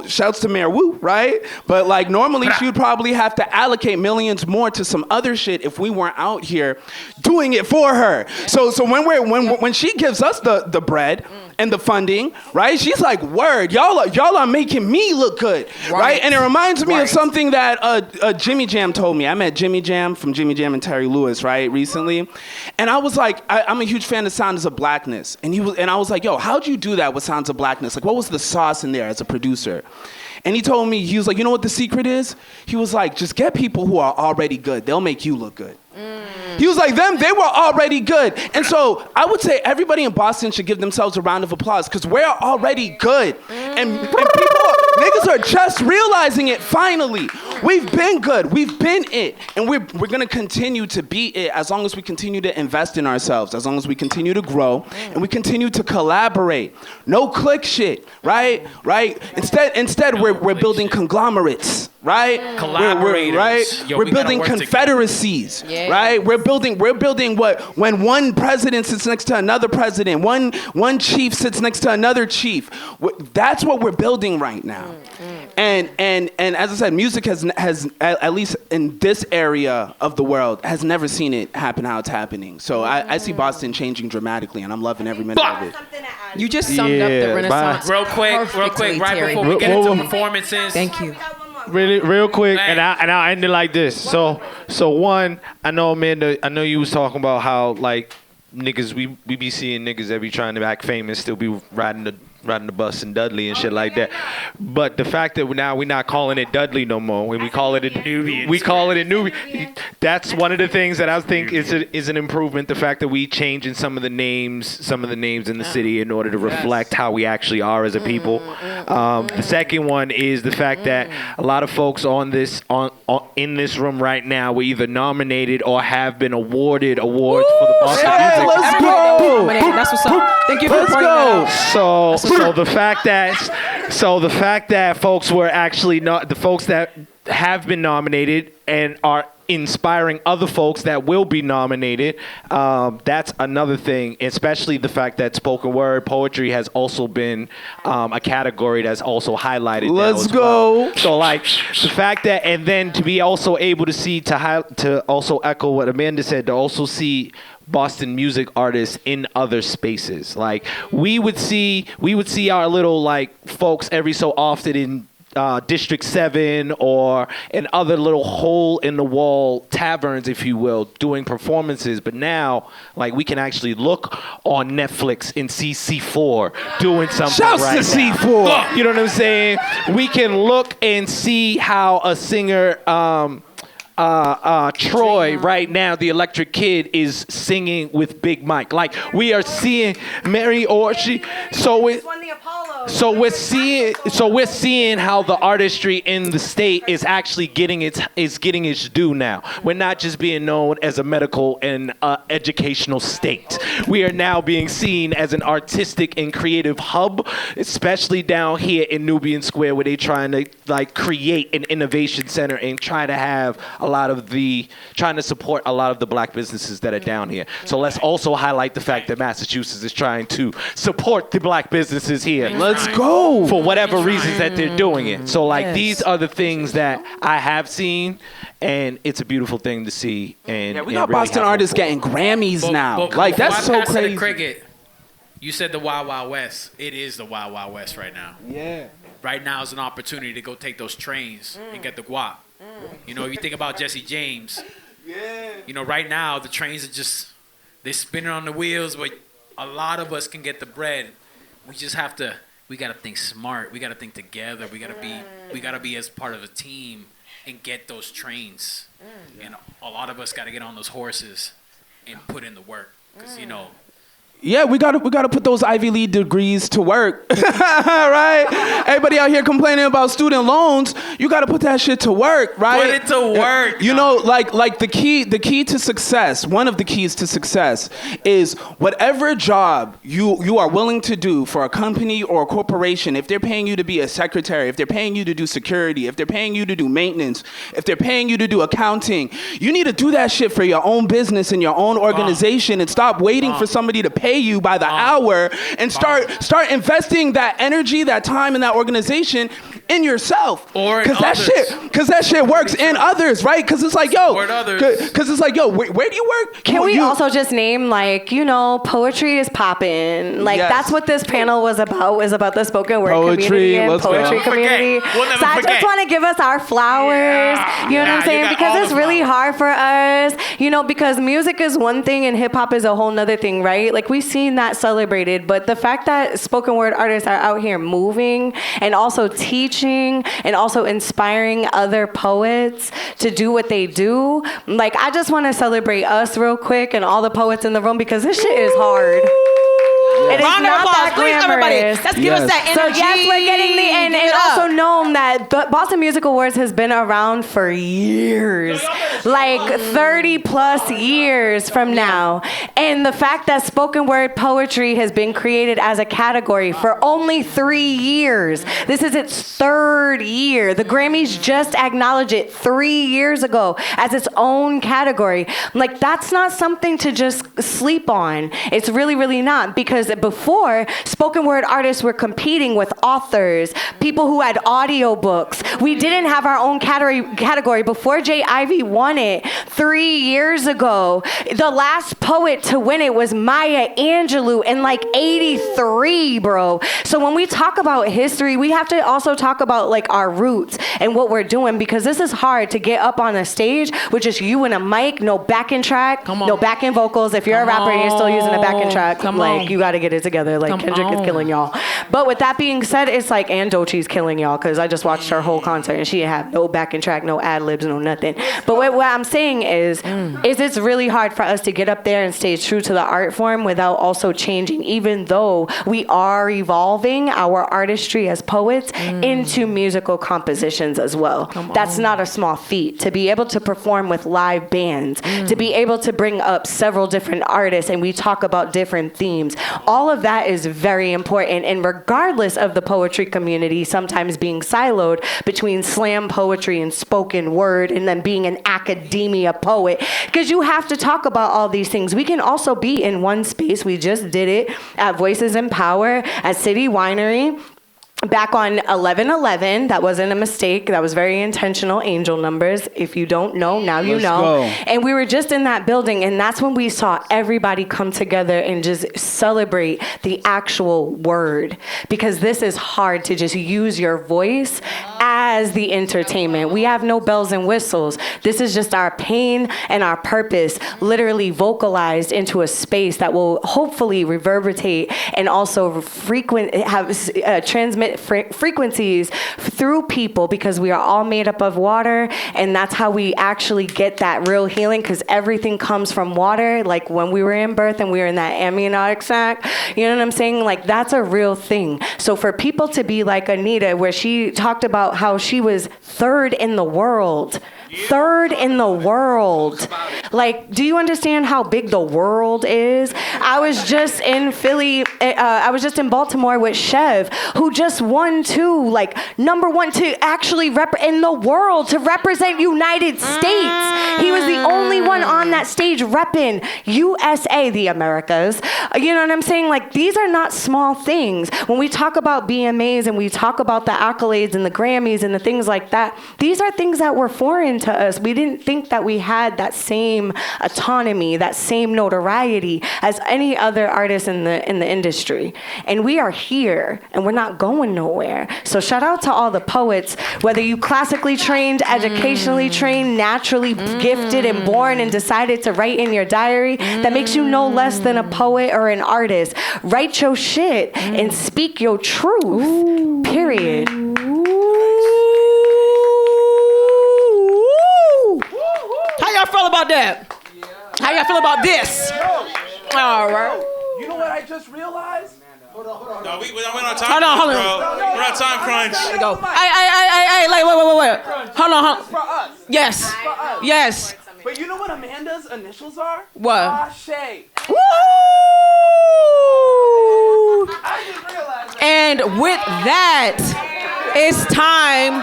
shouts to Mayor Wu, right? But like normally she would probably have to allocate millions more to some other shit if we weren't out here doing it for her. So when she gives us the bread and the funding, right? She's like, word, y'all are making me look good, right? And it reminds me of something that Jimmy Jam told me. I met Jimmy Jam from Jimmy Jam and Terry Lewis, right, recently. And I was like, I'm a huge fan of Sounds of Blackness. And I was like, yo, how'd you do that with Sounds of Blackness? Like, what was the sauce in there as a producer? And he told me, he was like, you know what the secret is? He was like, just get people who are already good. They'll make you look good. He was like, they were already good. And so I would say everybody in Boston should give themselves a round of applause because we're already good. And niggas are just realizing it finally. We've been good. We've been it. And we're going to continue to be it as long as we continue to invest in ourselves, as long as we continue to grow and we continue to collaborate. No click shit, right? Instead we're building conglomerates. Right? Collaborators. Right? Yo, we're we gotta building work confederacies. together. Right? We're building what when one president sits next to another president, one chief sits next to another chief. That's what we're building right now. And as I said, music has at least in this area of the world has never seen it happen how it's happening. So I see Boston changing dramatically, and I'm loving every minute of it. You just summed up the Renaissance. Real quick, right Terry. before we get into performances. Thank you. Really, real quick, and I'll end it like this. So one, I know Amanda, I know you was talking about how like niggas, we be seeing niggas that be trying to act famous, still be riding the bus in Dudley and shit like that. But the fact that now we're not calling it Dudley no more, when we call it a Nubian, we call it a Nubian. That's one of the things that I think is an improvement. The fact that we changing some of the names in the city in order to reflect how we actually are as a people. The second one is the fact that a lot of folks in this room right now were either nominated or have been awarded awards for the Boston Music. Let's go. That's what's up. Thank you for Let's go. So the fact that folks were actually not the folks that have been nominated and are inspiring other folks that will be nominated, that's another thing, especially the fact that spoken word poetry has also been a category that's also highlighted. Let's go. Well. So like the fact that, and then to be also able to see, to also echo what Amanda said, to also see Boston music artists in other spaces. Like we would see our little like folks every so often in District 7 or in other little hole in the wall taverns, if you will, doing performances. But now, like, we can actually look on Netflix and see C4 doing something. Shouts right to now. C4. You know what I'm saying? We can look and see how a singer Troy right now, the Electric Kid, is singing with Big Mike. Like we are seeing Mary Orchie. So we're seeing how the artistry in the state is actually getting its due now. We're not just being known as a medical and educational state. We are now being seen as an artistic and creative hub, especially down here in Nubian Square, where they're trying to like create an innovation center and trying to support a lot of the black businesses that are down here. So let's also highlight the fact that Massachusetts is trying to support the black businesses here. Let's go. For whatever reasons that they're doing it. So like these are the things that I have seen, and it's a beautiful thing to see. And we got Boston artists getting Grammys now. Like that's so crazy. Cricket, you said the Wild Wild West. It is the Wild Wild West right now. Yeah. Right now is an opportunity to go take those trains and get the guap. You know, you think about Jesse James. Yeah. You know, right now the trains are they're spinning on the wheels, but a lot of us can get the bread. We gotta think smart. We gotta think together. We gotta be as part of a team and get those trains. And a lot of us gotta get on those horses and put in the work. Because, you know, Yeah, we gotta put those Ivy League degrees to work, right? Everybody out here complaining about student loans, you gotta put that shit to work, right? Put it to work. You know, like the key to success. One of the keys to success is whatever job you are willing to do for a company or a corporation. If they're paying you to be a secretary, if they're paying you to do security, if they're paying you to do maintenance, if they're paying you to do accounting, you need to do that shit for your own business and your own organization, and stop waiting for somebody to pay you by the hour, and start investing that energy, that time, and that organization in yourself. Or because that shit works in others, right? Because it's like, yo, where do you work? Can we also just name, like, you know, poetry is popping. Like, that's what this panel was about the spoken word community and poetry community. We'll never so I forget. just want to give us our flowers. You know what I'm saying? Because it's really hard for us, you know, because music is one thing and hip hop is a whole nother thing, right? Like, we've seen that celebrated, but the fact that spoken word artists are out here moving and also teaching and also inspiring other poets to do what they do, like, I just want to celebrate us real quick and all the poets in the room, because this shit is hard. It is Round of not applause, that please, everybody. glamorous. Let's give us that energy. So yes, we're getting the and Give it also up. known that the Boston Music Awards has been around for years, like 30 plus years from now. And the fact that spoken word poetry has been created as a category for only 3 years. This is its 3rd year. The Grammys just acknowledged it 3 years ago as its own category. Like, that's not something to just sleep on. It's really, really not, because before, spoken word artists were competing with authors, people who had audiobooks. We didn't have our own category before J. Ivy won it 3 years ago. The last poet to win it was Maya Angelou in like 83, bro. So when we talk about history, we have to also talk about like our roots and what we're doing, because this is hard to get up on a stage with just you and a mic, no backing track, no backing vocals. If you're a rapper and you're still using a backing track, you got to get it together. Like, Kendrick is killing y'all. But with that being said, it's like, and Doechie's killing y'all, because I just watched her whole concert and she didn't have no backing track, no ad libs, no nothing. But what I'm saying is it's really hard for us to get up there and stay true to the art form without also changing, even though we are evolving our artistry as poets into musical compositions as well. That's not a small feat. To be able to perform with live bands, to be able to bring up several different artists and we talk about different themes, all of that is very important. And regardless of the poetry community sometimes being siloed between slam poetry and spoken word and then being an academia poet, because you have to talk about all these things. We can also be in one space. We just did it at Voices in Power at City Winery. Back on 11/11, that wasn't a mistake. That was very intentional. Angel numbers. If you don't know, now you know. Go. And we were just in that building, and that's when we saw everybody come together and just celebrate the actual word. Because this is hard to just use your voice as the entertainment. We have no bells and whistles. This is just our pain and our purpose, literally vocalized into a space that will hopefully reverberate and also transmit frequencies through people, because we are all made up of water, and that's how we actually get that real healing, because everything comes from water. Like when we were in birth and we were in that amniotic sac, you know what I'm saying? Like, that's a real thing. So for people to be like Anita, where she talked about how she was 3rd in the world. 3rd in the world. Like, do you understand how big the world is? I was just in Philly, I was just in Baltimore with Chev, who just won too, like #1 to actually in the world to represent United States. He was the only one on that stage repping USA, the Americas. You know what I'm saying? Like, these are not small things. When we talk about BMAs and we talk about the accolades and the Grammys and the things like that, these are things that were foreign to us. We didn't think that we had that same autonomy, that same notoriety as any other artist in the industry. And we are here and we're not going nowhere. So shout out to all the poets, whether you classically trained, educationally trained, naturally gifted and born and decided to write in your diary, that makes you no less than a poet or an artist. Write your shit and speak your truth. Period. How y'all feel about that? How y'all feel about this? All right. You know what I just realized? No, we're on time. Hold on. Bro. We're on time crunch. There we go. Hey, wait. Hold on. For us. Yes. For us. Yes. But you know what Amanda's initials are? What? Ashe. Woo! I just realized that. And with that, it's time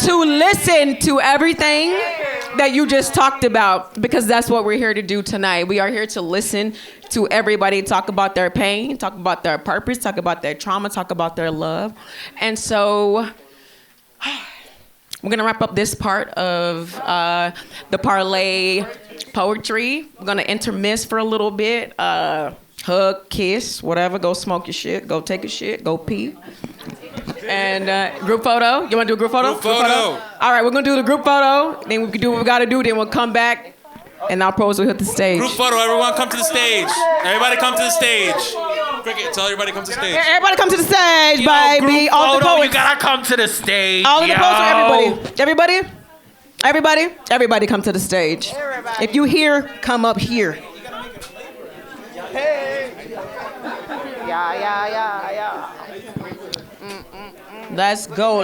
to listen to everything that you just talked about, because that's what we're here to do tonight. We are here to listen to everybody talk about their pain, talk about their purpose, talk about their trauma, talk about their love. And so we're going to wrap up this part of the parlay poetry. We're going to intermiss for a little bit. Hug, kiss, whatever. Go smoke your shit. Go take a shit. Go pee. And group photo. You want to do a group photo? Group photo. All right, we're going to do the group photo. Then we can do what we got to do. Then we'll come back. And our pros will hit the stage. Group photo. Everyone come to the stage. Everybody come to the stage. Cricket, tell everybody come to the stage. Everybody come to the stage, baby. All the poets. You gotta come to the stage. All of the poets, everybody come to the stage. If you here, come up here. Hey. Yeah. Let's go.